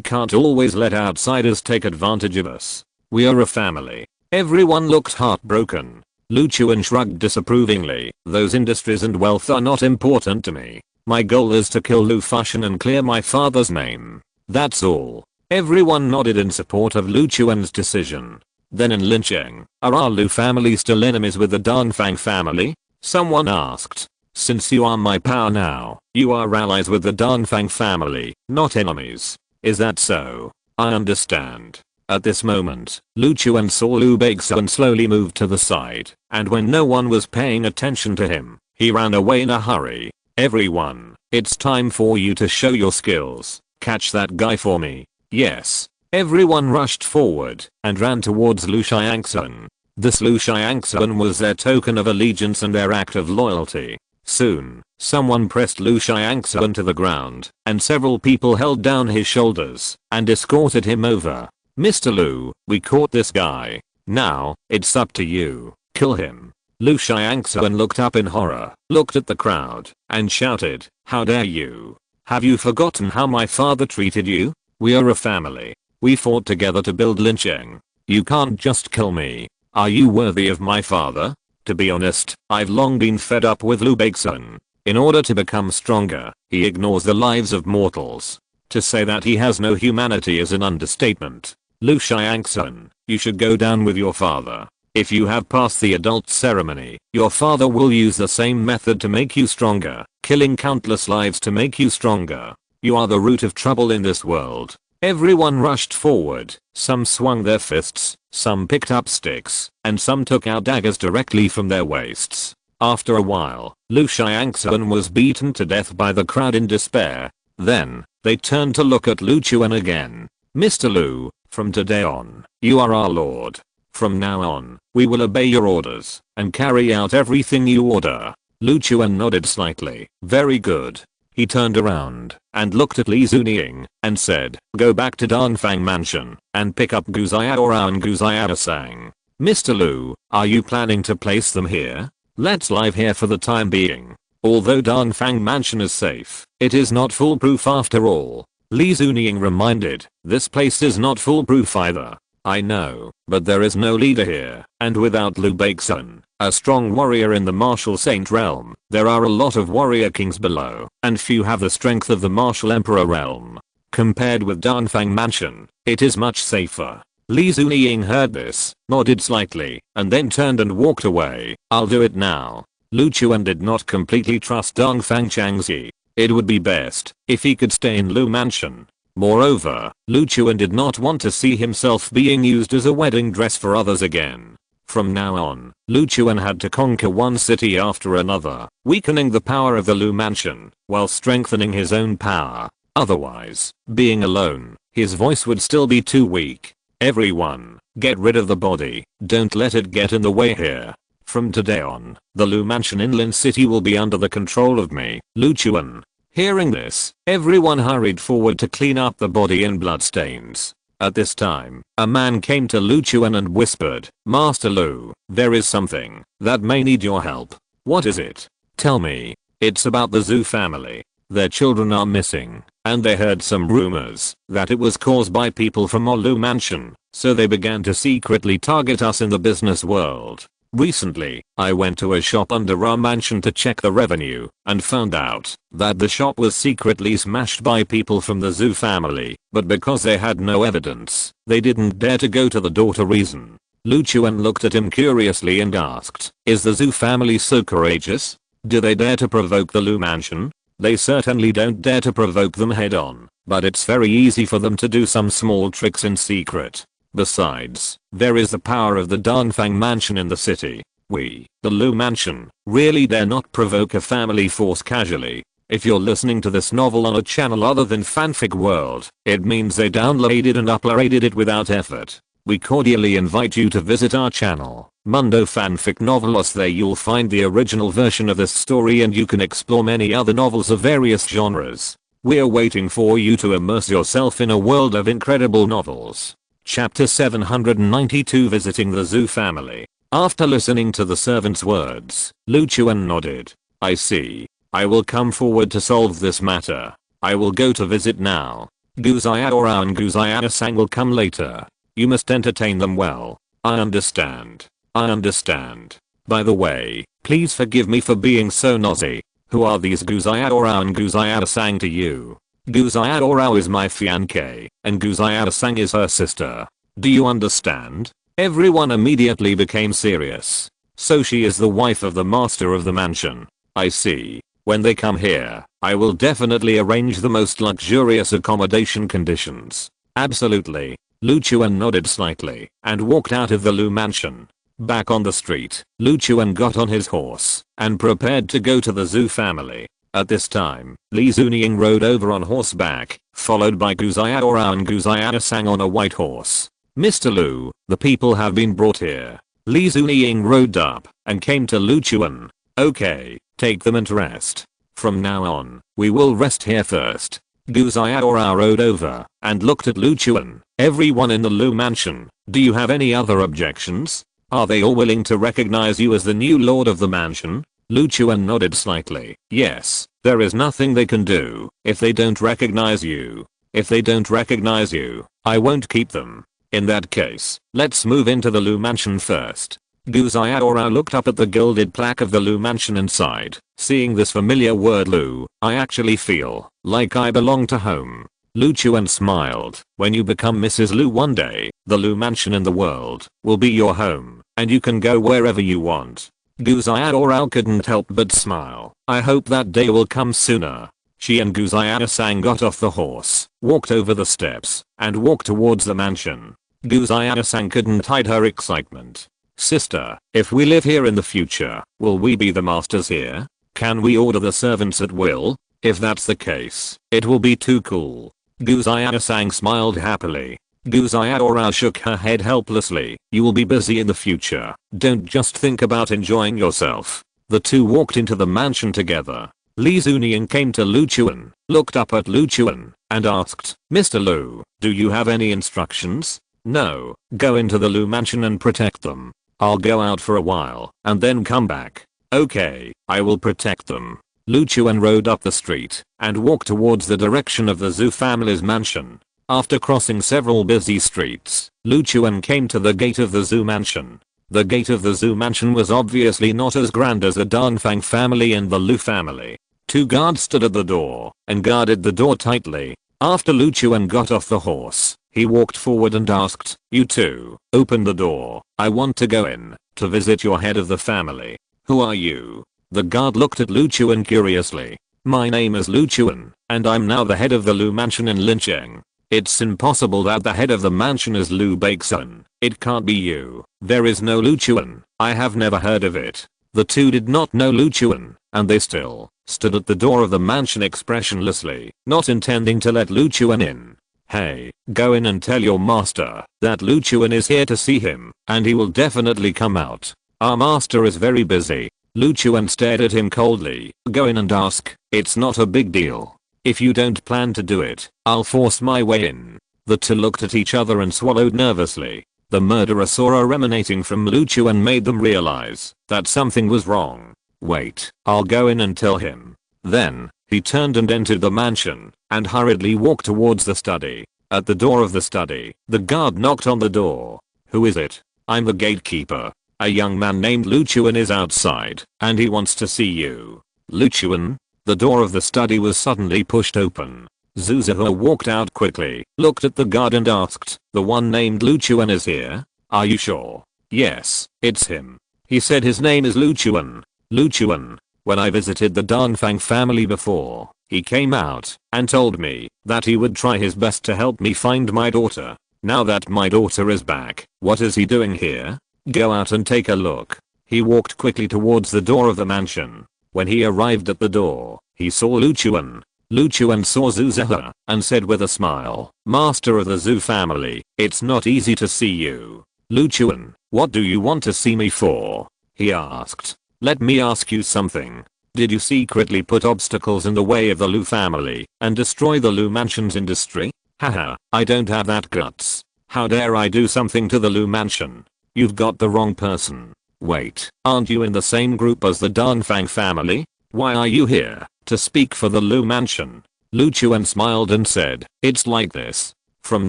can't always let outsiders take advantage of us. We are a family. Everyone looked heartbroken. Lu Chuan shrugged disapprovingly. Those industries and wealth are not important to me. My goal is to kill Lu Fusheng and clear my father's name. That's all. Everyone nodded in support of Lu Chuan's decision. Then in Lincheng, are our Lu family still enemies with the Dongfang family? Someone asked. Since you are my power now, you are allies with the Dongfang family, not enemies. Is that so? I understand. At this moment, Lu Chuan saw Lu Beixuan slowly move to the side, and when no one was paying attention to him, he ran away in a hurry. Everyone, it's time for you to show your skills. Catch that guy for me. Yes. Everyone rushed forward and ran towards Lu Xiangxuan. This Lu Xiangxuan was their token of allegiance and their act of loyalty. Soon, someone pressed Lu Xiangxuan to the ground, and several people held down his shoulders and escorted him over. Mr. Lu, we caught this guy. Now, it's up to you. Kill him. Lu Xiangxuan looked up in horror, looked at the crowd, and shouted, how dare you? Have you forgotten how my father treated you? We are a family. We fought together to build Lincheng. You can't just kill me. Are you worthy of my father? To be honest, I've long been fed up with Lu Beixun. In order to become stronger, he ignores the lives of mortals. To say that he has no humanity is an understatement. Lu Xiangxuan, you should go down with your father. If you have passed the adult ceremony, your father will use the same method to make you stronger, killing countless lives to make you stronger. You are the root of trouble in this world. Everyone rushed forward, some swung their fists, some picked up sticks, and some took out daggers directly from their waists. After a while, Lu Xiangxuan was beaten to death by the crowd in despair. Then, they turned to look at Lu Chuan again. Mr. Lu, from today on, you are our lord. From now on, we will obey your orders and carry out everything you order. Lu Chuan nodded slightly. Very good. He turned around and looked at Li Zunying and said, go back to Dongfang Mansion and pick up Gu Xiaorao and Gu Xiaosang. Mr. Lu, are you planning to place them here? Let's live here for the time being. Although Dongfang Mansion is safe, it is not foolproof after all. Li Zunying reminded, this place is not foolproof either. I know, but there is no leader here, and without Lu Beixun, a strong warrior in the martial saint realm, there are a lot of warrior kings below, and few have the strength of the martial emperor realm. Compared with Dongfang Mansion, it is much safer. Li Zunying heard this, nodded slightly, and then turned and walked away. I'll do it now. Lu Chuan did not completely trust Dongfang Changxi. It would be best if he could stay in Lu Mansion. Moreover, Lu Chuan did not want to see himself being used as a wedding dress for others again. From now on, Lu Chuan had to conquer one city after another, weakening the power of the Lu Mansion, while strengthening his own power. Otherwise, being alone, his voice would still be too weak. Everyone, get rid of the body, don't let it get in the way here. From today on, the Lu Mansion Inland City will be under the control of me, Lu Chuan. Hearing this, everyone hurried forward to clean up the body and bloodstains. At this time, a man came to Lu Chuan and whispered, Master Lu, there is something that may need your help. What is it? Tell me. It's about the Zhu family. Their children are missing, and they heard some rumors that it was caused by people from our Lu Mansion, so they began to secretly target us in the business world. Recently, I went to a shop under our mansion to check the revenue and found out that the shop was secretly smashed by people from the Zhu family, but because they had no evidence, they didn't dare to go to the door to reason. Lu Chuan looked at him curiously and asked, is the Zhu family so courageous? Do they dare to provoke the Lu Mansion? They certainly don't dare to provoke them head on, but it's very easy for them to do some small tricks in secret. Besides, there is the power of the Dongfang Mansion in the city. We, the Lu Mansion, really dare not provoke a family force casually. If you're listening to this novel on a channel other than Fanfic World, it means they downloaded and uploaded it without effort. We cordially invite you to visit our channel, Mundo Fanfic Novelos. There you'll find the original version of this story and you can explore many other novels of various genres. We're waiting for you to immerse yourself in a world of incredible novels. Chapter 792 Visiting the Zhu family. After listening to the servant's words, Lu Chuan nodded. I see. I will come forward to solve this matter. I will go to visit now. Gu Xiaorao and Gu Xiaosang will come later. You must entertain them well. I understand. I understand. By the way, please forgive me for being so nosy. Who are these Gu Xiaorao and Gu Xiaosang to you? Gu Xiaorao is my fiancée, and Gu Xiaosang is her sister. Do you understand? Everyone immediately became serious. So she is the wife of the master of the mansion. I see. When they come here, I will definitely arrange the most luxurious accommodation conditions. Absolutely. Lu Chuan nodded slightly and walked out of the Lu Mansion. Back on the street, Lu Chuan got on his horse and prepared to go to the Zhu family. At this time, Li Zunying rode over on horseback, followed by Gu Xiaorao and Gu Xiaosang on a white horse. Mr. Lu, the people have been brought here. Li Zunying rode up and came to Lu Chuan. Okay, take them and rest. From now on, we will rest here first. Gu Xiaorao rode over and looked at Lu Chuan. Everyone in the Lu mansion, do you have any other objections? Are they all willing to recognize you as the new lord of the mansion? Lu Chuan nodded slightly. Yes, there is nothing they can do if they don't recognize you. If they don't recognize you, I won't keep them. In that case, let's move into the Lu mansion first. Gu Xiaorao looked up at the gilded plaque of the Lu mansion and sighed. Seeing this familiar word Lu, I actually feel like I belong to home. Lu Chuan smiled. When you become Mrs. Lu one day, the Lu mansion in the world will be your home, and you can go wherever you want. Gu Xiaorao couldn't help but smile. I hope that day will come sooner. She and Gu Xiaosang got off the horse, walked over the steps, and walked towards the mansion. Gu Xiaosang couldn't hide her excitement. Sister, if we live here in the future, will we be the masters here? Can we order the servants at will? If that's the case, it will be too cool. Gu Xiaosang smiled happily. Gu Xiaorao shook her head helplessly. You will be busy in the future. Don't just think about enjoying yourself. The two walked into the mansion together. Li Zunian came to Lu Chuan, looked up at Lu Chuan, and asked, Mr. Lu, do you have any instructions? No, go into the Lu mansion and protect them. I'll go out for a while and then come back. Okay, I will protect them. Lu Chuan rode up the street and walked towards the direction of the Zhu family's mansion. After crossing several busy streets, Lu Chuan came to the gate of the Zhu mansion. The gate of the Zhu mansion was obviously not as grand as the Dongfang family and the Lu family. Two guards stood at the door and guarded the door tightly. After Lu Chuan got off the horse, he walked forward and asked, You two, open the door. I want to go in to visit your head of the family. Who are you? The guard looked at Lu Chuan curiously. My name is Lu Chuan, and I'm now the head of the Lu mansion in Lincheng. It's impossible that the head of the mansion is Lu Baixun. It can't be you. There is no Lu Chuan. I have never heard of it. The two did not know Lu Chuan, and they still stood at the door of the mansion expressionlessly, not intending to let Lu Chuan in. Hey, go in and tell your master that Lu Chuan is here to see him, and he will definitely come out. Our master is very busy. Lu Chuan stared at him coldly. Go in and ask. It's not a big deal. If you don't plan to do it, I'll force my way in. The two looked at each other and swallowed nervously. The murderous aura emanating from Lu Chuan made them realize that something was wrong. Wait, I'll go in and tell him. Then, he turned and entered the mansion and hurriedly walked towards the study. At the door of the study, the guard knocked on the door. Who is it? I'm the gatekeeper. A young man named Lu Chuan is outside, and he wants to see you. Lu Chuan? The door of the study was suddenly pushed open. Zhu Zihua walked out quickly, looked at the guard and asked, The one named Lu Chuan is here? Are you sure? Yes, it's him. He said his name is Lu Chuan. Lu Chuan. When I visited the Dongfang family before, he came out and told me that he would try his best to help me find my daughter. Now that my daughter is back, what is he doing here? Go out and take a look. He walked quickly towards the door of the mansion. When he arrived at the door, he saw Lu Chuan. Lu Chuan saw Zhu Zihua and said with a smile, Master of the Zhu family, it's not easy to see you. Lu Chuan, what do you want to see me for? He asked. Let me ask you something. Did you secretly put obstacles in the way of the Lu family and destroy the Lu mansion's industry? Haha, I don't have that guts. How dare I do something to the Lu mansion? You've got the wrong person. Wait, aren't you in the same group as the Dongfang family? Why are you here to speak for the Lu mansion? Lu Chuan smiled and said, It's like this. From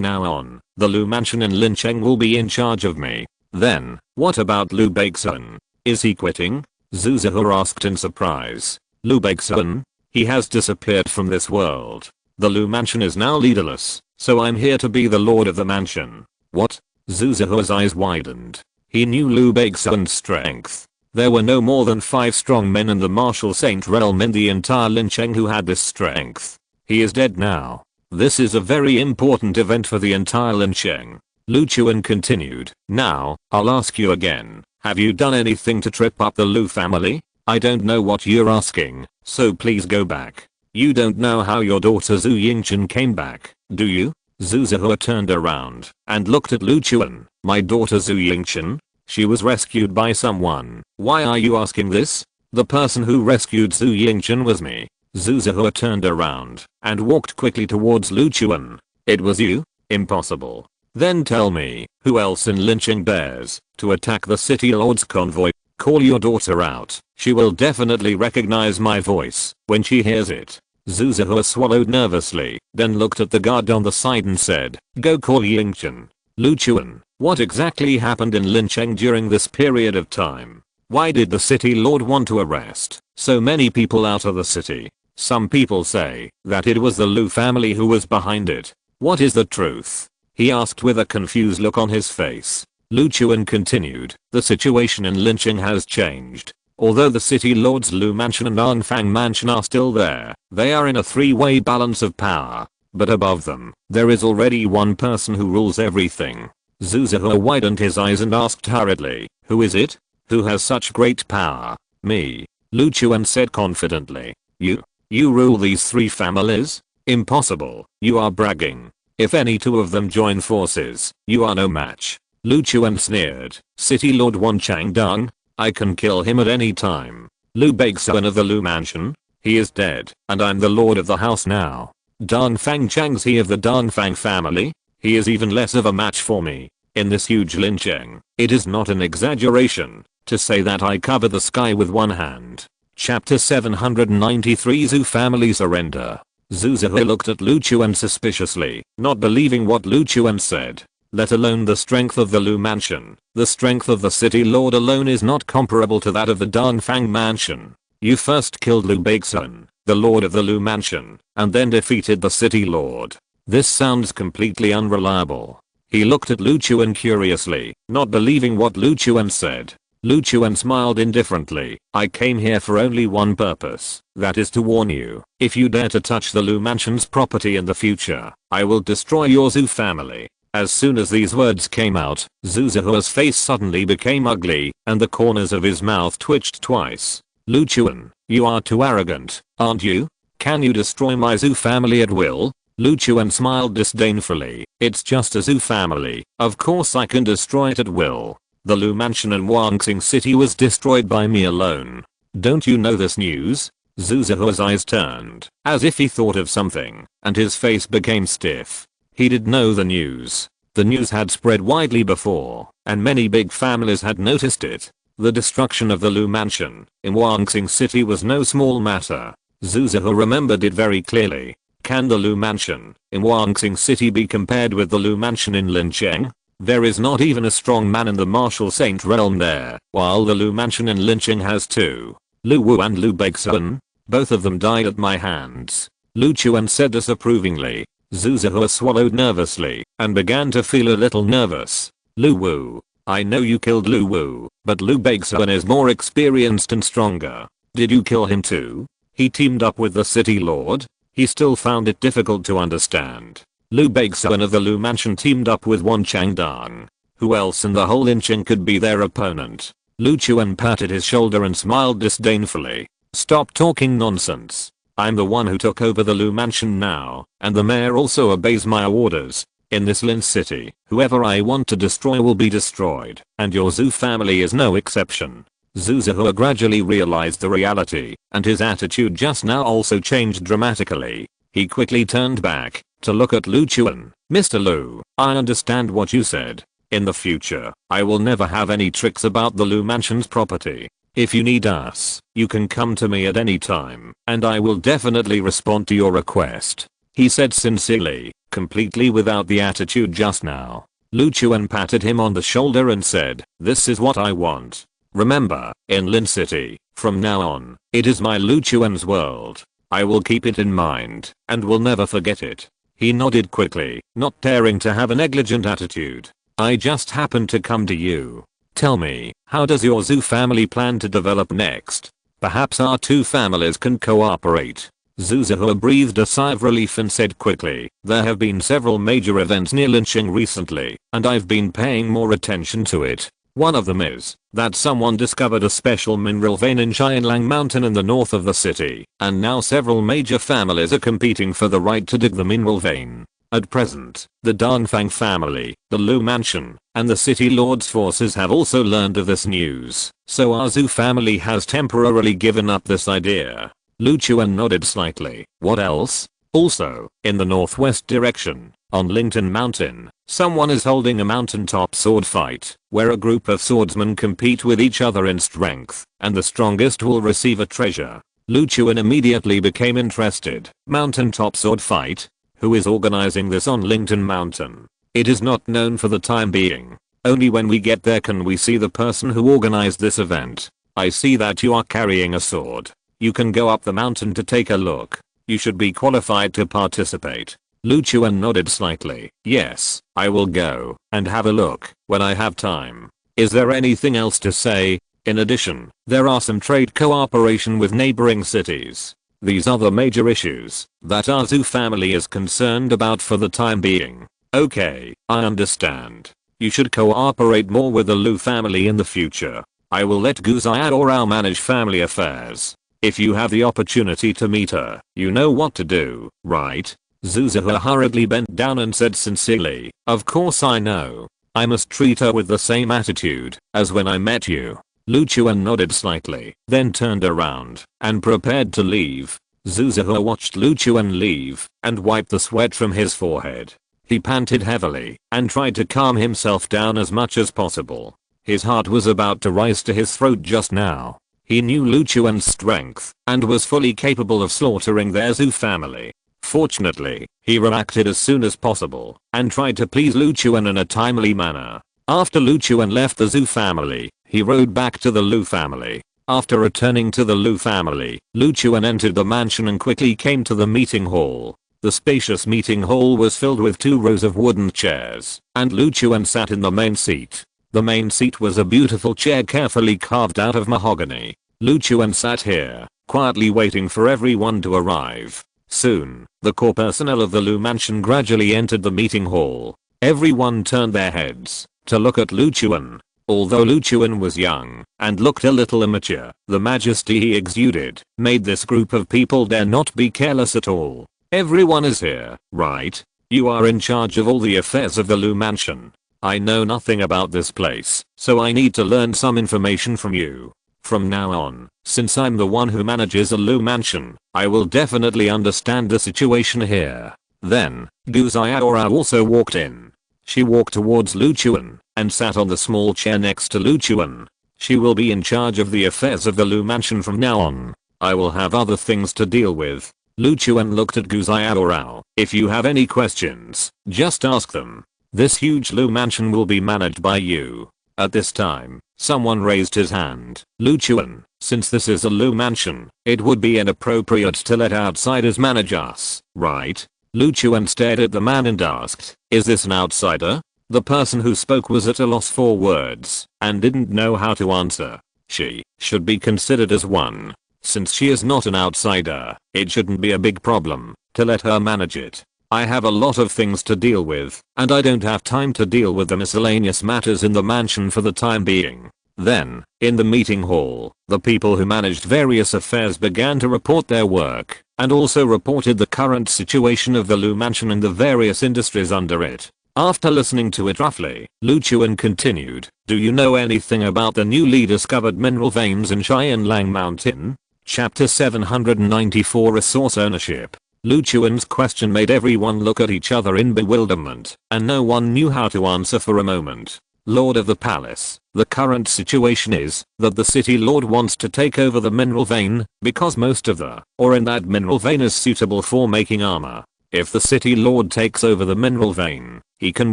now on, the Lu mansion in Lincheng will be in charge of me. Then, what about Lu Baixun? Is he quitting? Zhu Zihua asked in surprise. Lu Baixun? He has disappeared from this world. The Lu mansion is now leaderless, so I'm here to be the lord of the mansion. What? Zhu Zihua's eyes widened. He knew Lu Baixun's strength. There were no more than 5 strong men in the martial saint realm in the entire Lincheng who had this strength. He is dead now. This is a very important event for the entire Lincheng. Lu Chuan continued. Now, I'll ask you again. Have you done anything to trip up the Lu family? I don't know what you're asking, so please go back. You don't know how your daughter Zhu Yingchen came back, do you? Zhu Zihua turned around and looked at Lu Chuan. My daughter Zhu Yingchen? She was rescued by someone. Why are you asking this? The person who rescued Zhu Yingchen was me. Zhu Zihua turned around and walked quickly towards Lu Chuan. It was you? Impossible. Then tell me, who else in Linqing dares to attack the city lord's convoy? Call your daughter out. She will definitely recognize my voice when she hears it. Zhu Zihua swallowed nervously, then looked at the guard on the side and said, go call Yingchen. Lu Chuan, what exactly happened in Linqing during this period of time? Why did the city lord want to arrest so many people out of the city? Some people say that it was the Lu family who was behind it. What is the truth? He asked with a confused look on his face. Lu Chuan continued, the situation in Linqing has changed. Although the city lords Lu Mansion and Anfang Mansion are still there, they are in a three-way balance of power. But above them, there is already one person who rules everything. Zhu Zihua widened his eyes and asked hurriedly, who is it? Who has such great power? Me. Lu Chuan said confidently. You rule these three families? Impossible, you are bragging. If any two of them join forces, you are no match. Lu Chuan sneered. City Lord Wan Changdong? I can kill him at any time. Lu Beixuan of the Lu Mansion? He is dead, and I'm the lord of the house now. Dongfang Chang's he of the Dongfang family? He is even less of a match for me. In this huge Linqing, it is not an exaggeration to say that I cover the sky with one hand. Chapter 793 Zhu family surrender. Zhu Zihua looked at Lu Chuan suspiciously, not believing what Lu Chuan said. Let alone the strength of the Lu Mansion, the strength of the city lord alone is not comparable to that of the Dongfang Mansion. You first killed Lu Beixuan, the lord of the Lu Mansion, and then defeated the city lord. This sounds completely unreliable. He looked at Lu Chuan curiously, not believing what Lu Chuan said. Lu Chuan smiled indifferently. I came here for only one purpose, that is to warn you. If you dare to touch the Lu Mansion's property in the future, I will destroy your Zhu family. As soon as these words came out, Zhu Zihua's face suddenly became ugly, and the corners of his mouth twitched twice. Lu Chuan, you are too arrogant, aren't you? Can you destroy my Zhu family at will? Lu Chuan smiled disdainfully. It's just a Zhu family, of course I can destroy it at will. The Lu Mansion in Wangxing City was destroyed by me alone. Don't you know this news? Zhu Zihua's eyes turned, as if he thought of something, and his face became stiff. He did know the news. The news had spread widely before, and many big families had noticed it. The destruction of the Lu Mansion in Wangxing City was no small matter. Zhu Zihua remembered it very clearly. Can the Lu Mansion in Wangxing City be compared with the Lu Mansion in Linqing? There is not even a strong man in the martial saint realm there, while the Lu Mansion in Linqing has two. Lu Wu and Lu Beixuan. Both of them died at my hands. Lu Chuan said disapprovingly. Zhu Zihua swallowed nervously and began to feel a little nervous. Lu Wu. I know you killed Lu Wu, but Lu Beixuan is more experienced and stronger. Did you kill him too? He teamed up with the city lord? He still found it difficult to understand. Lu Beixuan of the Lu Mansion teamed up with Wan Changdong. Who else in the whole Linqing could be their opponent? Lu Chuan patted his shoulder and smiled disdainfully. Stop talking nonsense. I'm the one who took over the Lu Mansion now, and the mayor also obeys my orders. In this Lin city, whoever I want to destroy will be destroyed, and your Zhu family is no exception. Zhu Zihua gradually realized the reality, and his attitude just now also changed dramatically. He quickly turned back to look at Lu Chuan. Mr. Lu, I understand what you said. In the future, I will never have any tricks about the Lu Mansion's property. If you need us, you can come to me at any time, and I will definitely respond to your request. He said sincerely, completely without the attitude just now. Lu Chuan patted him on the shoulder and said, this is what I want. Remember, in Lin City, from now on, it is my Lu Chuan's world. I will keep it in mind, and will never forget it. He nodded quickly, not daring to have a negligent attitude. I just happened to come to you. Tell me, how does your Zhu family plan to develop next? Perhaps our two families can cooperate. Zhu Zihua breathed a sigh of relief and said quickly, there have been several major events near Linqing recently, and I've been paying more attention to it. One of them is that someone discovered a special mineral vein in Xianlang Mountain in the north of the city, and now several major families are competing for the right to dig the mineral vein. At present, the Dongfang family, the Lu Mansion, and the City Lord's forces have also learned of this news, so our Zhu family has temporarily given up this idea. Lu Chuan nodded slightly. What else? Also, in the northwest direction, on Lington Mountain, someone is holding a mountaintop sword fight, where a group of swordsmen compete with each other in strength, and the strongest will receive a treasure. Lu Chuan immediately became interested. Mountaintop sword fight? Who is organizing this on Lington Mountain? It is not known for the time being. Only when we get there can we see the person who organized this event. I see that you are carrying a sword. You can go up the mountain to take a look. You should be qualified to participate. Lu Chuan nodded slightly. Yes, I will go and have a look when I have time. Is there anything else to say? In addition, there are some trade cooperation with neighboring cities. These are the major issues that our Zhu family is concerned about for the time being. Okay, I understand. You should cooperate more with the Lu family in the future. I will let Gu Xiaorao manage family affairs. If you have the opportunity to meet her, you know what to do, right? Zhu Zihua hurriedly bent down and said sincerely, of course I know. I must treat her with the same attitude as when I met you. Lu Chuan nodded slightly, then turned around and prepared to leave. Zhu Zihua watched Lu Chuan leave and wiped the sweat from his forehead. He panted heavily and tried to calm himself down as much as possible. His heart was about to rise to his throat just now. He knew Lu Chuan's strength and was fully capable of slaughtering their Zhu family. Fortunately, he reacted as soon as possible and tried to please Lu Chuan in a timely manner. After Lu Chuan left the Zhu family, he rode back to the Lu family. After returning to the Lu family, Lu Chuan entered the mansion and quickly came to the meeting hall. The spacious meeting hall was filled with 2 rows of wooden chairs, and Lu Chuan sat in the main seat. The main seat was a beautiful chair carefully carved out of mahogany. Lu Chuan sat here, quietly waiting for everyone to arrive. Soon, the core personnel of the Lu Mansion gradually entered the meeting hall. Everyone turned their heads to look at Lu Chuan. Although Lu Chuan was young and looked a little immature, the majesty he exuded made this group of people dare not be careless at all. Everyone is here, right? You are in charge of all the affairs of the Lu Mansion. I know nothing about this place, so I need to learn some information from you. From now on, since I'm the one who manages a Lu Mansion, I will definitely understand the situation here. Then, Gu Xiaorao also walked in. She walked towards Lu Chuan and sat on the small chair next to Lu Chuan. She will be in charge of the affairs of the Lu Mansion from now on. I will have other things to deal with. Lu Chuan looked at Gu Xiaorao. If you have any questions, just ask them. This huge Lu Mansion will be managed by you. At this time, someone raised his hand. Lu Chuan, since this is a Lu Mansion, it would be inappropriate to let outsiders manage us, right? Lu Chuan stared at the man and asked, is this an outsider? The person who spoke was at a loss for words and didn't know how to answer. She should be considered as one. Since she is not an outsider, it shouldn't be a big problem to let her manage it. I have a lot of things to deal with, and I don't have time to deal with the miscellaneous matters in the mansion for the time being. Then, in the meeting hall, the people who managed various affairs began to report their work, and also reported the current situation of the Lu Mansion and the various industries under it. After listening to it roughly, Lu Chuan continued, do you know anything about the newly discovered mineral veins in Xianlang Mountain? Chapter 794 Resource Ownership. Lu Chuan's question made everyone look at each other in bewilderment, and no one knew how to answer for a moment. Lord of the Palace, the current situation is that the City Lord wants to take over the mineral vein because most of the ore in that mineral vein is suitable for making armor. If the City Lord takes over the mineral vein, he can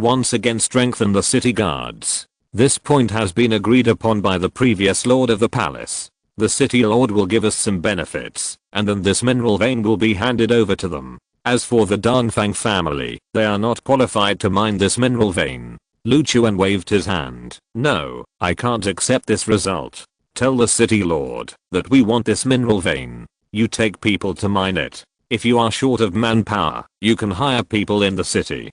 once again strengthen the city guards. This point has been agreed upon by the previous Lord of the Palace. The City Lord will give us some benefits, and then this mineral vein will be handed over to them. As for the Dongfang family, they are not qualified to mine this mineral vein. Lu Chuan waved his hand. No, I can't accept this result. Tell the City Lord that we want this mineral vein. You take people to mine it. If you are short of manpower, you can hire people in the city.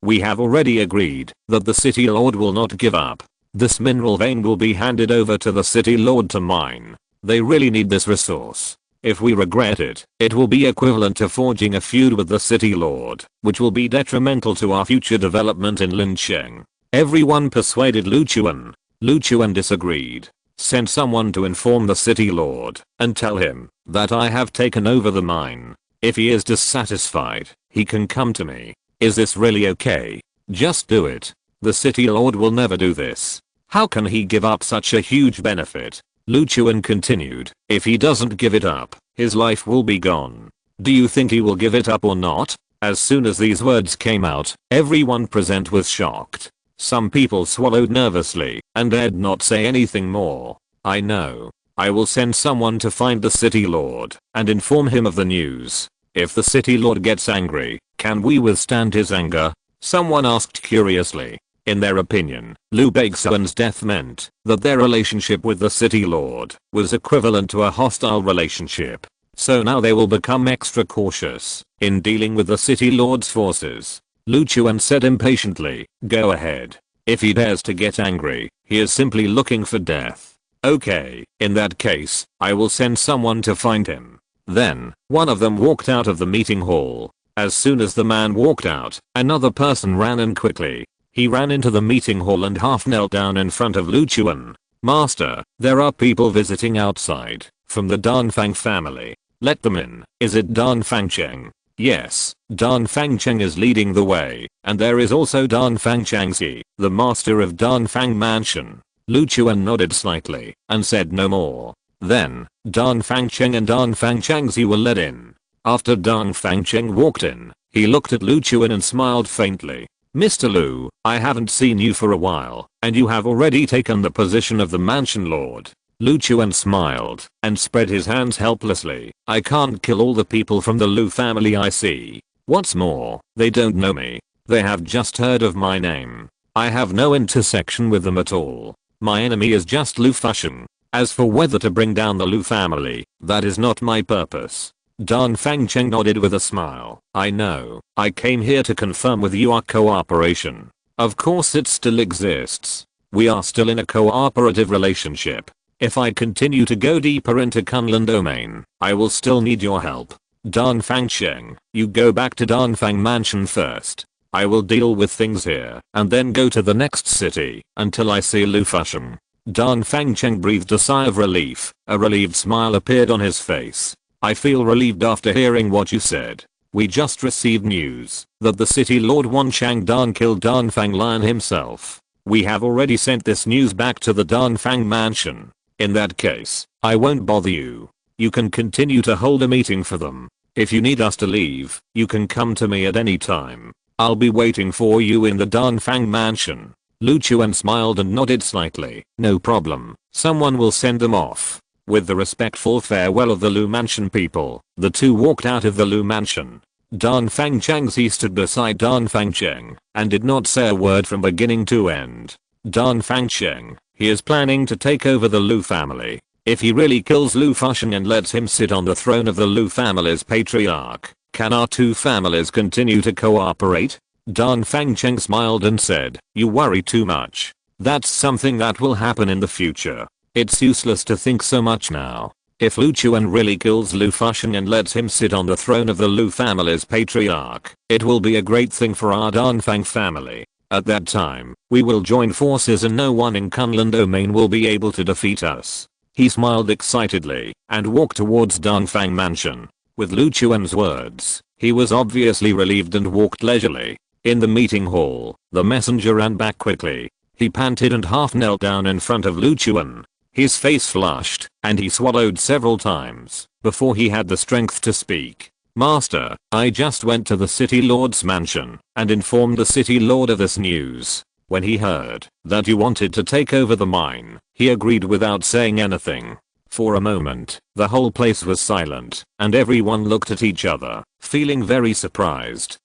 We have already agreed that the City Lord will not give up. This mineral vein will be handed over to the City Lord to mine. They really need this resource. If we regret it, it will be equivalent to forging a feud with the city lord, which will be detrimental to our future development in Lincheng. Everyone persuaded Lu Chuan. Lu Chuan disagreed. Send someone to inform the city lord and tell him that I have taken over the mine. If he is dissatisfied, he can come to me. Is this really okay? Just do it. The city lord will never do this. How can he give up such a huge benefit? Lu Chuan continued. If he doesn't give it up, his life will be gone. Do you think he will give it up or not? As soon as these words came out, everyone present was shocked. Some people swallowed nervously and dared not say anything more. I know. I will send someone to find the city lord and inform him of the news. If the city lord gets angry, can we withstand his anger? Someone asked curiously. In their opinion, Lu Beixuan's death meant that their relationship with the city lord was equivalent to a hostile relationship. So now they will become extra cautious in dealing with the city lord's forces. Lu Chuan said impatiently, go ahead. If he dares to get angry, he is simply looking for death. Okay, in that case, I will send someone to find him. Then, one of them walked out of the meeting hall. As soon as the man walked out, another person ran in quickly. He ran into the meeting hall and half knelt down in front of Lu Chuan. Master, there are people visiting outside, from the Danfang family. Let them in. Is it Dan Fangcheng? Yes, Dan Fangcheng is leading the way, and there is also Dan Fangchangzi, the master of Danfang Mansion. Lu Chuan nodded slightly and said no more. Then, Dan Fangcheng and Dan Fangchangzi were led in. After Dan Fangcheng walked in, he looked at Lu Chuan and smiled faintly. Mr. Lu, I haven't seen you for a while, and you have already taken the position of the mansion lord. Lu Chuan smiled and spread his hands helplessly. I can't kill all the people from the Lu family I see. What's more, they don't know me. They have just heard of my name. I have no intersection with them at all. My enemy is just Lu Fusheng. As for whether to bring down the Lu family, that is not my purpose. Dan Fangcheng nodded with a smile. I know. I came here to confirm with you our cooperation. Of course it still exists. We are still in a cooperative relationship. If I continue to go deeper into Kunlun domain, I will still need your help. Dan Fangcheng, you go back to Danfang Mansion first. I will deal with things here and then go to the next city until I see Lu Fusheng. Dan Fangcheng breathed a sigh of relief. A relieved smile appeared on his face. I feel relieved after hearing what you said. We just received news that the city lord Wan Changdan killed Danfang Lion himself. We have already sent this news back to the Danfang Mansion. In that case, I won't bother you. You can continue to hold a meeting for them. If you need us to leave, you can come to me at any time. I'll be waiting for you in the Danfang Mansion. Lu Chuan smiled and nodded slightly. No problem. Someone will send them off. With the respectful farewell of the Lu Mansion people, the two walked out of the Lu Mansion. Dan Fangchangzi stood beside Dan Fangcheng and did not say a word from beginning to end. Dan Fangcheng, he is planning to take over the Lu family. If he really kills Lu Fusheng and lets him sit on the throne of the Lu family's patriarch, can our two families continue to cooperate? Dan Fangcheng smiled and said, you worry too much. That's something that will happen in the future. It's useless to think so much now. If Lu Chuan really kills Lu Fusheng and lets him sit on the throne of the Lu family's patriarch, it will be a great thing for our Danfang family. At that time, we will join forces and no one in Kunlun domain will be able to defeat us. He smiled excitedly and walked towards Danfang Mansion. With Lu Chuan's words, he was obviously relieved and walked leisurely. In the meeting hall, the messenger ran back quickly. He panted and half knelt down in front of Lu Chuan. His face flushed and he swallowed several times before he had the strength to speak. Master, I just went to the city lord's mansion and informed the city lord of this news. When he heard that you wanted to take over the mine, he agreed without saying anything. For a moment, the whole place was silent and everyone looked at each other, feeling very surprised.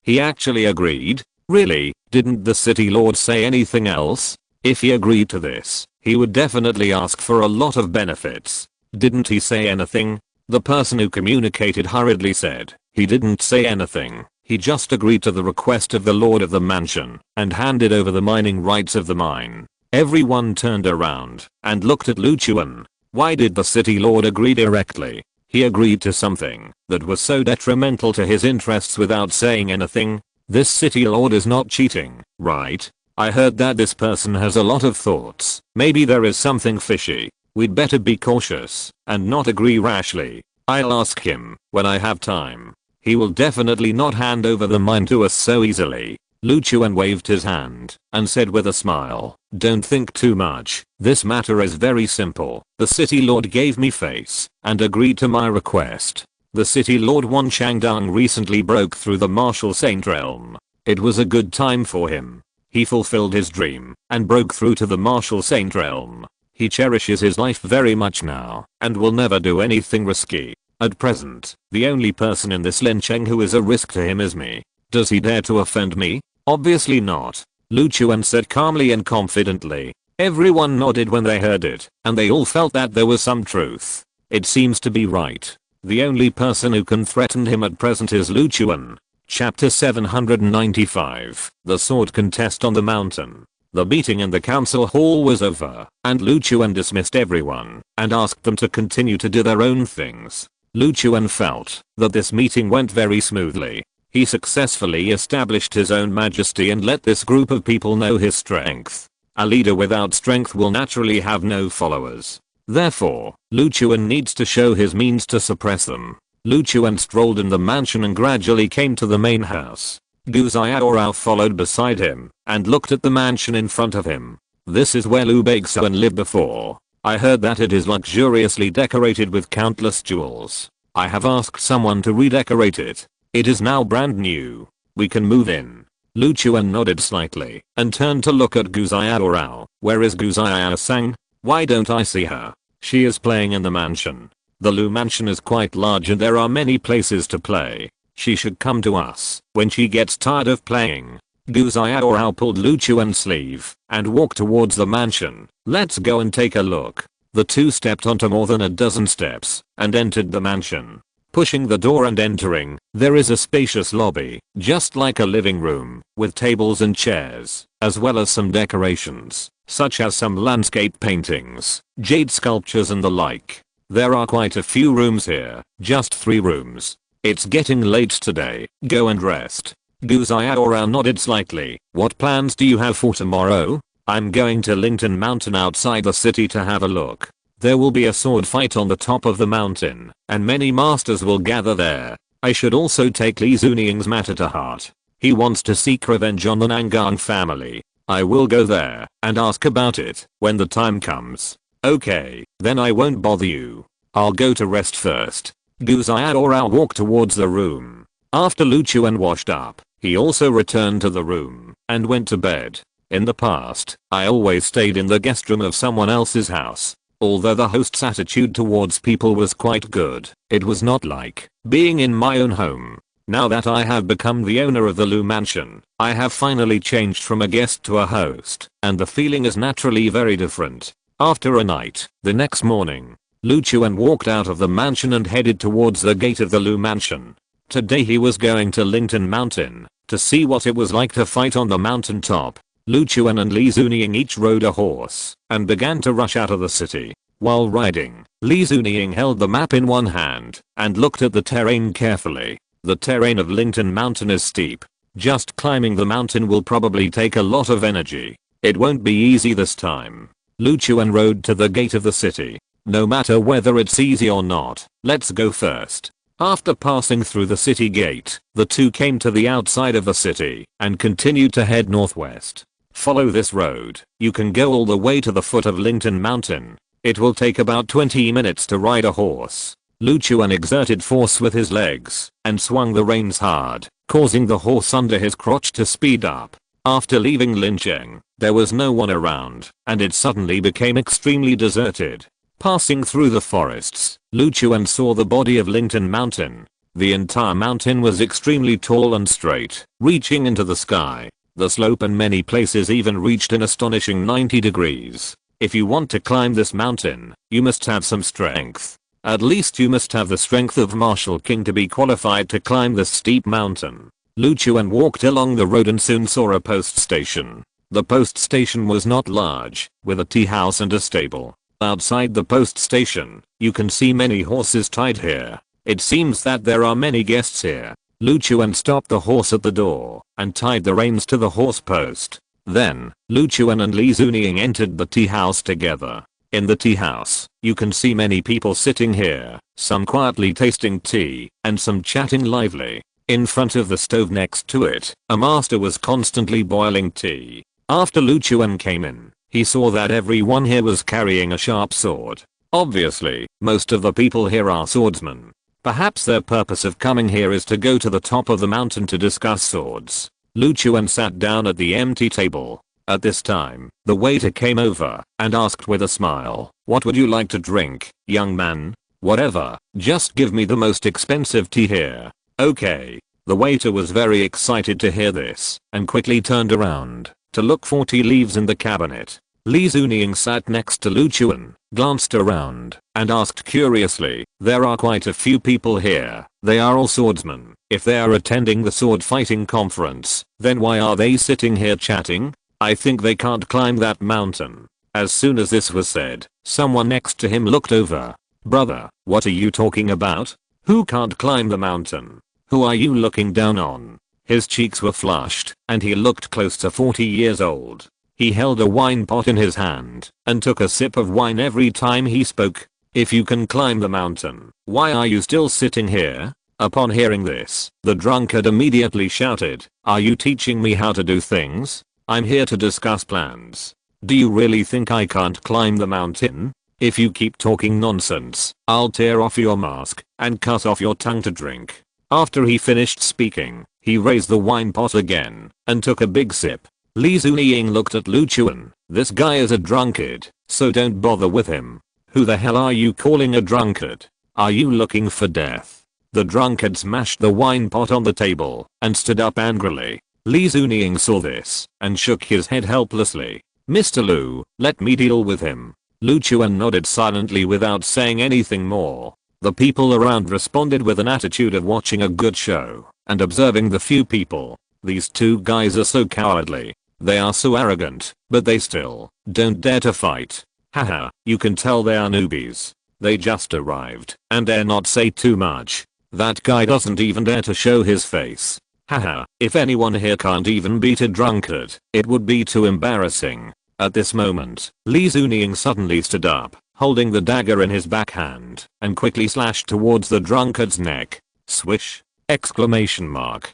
He actually agreed? Really? Didn't the city lord say anything else? If he agreed to this, he would definitely ask for a lot of benefits. Didn't he say anything? The person who communicated hurriedly said, he didn't say anything. He just agreed to the request of the lord of the mansion and handed over the mining rights of the mine. Everyone turned around and looked at Lu Chuan. Why did the city lord agree directly? He agreed to something that was so detrimental to his interests without saying anything. This city lord is not cheating, right? I heard that this person has a lot of thoughts. Maybe there is something fishy. We'd better be cautious and not agree rashly. I'll ask him when I have time. He will definitely not hand over the mine to us so easily. Lu Chuan waved his hand and said with a smile, "Don't think too much. This matter is very simple. The city lord gave me face and agreed to my request. The city lord Wan Changdang recently broke through the martial saint realm. It was a good time for him. He fulfilled his dream and broke through to the martial saint realm. He cherishes his life very much now and will never do anything risky. At present, the only person in this Lincheng who is a risk to him is me. Does he dare to offend me? Obviously not," Lu Chuan said calmly and confidently. Everyone nodded when they heard it, and they all felt that there was some truth. It seems to be right. The only person who can threaten him at present is Lu Chuan. Chapter 795. The Sword Contest on the Mountain. The meeting in the council hall was over, and Lu Chuan dismissed everyone and asked them to continue to do their own things. Lu Chuan felt that this meeting went very smoothly. He successfully established his own majesty and let this group of people know his strength. A leader without strength will naturally have no followers. Therefore, Lu Chuan needs to show his means to suppress them. Lu Chuan strolled in the mansion and gradually came to the main house. Gu Xiaorao followed beside him and looked at the mansion in front of him. This is where Lu Beixuan lived before. I heard that it is luxuriously decorated with countless jewels. I have asked someone to redecorate it. It is now brand new. We can move in. Lu Chuan nodded slightly and turned to look at Gu Xiaorao. Where is Gu Xiaosang? Why don't I see her? She is playing in the mansion. The Lu mansion is quite large and there are many places to play. She should come to us when she gets tired of playing. Gu Xiaorao pulled Lu Chuan's sleeve and walked towards the mansion. Let's go and take a look. The two stepped onto more than a dozen steps and entered the mansion. Pushing the door and entering, there is a spacious lobby, just like a living room, with tables and chairs, as well as some decorations, such as some landscape paintings, jade sculptures and the like. There are quite a few rooms here, just 3 rooms. It's getting late today, go and rest. Gu Xiaorao nodded slightly. What plans do you have for tomorrow? I'm going to Lington Mountain outside the city to have a look. There will be a sword fight on the top of the mountain, and many masters will gather there. I should also take Li Zuniying's matter to heart. He wants to seek revenge on the Nangang family. I will go there and ask about it when the time comes. Okay, then I won't bother you. I'll go to rest first. Gu Xiaorao walked towards the room. After Lu Chuan washed up, he also returned to the room and went to bed. In the past, I always stayed in the guest room of someone else's house. Although the host's attitude towards people was quite good, it was not like being in my own home. Now that I have become the owner of the Lu mansion, I have finally changed from a guest to a host, and the feeling is naturally very different. After a night, the next morning, Lu Chuan walked out of the mansion and headed towards the gate of the Lu mansion. Today he was going to Lington Mountain to see what it was like to fight on the mountain top. Lu Chuan and Li Zuniying each rode a horse and began to rush out of the city. While riding, Li Zuniying held the map in one hand and looked at the terrain carefully. The terrain of Lington Mountain is steep. Just climbing the mountain will probably take a lot of energy. It won't be easy this time. Lu Chuan rode to the gate of the city. No matter whether it's easy or not, let's go first. After passing through the city gate, the two came to the outside of the city and continued to head northwest. Follow this road. You can go all the way to the foot of Lington Mountain. It will take about 20 minutes to ride a horse. Lu Chuan exerted force with his legs and swung the reins hard, causing the horse under his crotch to speed up. After leaving Lincheng, there was no one around, and it suddenly became extremely deserted. Passing through the forests, Lu Chuan saw the body of Lington Mountain. The entire mountain was extremely tall and straight, reaching into the sky. The slope in many places even reached an astonishing 90 degrees. If you want to climb this mountain, you must have some strength. At least you must have the strength of Martial King to be qualified to climb this steep mountain. Lu Chuan walked along the road and soon saw a post station. The post station was not large, with a tea house and a stable. Outside the post station, you can see many horses tied here. It seems that there are many guests here. Lu Chuan stopped the horse at the door and tied the reins to the horse post. Then, Lu Chuan and Li Zunying entered the tea house together. In the tea house, you can see many people sitting here, some quietly tasting tea, and some chatting lively. In front of the stove next to it, a master was constantly boiling tea. After Lu Chuan came in, he saw that everyone here was carrying a sharp sword. Obviously, most of the people here are swordsmen. Perhaps their purpose of coming here is to go to the top of the mountain to discuss swords. Lu Chuan sat down at the empty table. At this time, the waiter came over and asked with a smile, "What would you like to drink, young man?" "Whatever, just give me the most expensive tea here." "Okay." The waiter was very excited to hear this and quickly turned around to look for tea leaves in the cabinet. Li Zunying sat next to Lu Chuan, glanced around, and asked curiously, "There are quite a few people here. They are all swordsmen. If they are attending the sword fighting conference, then why are they sitting here chatting? I think they can't climb that mountain." As soon as this was said, someone next to him looked over. "Brother, what are you talking about? Who can't climb the mountain? Who are you looking down on?" His cheeks were flushed, and he looked close to 40 years old. He held a wine pot in his hand and took a sip of wine every time he spoke. "If you can climb the mountain, why are you still sitting here?" Upon hearing this, the drunkard immediately shouted, "Are you teaching me how to do things? I'm here to discuss plans. Do you really think I can't climb the mountain? If you keep talking nonsense, I'll tear off your mask and cut off your tongue to drink." After he finished speaking, he raised the wine pot again and took a big sip. Li Zunying looked at Lu Chuan. "This guy is a drunkard, so don't bother with him." "Who the hell are you calling a drunkard? Are you looking for death?" The drunkard smashed the wine pot on the table and stood up angrily. Li Zunying saw this and shook his head helplessly. "Mr. Lu, let me deal with him." Lu Chuan nodded silently without saying anything more. The people around responded with an attitude of watching a good show and observing the few people. "These two guys are so cowardly. They are so arrogant, but they still don't dare to fight. Haha, you can tell they are newbies. They just arrived and dare not say too much. That guy doesn't even dare to show his face. Haha, if anyone here can't even beat a drunkard, it would be too embarrassing." At this moment, Li Zunying suddenly stood up, holding the dagger in his backhand, and quickly slashed towards the drunkard's neck. Swish! Exclamation mark.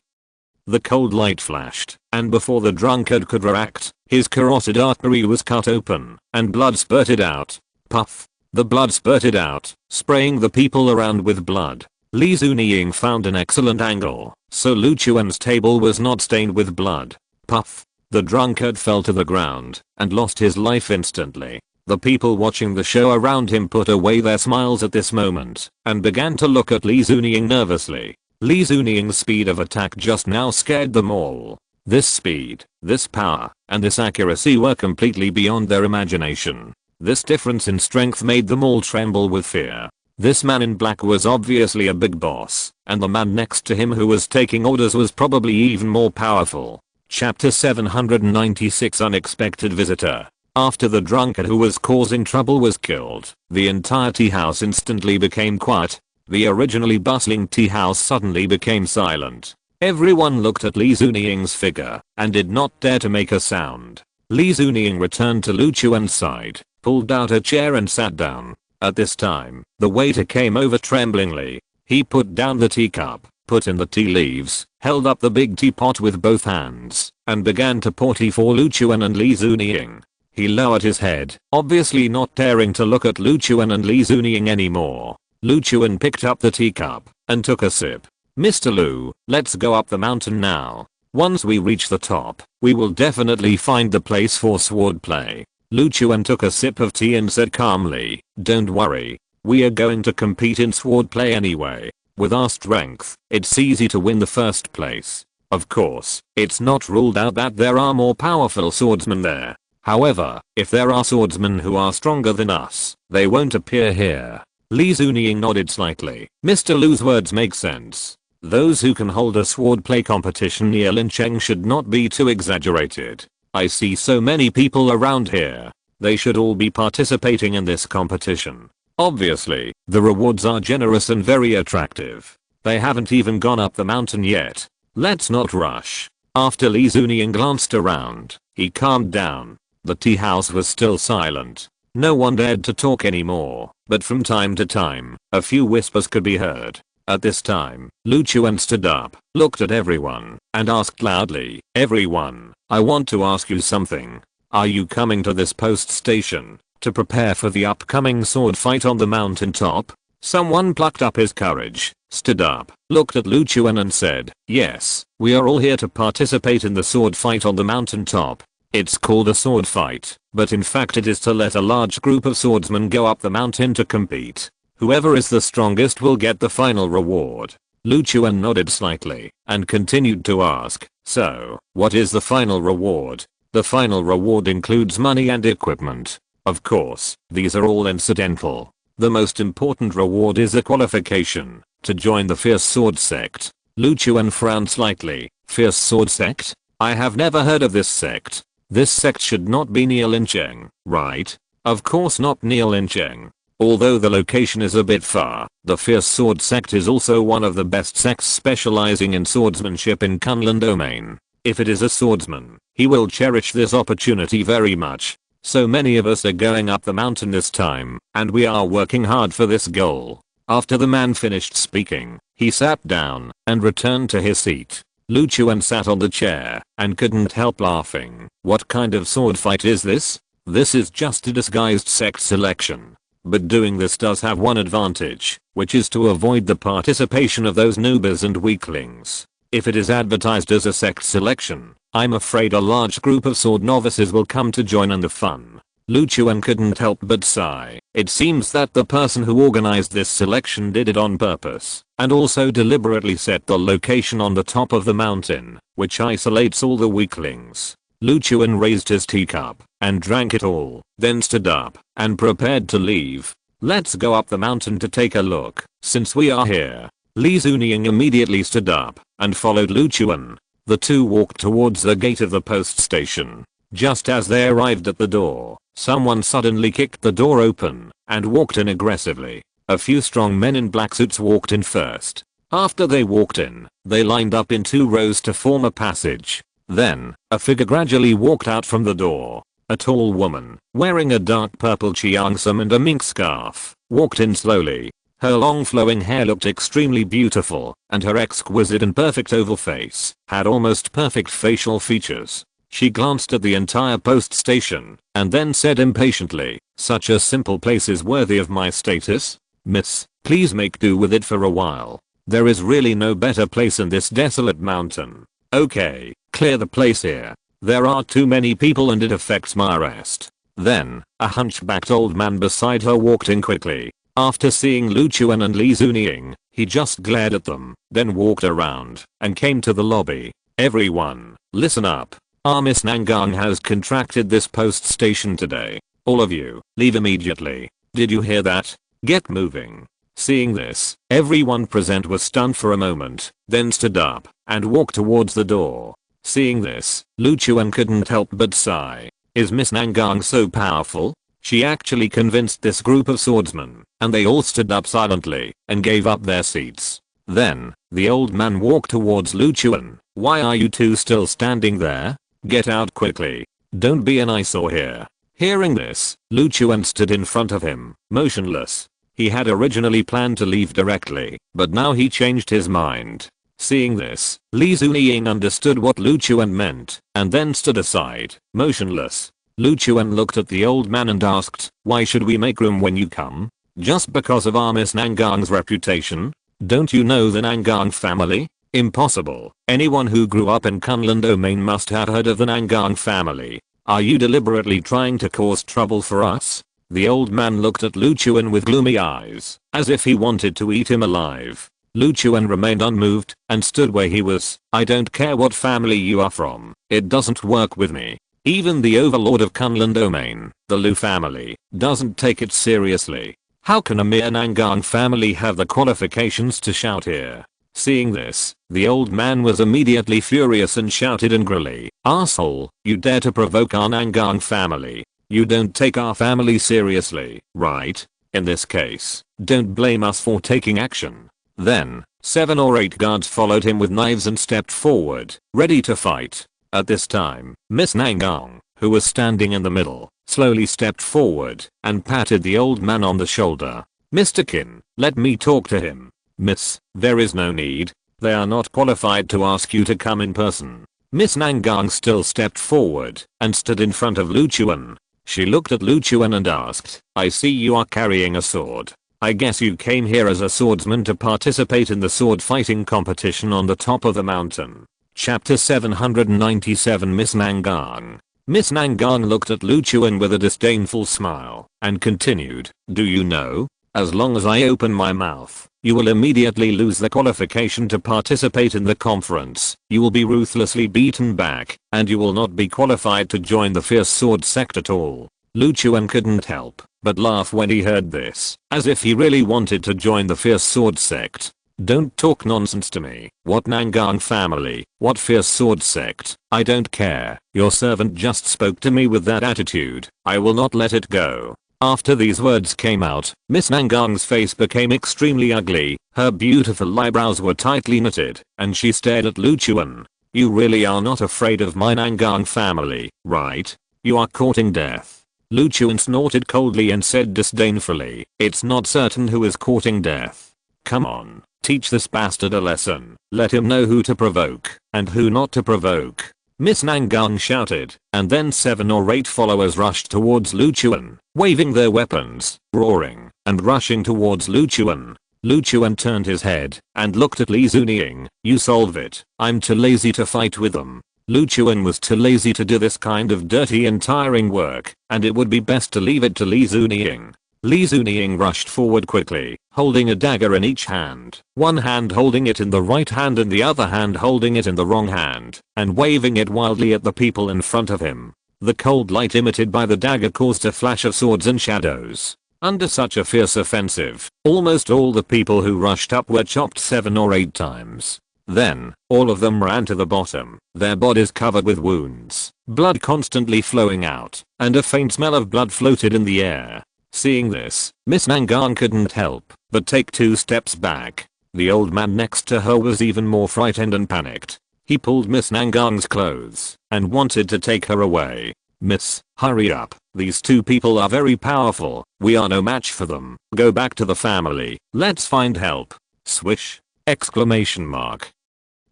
The cold light flashed, and before the drunkard could react, his carotid artery was cut open, and blood spurted out. Puff! The blood spurted out, spraying the people around with blood. Li Zunying found an excellent angle, so Lu Chuan's table was not stained with blood. Puff! The drunkard fell to the ground, and lost his life instantly. The people watching the show around him put away their smiles at this moment, and began to look at Li Zunying nervously. Li Zunying's speed of attack just now scared them all. This speed, this power, and this accuracy were completely beyond their imagination. This difference in strength made them all tremble with fear. This man in black was obviously a big boss, and the man next to him who was taking orders was probably even more powerful. Chapter 796 Unexpected Visitor. After the drunkard who was causing trouble was killed, the entire tea house instantly became quiet. The originally bustling tea house suddenly became silent. Everyone looked at Li Zunying's figure and did not dare to make a sound. Li Zunying returned to Lu Chuan's side, pulled out a chair and sat down. At this time, the waiter came over tremblingly. He put down the teacup, put in the tea leaves, held up the big teapot with both hands, and began to pour tea for Lu Chuan and Li Zunying. He lowered his head, obviously not daring to look at Lu Chuan and Li Zunying anymore. Lu Chuan picked up the teacup and took a sip. "Mr. Lu, let's go up the mountain now. Once we reach the top, we will definitely find the place for swordplay." Lu Chuan took a sip of tea and said calmly, "Don't worry. We are going to compete in swordplay anyway. With our strength, it's easy to win the first place. Of course, it's not ruled out that there are more powerful swordsmen there. However, if there are swordsmen who are stronger than us, they won't appear here." Li Zunying nodded slightly. Mr. Lu's words make sense. Those who can hold a swordplay competition near Lincheng should not be too exaggerated. I see so many people around here. They should all be participating in this competition. Obviously, the rewards are generous and very attractive. They haven't even gone up the mountain yet. Let's not rush. After Lee Zuniying glanced around, he calmed down. The tea house was still silent. No one dared to talk anymore, but from time to time, a few whispers could be heard. At this time, Lu Chuan stood up, looked at everyone, and asked loudly, "Everyone, I want to ask you something. Are you coming to this post station to prepare for the upcoming sword fight on the mountain top?" Someone plucked up his courage, stood up, looked at Lu Chuan and said, "Yes, we are all here to participate in the sword fight on the mountain top. It's called a sword fight, but in fact it is to let a large group of swordsmen go up the mountain to compete. Whoever is the strongest will get the final reward." Lu Chuan nodded slightly and continued to ask, "So, what is the final reward?" "The final reward includes money and equipment. Of course, these are all incidental. The most important reward is a qualification to join the Fierce Sword Sect." Lu Chuan frowned slightly. "Fierce Sword Sect? I have never heard of this sect. This sect should not be Nialincheng, right?" "Of course not Nialincheng. Although the location is a bit far, the Fierce Sword Sect is also one of the best sects specializing in swordsmanship in Kunlun domain. If it is a swordsman, he will cherish this opportunity very much. So many of us are going up the mountain this time, and we are working hard for this goal." After the man finished speaking, he sat down and returned to his seat. Lu Chuan sat on the chair and couldn't help laughing. What kind of sword fight is this? This is just a disguised sect selection. But doing this does have one advantage, which is to avoid the participation of those noobs and weaklings. If it is advertised as a sect selection, I'm afraid a large group of sword novices will come to join in the fun. Lu Chuan couldn't help but sigh. It seems that the person who organized this selection did it on purpose, and also deliberately set the location on the top of the mountain, which isolates all the weaklings. Lu Chuan raised his teacup and drank it all, then stood up and prepared to leave. "Let's go up the mountain to take a look, since we are here." Li Zuniying immediately stood up and followed Lu Chuan. The two walked towards the gate of the post station. Just as they arrived at the door, someone suddenly kicked the door open and walked in aggressively. A few strong men in black suits walked in first. After they walked in, they lined up in 2 rows to form a passage. Then, a figure gradually walked out from the door. A tall woman, wearing a dark purple cheongsam and a mink scarf, walked in slowly. Her long flowing hair looked extremely beautiful, and her exquisite and perfect oval face had almost perfect facial features. She glanced at the entire post station, and then said impatiently, "Such a simple place is worthy of my status. Miss, please make do with it for a while. There is really no better place in this desolate mountain. Okay, clear the place here. There are too many people and it affects my rest." Then, a hunchbacked old man beside her walked in quickly. After seeing Lu Chuan and Li Zuniying, he just glared at them, then walked around and came to the lobby. "Everyone, listen up. Our Miss Nangang has contracted this post station today. All of you, leave immediately. Did you hear that? Get moving." Seeing this, everyone present was stunned for a moment, then stood up and walked towards the door. Seeing this, Lu Chuan couldn't help but sigh. Is Miss Nangang so powerful? She actually convinced this group of swordsmen, and they all stood up silently and gave up their seats. Then, the old man walked towards Lu Chuan. "Why are you two still standing there? Get out quickly. Don't be an eyesore here." Hearing this, Lu Chuan stood in front of him, motionless. He had originally planned to leave directly, but now he changed his mind. Seeing this, Li Zuniying understood what Lu Chuan meant, and then stood aside, motionless. Lu Chuan looked at the old man and asked, "Why should we make room when you come? Just because of our Miss Nangang's reputation? Don't you know the Nangang family? Impossible. Anyone who grew up in Kunlun domain must have heard of the Nangang family. Are you deliberately trying to cause trouble for us?" The old man looked at Lu Chuan with gloomy eyes, as if he wanted to eat him alive. Lu Chuan remained unmoved and stood where he was. "I don't care what family you are from. It doesn't work with me. Even the overlord of Kunlun domain, the Lu family, doesn't take it seriously. How can a mere Nangang family have the qualifications to shout here?" Seeing this, the old man was immediately furious and shouted angrily, "Arsehole, you dare to provoke our Nangang family. You don't take our family seriously, right? In this case, don't blame us for taking action. Then, 7 or 8 guards followed him with knives and stepped forward, ready to fight. At this time, Miss Nangang, who was standing in the middle, slowly stepped forward and patted the old man on the shoulder. Mr. Qin, let me talk to him. Miss, there is no need. They are not qualified to ask you to come in person. Miss Nangang still stepped forward and stood in front of Lu Chuan. She looked at Lu Chuan and asked, I see you are carrying a sword. I guess you came here as a swordsman to participate in the sword fighting competition on the top of the mountain. Chapter 797 Miss Nangang. Miss Nangang looked at Lu Chuan with a disdainful smile and continued, do you know? As long as I open my mouth, you will immediately lose the qualification to participate in the conference. You will be ruthlessly beaten back, and you will not be qualified to join the fierce sword sect at all. Lu Chuan couldn't help but laugh when he heard this, as if he really wanted to join the fierce sword sect. Don't talk nonsense to me. What Nangang family? What fierce sword sect? I don't care. Your servant just spoke to me with that attitude. I will not let it go. After these words came out, Miss Nangang's face became extremely ugly, her beautiful eyebrows were tightly knitted, and she stared at Lu Chuan. You really are not afraid of my Nangang family, right? You are courting death. Lu Chuan snorted coldly and said disdainfully, it's not certain who is courting death. Come on, teach this bastard a lesson. Let him know who to provoke, and who not to provoke. Miss Nangang shouted, and then 7 or 8 followers rushed towards Lu Chuan, waving their weapons, roaring, and rushing towards Lu Chuan. Lu Chuan turned his head, and looked at Li Zunying. You solve it. I'm too lazy to fight with them. Lu Chuan was too lazy to do this kind of dirty and tiring work, and it would be best to leave it to Li Zunying. Li Zunying rushed forward quickly, holding a dagger in each hand, one hand holding it in the right hand and the other hand holding it in the wrong hand, and waving it wildly at the people in front of him. The cold light emitted by the dagger caused a flash of swords and shadows. Under such a fierce offensive, almost all the people who rushed up were chopped 7 or 8 times. Then, all of them ran to the bottom, their bodies covered with wounds, blood constantly flowing out, and a faint smell of blood floated in the air. Seeing this, Miss Nangang couldn't help but take 2 steps back. The old man next to her was even more frightened and panicked. He pulled Miss Nangang's clothes and wanted to take her away. Miss, hurry up. These 2 people are very powerful. We are no match for them. Go back to the family. Let's find help. Swish! Exclamation mark.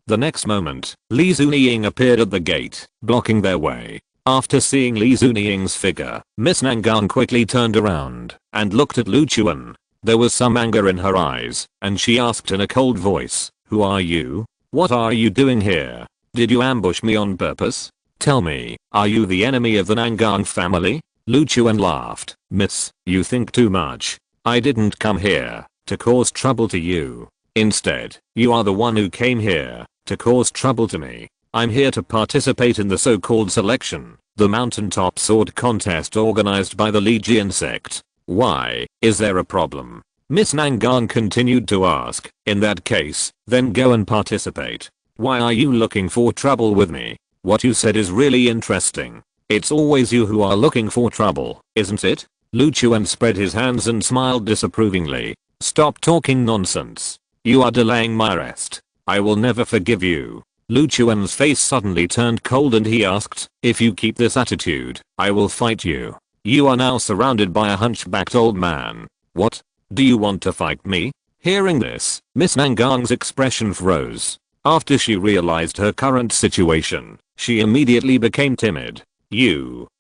The next moment, Li Zunying appeared at the gate, blocking their way. After seeing Li Zunying's figure, Miss Nangang quickly turned around and looked at Lu Chuan. There was some anger in her eyes, and she asked in a cold voice, who are you? What are you doing here? Did you ambush me on purpose? Tell me, are you the enemy of the Nangang family? Lu Chuan laughed. Miss, you think too much. I didn't come here to cause trouble to you. Instead, you are the one who came here to cause trouble to me. I'm here to participate in the so-called selection, the mountaintop sword contest organized by the Legion sect. Why, is there a problem? Miss Nangang continued to ask. In that case, then go and participate. Why are you looking for trouble with me? What you said is really interesting. It's always you who are looking for trouble, isn't it? Lu Chuan spread his hands and smiled disapprovingly. Stop talking nonsense. You are delaying my arrest. I will never forgive you. Lu Chuan's face suddenly turned cold and he asked, if you keep this attitude, I will fight you. You are now surrounded by a hunchbacked old man. What? Do you want to fight me? Hearing this, Miss Nangang's expression froze. After she realized her current situation, she immediately became timid.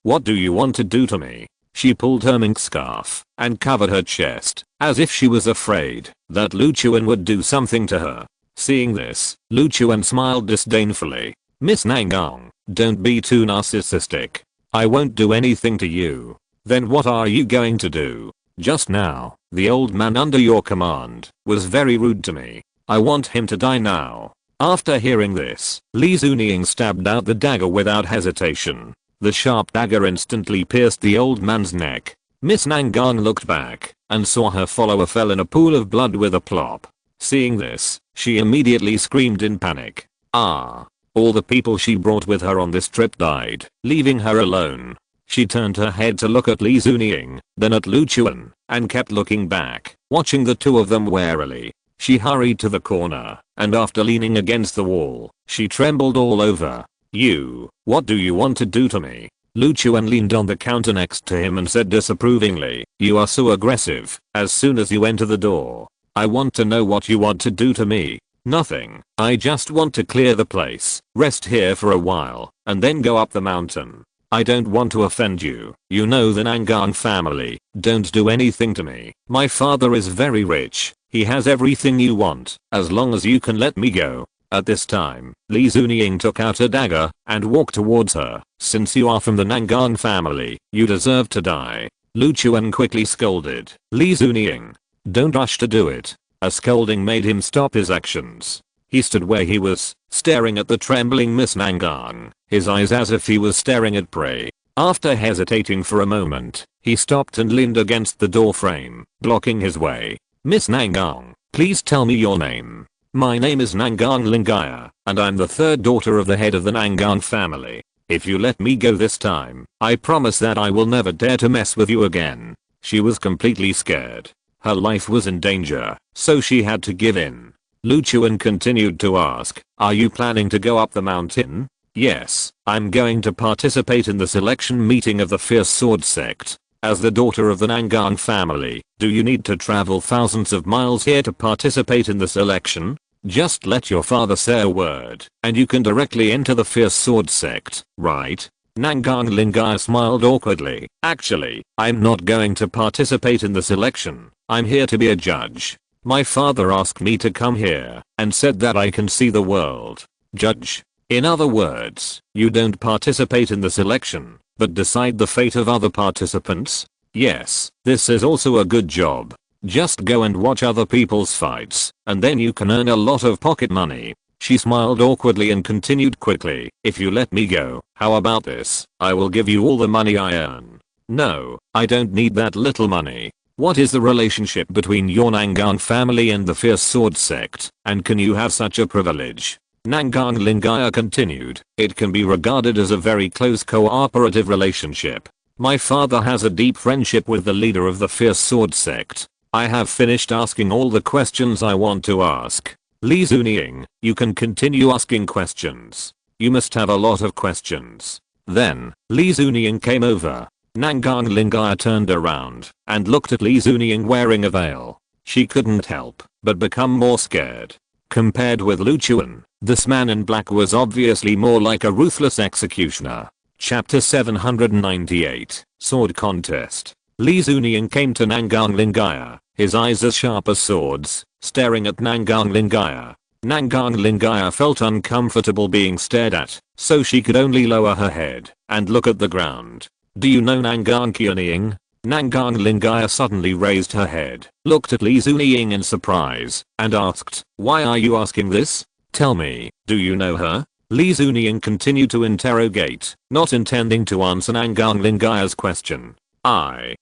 What do you want to do to me? She pulled her mink scarf and covered her chest, as if she was afraid that Lu Chuan would do something to her. Seeing this, Lu Chuan smiled disdainfully. Miss Nangang, don't be too narcissistic. I won't do anything to you. Then what are you going to do? Just now, the old man under your command was very rude to me. I want him to die now. After hearing this, Li Zunying stabbed out the dagger without hesitation. The sharp dagger instantly pierced the old man's neck. Miss Nangang looked back and saw her follower fell in a pool of blood with a plop. Seeing this, she immediately screamed in panic. All the people she brought with her on this trip died, leaving her alone. She turned her head to look at Li Zunying, then at Lu Chuan, and kept looking back, watching the two of them warily. She hurried to the corner, and after leaning against the wall, she trembled all over. What do you want to do to me? Lu Chuan leaned on the counter next to him and said disapprovingly, you are so aggressive, as soon as you enter the door. I want to know what you want to do to me. Nothing, I just want to clear the place, rest here for a while, and then go up the mountain. I don't want to offend you. You know the Nangang family. Don't do anything to me. My father is very rich. He has everything you want, as long as you can let me go. At this time, Li Zunying took out a dagger and walked towards her. Since you are from the Nangang family, you deserve to die. Lu Chuan quickly scolded. Li Zunying, don't rush to do it. A scolding made him stop his actions. He stood where he was, staring at the trembling Miss Nangang, his eyes as if he was staring at prey. After hesitating for a moment, he stopped and leaned against the door frame, blocking his way. Miss Nangang, please tell me your name. My name is Nangang Lingaya, and I'm the third daughter of the head of the Nangang family. If you let me go this time, I promise that I will never dare to mess with you again. She was completely scared. Her life was in danger, so she had to give in. Lu Chuan continued to ask, are you planning to go up the mountain? Yes, I'm going to participate in the selection meeting of the Fierce Sword Sect. As the daughter of the Nangang family, do you need to travel thousands of miles here to participate in the selection? Just let your father say a word, and you can directly enter the Fierce Sword Sect, right? Nangang Lingaya smiled awkwardly. Actually, I'm not going to participate in the selection. I'm here to be a judge. My father asked me to come here and said that I can see the world. Judge. In other words, you don't participate in the selection, but decide the fate of other participants? Yes, this is also a good job. Just go and watch other people's fights, and then you can earn a lot of pocket money. She smiled awkwardly and continued quickly, if you let me go, how about this? I will give you all the money I earn. No, I don't need that little money. What is the relationship between your Nangang family and the Fierce Sword Sect, and can you have such a privilege? Nangang Lingaya continued, it can be regarded as a very close cooperative relationship. My father has a deep friendship with the leader of the Fierce Sword Sect. I have finished asking all the questions I want to ask. Li Zunying, you can continue asking questions. You must have a lot of questions. Then, Li Zunying came over. Nangang Lingaya turned around and looked at Li Zunying wearing a veil. She couldn't help but become more scared. Compared with Lu Chuan, this man in black was obviously more like a ruthless executioner. Chapter 798, Sword Contest. Li Zunying came to Nangang Lingaya, his eyes as sharp as swords, staring at Nangang Lingaya. Nangang Lingaya felt uncomfortable being stared at, so she could only lower her head and look at the ground. Do you know Nangang Qianying? Nangang Lingaya suddenly raised her head, looked at Li Zunying in surprise, and asked, why are you asking this? Tell me, do you know her? Li Zunying continued to interrogate, not intending to answer Nangang Lingaya's question. Nangang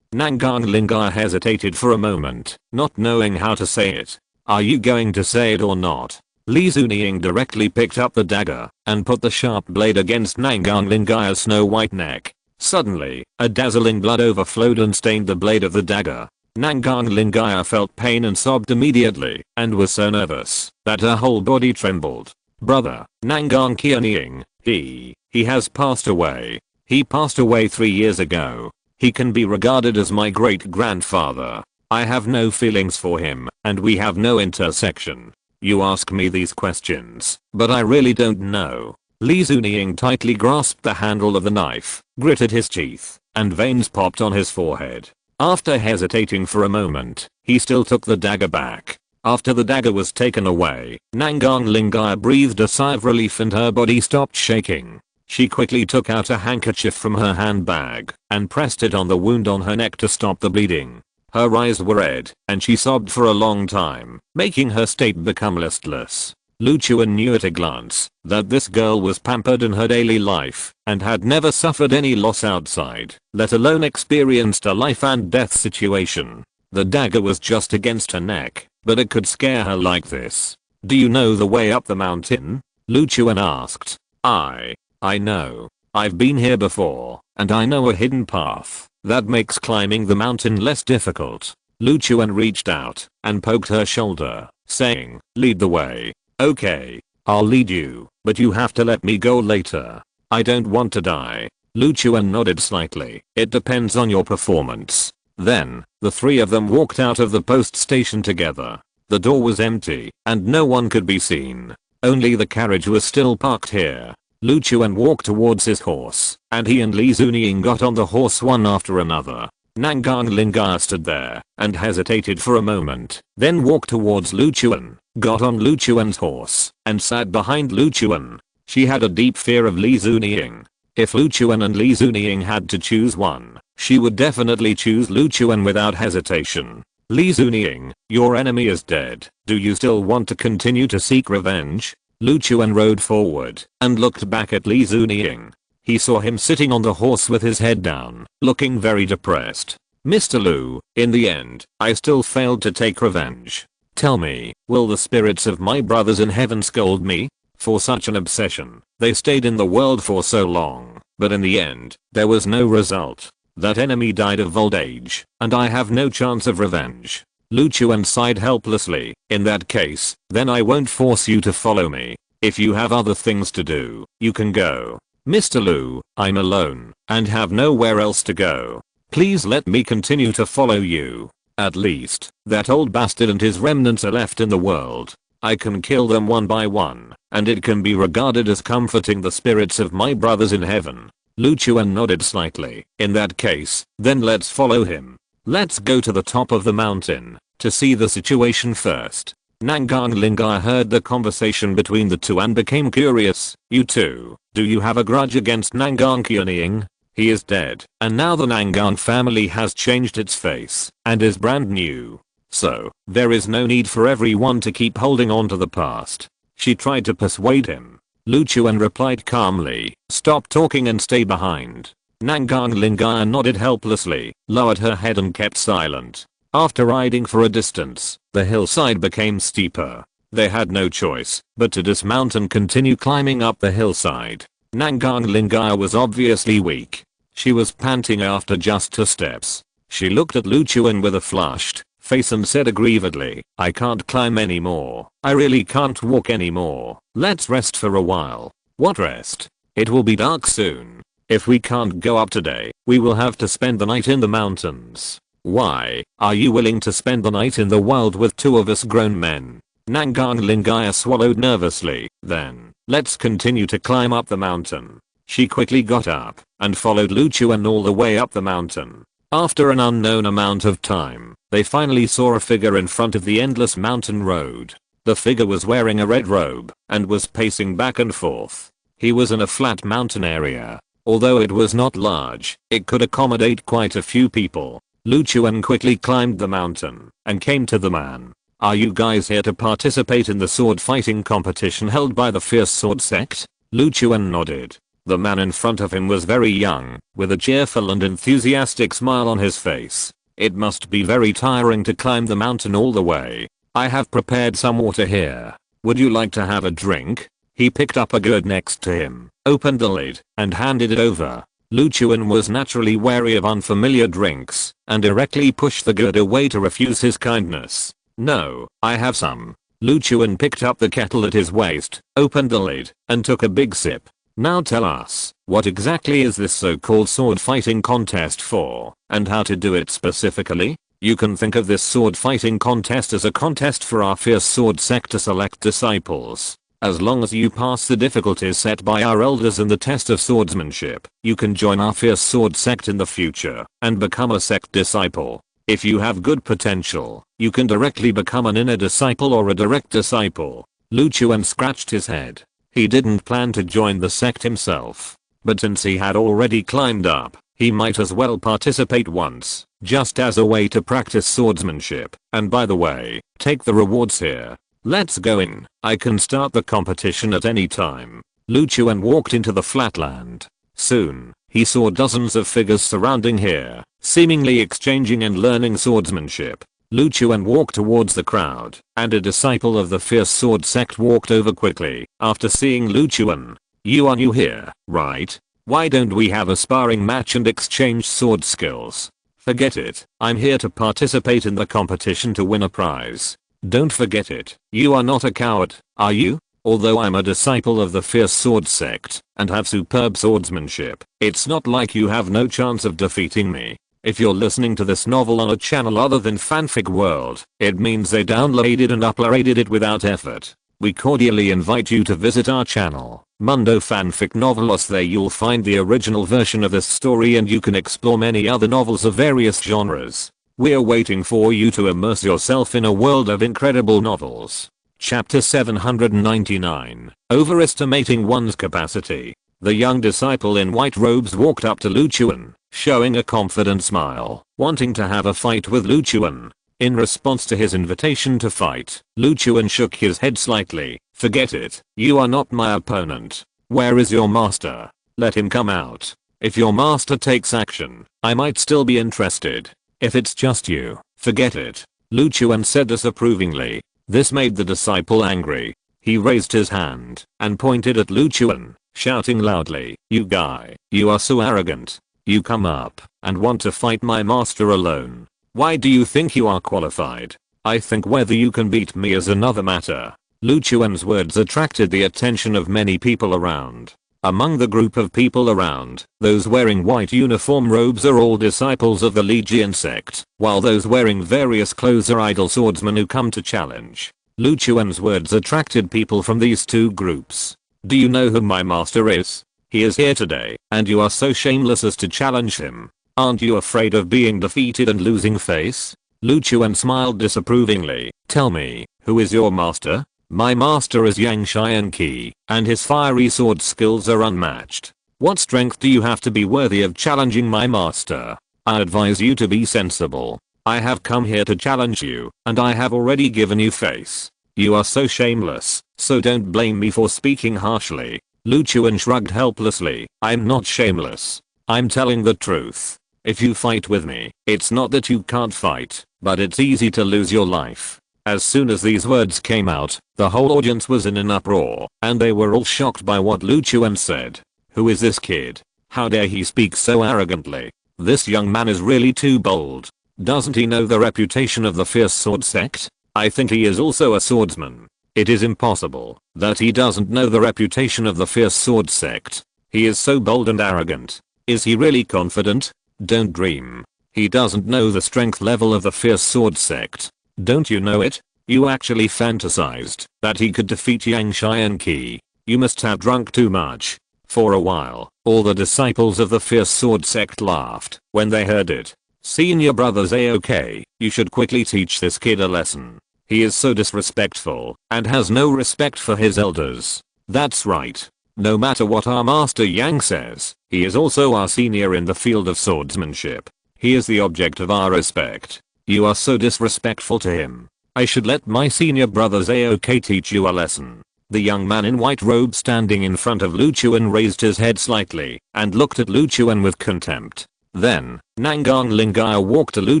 Lingaya hesitated for a moment, not knowing how to say it. Are you going to say it or not? Li Zunying directly picked up the dagger and put the sharp blade against Nangang Lingaya's snow-white neck. Suddenly, a dazzling blood overflowed and stained the blade of the dagger. Nangang Lingaya felt pain and sobbed immediately and was so nervous that her whole body trembled. Brother, Nangang Qianying, he has passed away. He passed away 3 years ago. He can be regarded as my great-grandfather. I have no feelings for him, and we have no intersection. You ask me these questions, but I really don't know. Li Zunying tightly grasped the handle of the knife, gritted his teeth, and veins popped on his forehead. After hesitating for a moment, he still took the dagger back. After the dagger was taken away, Nangang Lingaya breathed a sigh of relief and her body stopped shaking. She quickly took out a handkerchief from her handbag and pressed it on the wound on her neck to stop the bleeding. Her eyes were red, and she sobbed for a long time, making her state become listless. Lu Chuan knew at a glance that this girl was pampered in her daily life and had never suffered any loss outside, let alone experienced a life and death situation. The dagger was just against her neck, but it could scare her like this. Do you know the way up the mountain? Lu Chuan asked. I know. I've been here before, and I know a hidden path that makes climbing the mountain less difficult. Lu Chuan reached out and poked her shoulder, saying, lead the way. Okay, I'll lead you, but you have to let me go later. I don't want to die. Lu Chuan nodded slightly. It depends on your performance. Then, the three of them walked out of the post station together. The door was empty, and no one could be seen. Only the carriage was still parked here. Lu Chuan walked towards his horse, and he and Li Zunying got on the horse one after another. Nangang Linga stood there and hesitated for a moment, then walked towards Lu Chuan, got on Lu Chuan's horse, and sat behind Lu Chuan. She had a deep fear of Li Zunying. If Lu Chuan and Li Zunying had to choose one, she would definitely choose Lu Chuan without hesitation. Li Zunying, your enemy is dead. Do you still want to continue to seek revenge? Lu Chuan rode forward and looked back at Li Zunying. He saw him sitting on the horse with his head down, looking very depressed. Mr. Lu, in the end, I still failed to take revenge. Tell me, will the spirits of my brothers in heaven scold me? For such an obsession, they stayed in the world for so long, but in the end, there was no result. That enemy died of old age, and I have no chance of revenge. Lu Chuan sighed helplessly. In that case, then I won't force you to follow me. If you have other things to do, you can go. Mr. Lu, I'm alone, and have nowhere else to go. Please let me continue to follow you. At least, that old bastard and his remnants are left in the world. I can kill them one by one, and it can be regarded as comforting the spirits of my brothers in heaven. Lu Chuan nodded slightly. In that case, then let's follow him. Let's go to the top of the mountain to see the situation first. Nangang Lingai heard the conversation between the two and became curious. You two, do you have a grudge against Nangang Qianying? He is dead, and now the Nangang family has changed its face and is brand new. So, there is no need for everyone to keep holding on to the past. She tried to persuade him. Lu Chuan replied calmly, stop talking and stay behind. Nangang Lingai nodded helplessly, lowered her head and kept silent. After riding for a distance, the hillside became steeper. They had no choice but to dismount and continue climbing up the hillside. Nangang Lingai was obviously weak. She was panting after just 2 steps. She looked at Lu Chuan with a flushed face and said aggrievedly, I can't climb anymore. I really can't walk anymore. Let's rest for a while. What rest? It will be dark soon. If we can't go up today, we will have to spend the night in the mountains. Why are you willing to spend the night in the wild with 2 of us grown men? Nangang Lingai swallowed nervously. Then, let's continue to climb up the mountain. She quickly got up and followed Lu Chuan all the way up the mountain. After an unknown amount of time, they finally saw a figure in front of the endless mountain road. The figure was wearing a red robe and was pacing back and forth. He was in a flat mountain area. Although it was not large, it could accommodate quite a few people. Lu Chuan quickly climbed the mountain and came to the man. Are you guys here to participate in the sword fighting competition held by the Fierce Sword Sect? Lu Chuan nodded. The man in front of him was very young, with a cheerful and enthusiastic smile on his face. It must be very tiring to climb the mountain all the way. I have prepared some water here. Would you like to have a drink? He picked up a gourd next to him, opened the lid, and handed it over. Lu Chuan was naturally wary of unfamiliar drinks, and directly pushed the gourd away to refuse his kindness. No, I have some. Lu Chuan picked up the kettle at his waist, opened the lid, and took a big sip. Now tell us, what exactly is this so-called sword fighting contest for, and how to do it specifically? You can think of this sword fighting contest as a contest for our Fierce Sword Sect to select disciples. As long as you pass the difficulties set by our elders in the test of swordsmanship, you can join our Fierce Sword Sect in the future and become a sect disciple. If you have good potential, you can directly become an inner disciple or a direct disciple. Lu Chuan scratched his head. He didn't plan to join the sect himself, but since he had already climbed up, he might as well participate once, just as a way to practice swordsmanship. And by the way, take the rewards here. Let's go in. I can start the competition at any time. Lu Chuan walked into the flatland. Soon, he saw dozens of figures surrounding here, seemingly exchanging and learning swordsmanship. Lu Chuan walked towards the crowd, and a disciple of the Fierce Sword Sect walked over quickly after seeing Lu Chuan. You are new here, right? Why don't we have a sparring match and exchange sword skills? Forget it. I'm here to participate in the competition to win a prize. Don't forget it. You are not a coward, are you? Although I'm a disciple of the Fierce Sword Sect and have superb swordsmanship, it's not like you have no chance of defeating me. If you're listening to this novel on a channel other than Fanfic World, it means they downloaded and uploaded it without effort. We cordially invite you to visit our channel, Mundo Fanfic Novelos. There you'll find the original version of this story and you can explore many other novels of various genres. We're waiting for you to immerse yourself in a world of incredible novels. Chapter 799, Overestimating One's Capacity. The young disciple in white robes walked up to Lu Chuan, showing a confident smile, wanting to have a fight with Lu Chuan. In response to his invitation to fight, Lu Chuan shook his head slightly. Forget it, you are not my opponent. Where is your master? Let him come out. If your master takes action, I might still be interested. If it's just you, forget it. Lu Chuan said disapprovingly. This made the disciple angry. He raised his hand and pointed at Lu Chuan, shouting loudly, "You guy, you are so arrogant. You come up and want to fight my master alone. Why do you think you are qualified? I think whether you can beat me is another matter." Lu Chuan's words attracted the attention of many people around. Among the group of people around, those wearing white uniform robes are all disciples of the Legion sect, while those wearing various clothes are idle swordsmen who come to challenge. Lu Chuan's words attracted people from these two groups. "Do you know who my master is? He is here today, and you are so shameless as to challenge him. Aren't you afraid of being defeated and losing face?" Lu Chuan smiled disapprovingly. "Tell me, who is your master?" "My master is Yang Xianqi, and his fiery sword skills are unmatched. What strength do you have to be worthy of challenging my master? I advise you to be sensible. I have come here to challenge you, and I have already given you face. You are so shameless, so don't blame me for speaking harshly." Lu Chuan shrugged helplessly. "I'm not shameless. I'm telling the truth. If you fight with me, it's not that you can't fight, but it's easy to lose your life." As soon as these words came out, the whole audience was in an uproar, and they were all shocked by what Lu Chuan said. Who is this kid? How dare he speak so arrogantly? This young man is really too bold. Doesn't he know the reputation of the Fierce Sword Sect? I think he is also a swordsman. It is impossible that he doesn't know the reputation of the Fierce Sword Sect. He is so bold and arrogant. Is he really confident? Don't dream. He doesn't know the strength level of the Fierce Sword Sect. Don't you know it? You actually fantasized that he could defeat Yang Xianqi. You must have drunk too much. For a while, all the disciples of the Fierce Sword Sect laughed when they heard it. "Senior brothers A-OK, you should quickly teach this kid a lesson. He is so disrespectful and has no respect for his elders." "That's right. No matter what our master Yang says, he is also our senior in the field of swordsmanship. He is the object of our respect. You are so disrespectful to him. I should let my senior brothers A-OK teach you a lesson." The young man in white robe standing in front of Lu Chuan raised his head slightly and looked at Lu Chuan with contempt. Then, Nangang Lingaya walked to Lu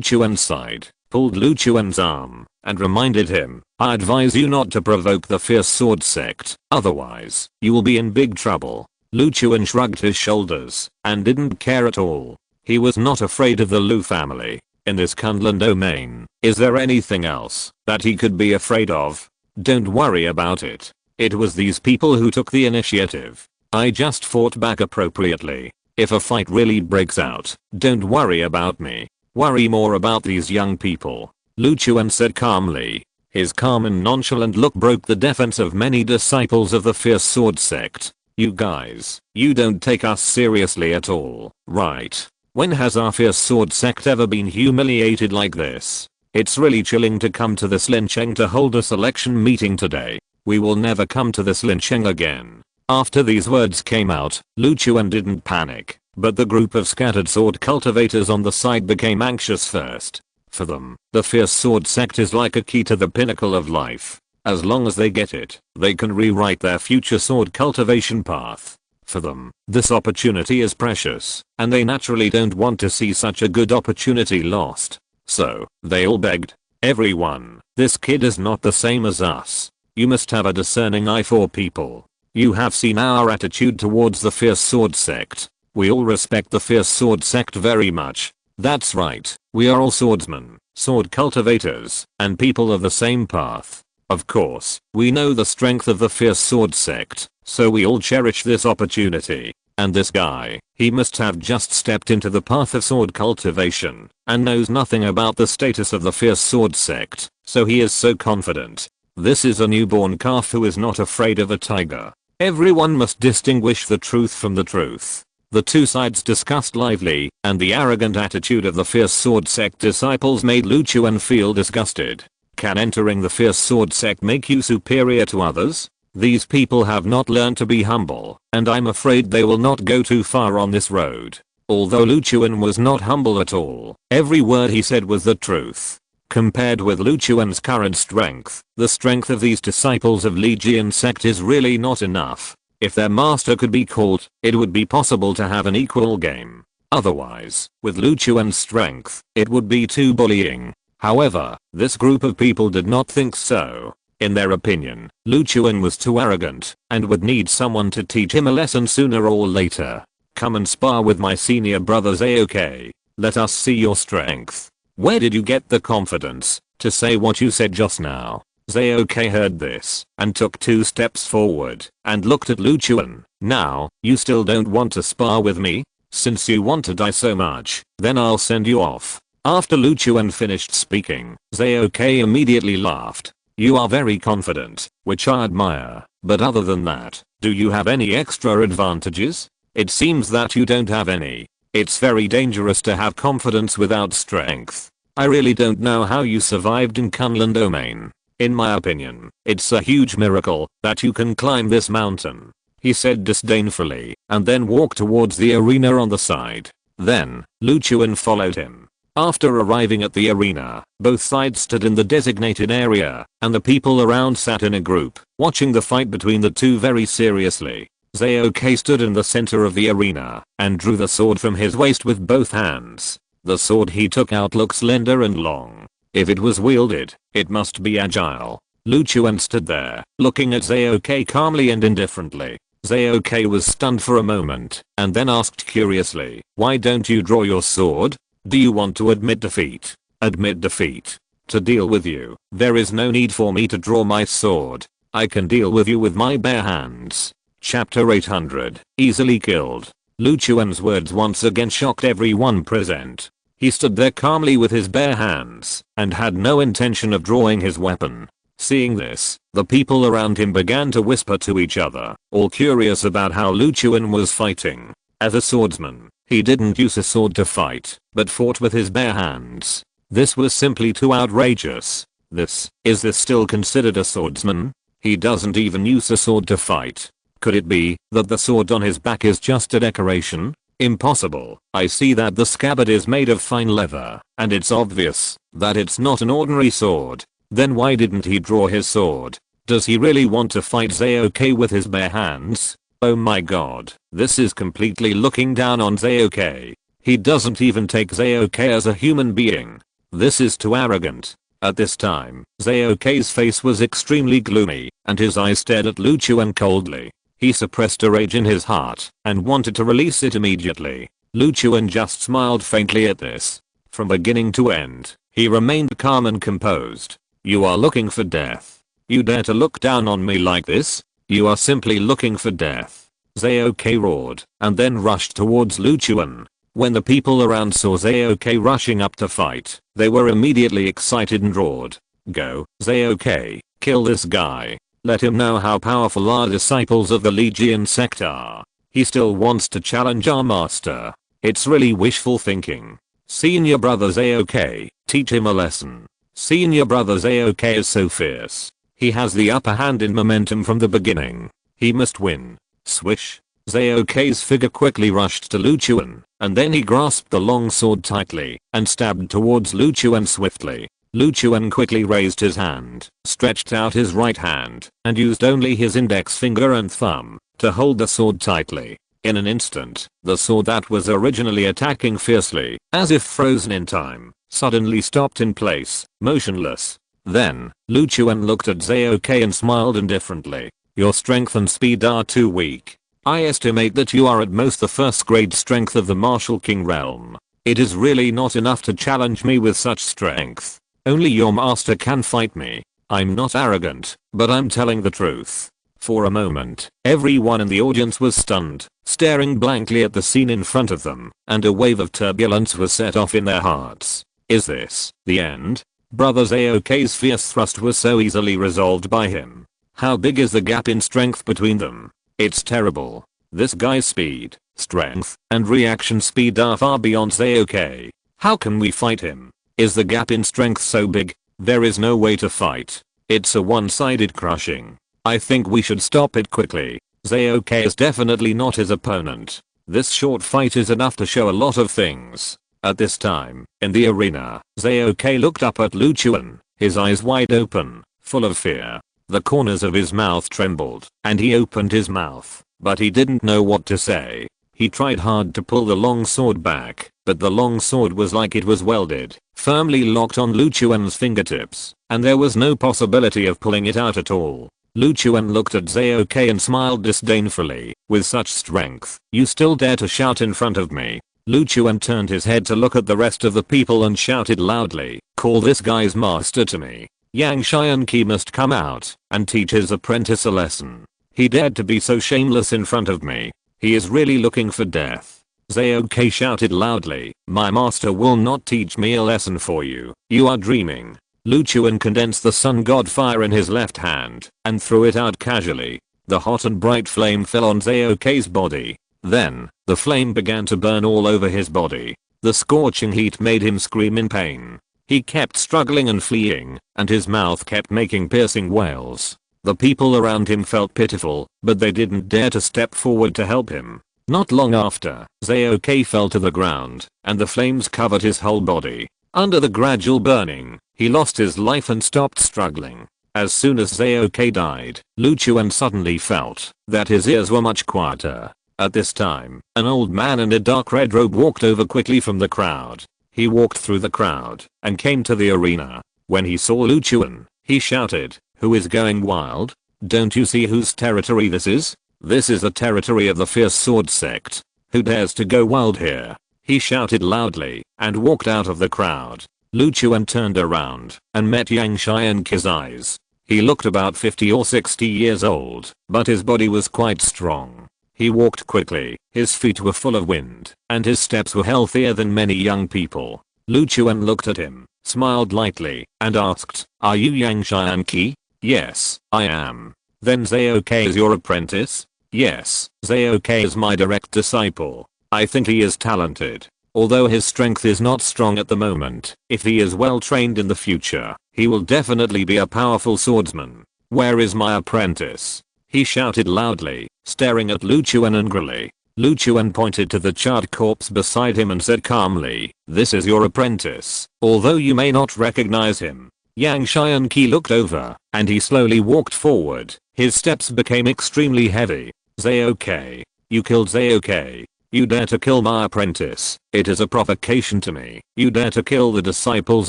Chuan's side, pulled Lu Chuan's arm, and reminded him, "I advise you not to provoke the Fierce Sword Sect, otherwise, you will be in big trouble." Lu Chuan shrugged his shoulders and didn't care at all. He was not afraid of the Lu family. In this Kunlun domain, is there anything else that he could be afraid of? Don't worry about it. It was these people who took the initiative. I just fought back appropriately. If a fight really breaks out, don't worry about me. Worry more about these young people," Lu Chuan said calmly. His calm and nonchalant look broke the defense of many disciples of the Fierce Sword Sect. "You guys, you don't take us seriously at all, right? When has our Fierce Sword Sect ever been humiliated like this? It's really chilling to come to this Lincheng to hold a selection meeting today. We will never come to this Lincheng again." After these words came out, Lu Chuan didn't panic, but the group of scattered sword cultivators on the side became anxious first. For them, the Fierce Sword Sect is like a key to the pinnacle of life. As long as they get it, they can rewrite their future sword cultivation path. For them, this opportunity is precious, and they naturally don't want to see such a good opportunity lost. So, they all begged, "Everyone, this kid is not the same as us. You must have a discerning eye for people. You have seen our attitude towards the Fierce Sword Sect. We all respect the fierce sword sect very much. That's right, we are all swordsmen, sword cultivators, and people of the same path. Of course, we know the strength of the fierce sword sect, so we all cherish this opportunity. And this guy, he must have just stepped into the path of sword cultivation, and knows nothing about the status of the fierce sword sect, so he is so confident. This is a newborn calf who is not afraid of a tiger. Everyone must distinguish the truth from the truth. The two sides discussed lively, and the arrogant attitude of the fierce sword sect disciples made Lu Chuan feel disgusted. Can entering the fierce sword sect make you superior to others? These people have not learned to be humble, and I'm afraid they will not go too far on this road. Although Lu Chuan was not humble at all, every word he said was the truth. Compared with Lu Chuan's current strength, the strength of these disciples of Legion sect is really not enough. If their master could be caught, it would be possible to have an equal game. Otherwise, with Lu Chuan's strength, it would be too bullying. However, this group of people did not think so. In their opinion, Lu Chuan was too arrogant, and would need someone to teach him a lesson sooner or later. Come and spar with my senior brother Zaoke. Let us see your strength. Where did you get the confidence to say what you said just now? Zaoke heard this, and took 2 steps forward, and looked at Lu Chuan. Now, you still don't want to spar with me? Since you want to die so much, then I'll send you off. After Lu Chuan finished speaking, Zaoke immediately laughed. You are very confident, which I admire, but other than that, do you have any extra advantages? It seems that you don't have any. It's very dangerous to have confidence without strength. I really don't know how you survived in Kunlun domain. In my opinion, it's a huge miracle that you can climb this mountain, he said disdainfully, and then walked towards the arena on the side. Then, Lu Chuan followed him. After arriving at the arena, both sides stood in the designated area, and the people around sat in a group, watching the fight between the two very seriously. Zaoke stood in the center of the arena, and drew the sword from his waist with both hands. The sword he took out looked slender and long. If it was wielded, it must be agile. Lu Chuan stood there, looking at Zaoke calmly and indifferently. Zaoke was stunned for a moment, and then asked curiously, why don't you draw your sword? Do you want to admit defeat? Admit defeat? To deal with you, there is no need for me to draw my sword. I can deal with you with my bare hands. Chapter 800, Easily Killed. Lu Chuan's words once again shocked everyone present. He stood there calmly with his bare hands, and had no intention of drawing his weapon. Seeing this, the people around him began to whisper to each other, all curious about how Lu Chuan was fighting. As a swordsman, he didn't use a sword to fight, but fought with his bare hands. This was simply too outrageous. Is this still considered a swordsman? He doesn't even use a sword to fight. Could it be that the sword on his back is just a decoration? Impossible. I see that the scabbard is made of fine leather, and it's obvious that it's not an ordinary sword. Then why didn't he draw his sword? Does he really want to fight Zaoke with his bare hands? Oh my god, this is completely looking down on Zaoke. He doesn't even take Zaoke as a human being. This is too arrogant. At this time, Zaoke's face was extremely gloomy, and his eyes stared at Lu Chuan coldly. He suppressed a rage in his heart, and wanted to release it immediately. Lu Chuan just smiled faintly at this. From beginning to end, he remained calm and composed. You are looking for death. You dare to look down on me like this? You are simply looking for death. Zaoke roared, and then rushed towards Lu Chuan. When the people around saw Zaoke rushing up to fight, they were immediately excited and roared. Go, Zaoke, kill this guy. Let him know how powerful our disciples of the Legion sect are. He still wants to challenge our master. It's really wishful thinking. Senior brother Zaoke, teach him a lesson. Senior brother Zaoke is so fierce. He has the upper hand in momentum from the beginning. He must win. Swish. Zaoke's figure quickly rushed to Lu Chuan, and then he grasped the long sword tightly, and stabbed towards Lu Chuan swiftly. Lu Chuan quickly raised his hand, stretched out his right hand, and used only his index finger and thumb to hold the sword tightly. In an instant, the sword that was originally attacking fiercely, as if frozen in time, suddenly stopped in place, motionless. Then, Lu Chuan looked at Zaoke and smiled indifferently. Your strength and speed are too weak. I estimate that you are at most the first grade strength of the martial king realm. It is really not enough to challenge me with such strength. Only your master can fight me. I'm not arrogant, but I'm telling the truth. For a moment, everyone in the audience was stunned, staring blankly at the scene in front of them, and a wave of turbulence was set off in their hearts. Is this the end? Brother Zaoke's fierce thrust was so easily resolved by him. How big is the gap in strength between them? It's terrible. This guy's speed, strength, and reaction speed are far beyond Zaoke. How can we fight him? Is the gap in strength so big? There is no way to fight. It's a one-sided crushing. I think we should stop it quickly. Zaoke is definitely not his opponent. This short fight is enough to show a lot of things. At this time, in the arena, Zaoke looked up at Lu Chuan, his eyes wide open, full of fear. The corners of his mouth trembled, and he opened his mouth, but he didn't know what to say. He tried hard to pull the long sword back, but the long sword was like it was welded, firmly locked on Lu Chuan's fingertips, and there was no possibility of pulling it out at all. Lu Chuan looked at Zaoke and smiled disdainfully. With such strength, you still dare to shout in front of me? Lu Chuan turned his head to look at the rest of the people and shouted loudly, call this guy's master to me. Yang Xianqi must come out and teach his apprentice a lesson. He dared to be so shameless in front of me. He is really looking for death. Zaoke shouted loudly, my master will not teach me a lesson for you. You are dreaming. Lu Chuan condensed the sun god fire in his left hand and threw it out casually. The hot and bright flame fell on Zaoke's body. Then, the flame began to burn all over his body. The scorching heat made him scream in pain. He kept struggling and fleeing, and his mouth kept making piercing wails. The people around him felt pitiful, but they didn't dare to step forward to help him. Not long after, Zaoke fell to the ground, and the flames covered his whole body. Under the gradual burning, he lost his life and stopped struggling. As soon as Zaoke died, Lu Chuan suddenly felt that his ears were much quieter. At this time, an old man in a dark red robe walked over quickly from the crowd. He walked through the crowd and came to the arena. When he saw Lu Chuan, he shouted, who is going wild? Don't you see whose territory this is? This is the territory of the fierce sword sect. Who dares to go wild here? He shouted loudly and walked out of the crowd. Lu Chuan turned around and met Yang Xianqi's eyes. He looked about 50 or 60 years old, but his body was quite strong. He walked quickly, his feet were full of wind, and his steps were healthier than many young people. Lu Chuan looked at him, smiled lightly, and asked, are you Yang Xianqi? Yes, I am. Then Zaoke is your apprentice? Yes, Zaoke is my direct disciple. I think he is talented. Although his strength is not strong at the moment, if he is well trained in the future, he will definitely be a powerful swordsman. Where is my apprentice? He shouted loudly, staring at Lu Chuan angrily. Lu Chuan pointed to the charred corpse beside him and said calmly, this is your apprentice, although you may not recognize him. Yang Xianqi looked over, and he slowly walked forward. His steps became extremely heavy. Zaoke. You killed Zaoke. You dare to kill my apprentice. It is a provocation to me. You dare to kill the disciples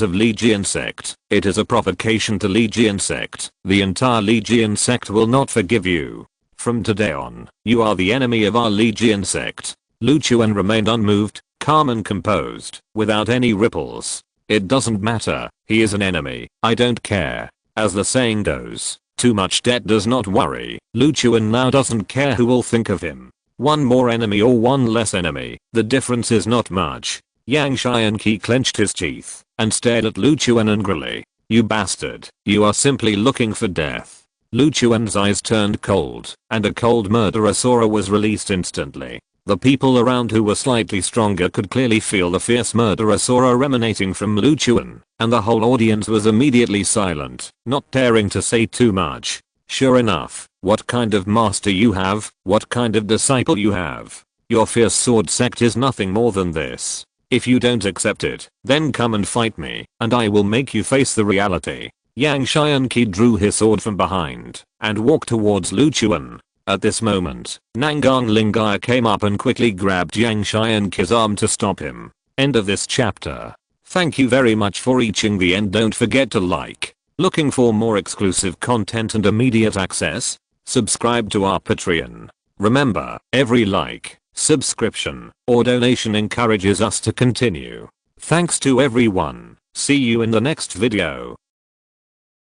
of Legion sect. It is a provocation to Legion sect. The entire Legion sect will not forgive you. From today on, you are the enemy of our Legion sect. Lu Chuan remained unmoved, calm and composed, without any ripples. It doesn't matter, he is an enemy, I don't care. As the saying goes, too much debt does not worry. Lu Chuan now doesn't care who will think of him. One more enemy or one less enemy, the difference is not much. Yang Xianqi clenched his teeth and stared at Lu Chuan angrily. You bastard, you are simply looking for death. Lu Chuan's eyes turned cold, and a cold murderous aura was released instantly. The people around who were slightly stronger could clearly feel the fierce murderous aura emanating from Lu Chuan, and the whole audience was immediately silent, not daring to say too much. Sure enough, what kind of master you have, what kind of disciple you have. Your fierce sword sect is nothing more than this. If you don't accept it, then come and fight me, and I will make you face the reality. Yang Xianqi drew his sword from behind and walked towards Lu Chuan. At this moment, Nangang Lingai came up and quickly grabbed Yang Xianqi's arm to stop him. End of this chapter. Thank you very much for reaching the end. Don't forget to like. Looking for more exclusive content and immediate access? Subscribe to our Patreon. Remember, every like, subscription, or donation encourages us to continue. Thanks to everyone. See you in the next video.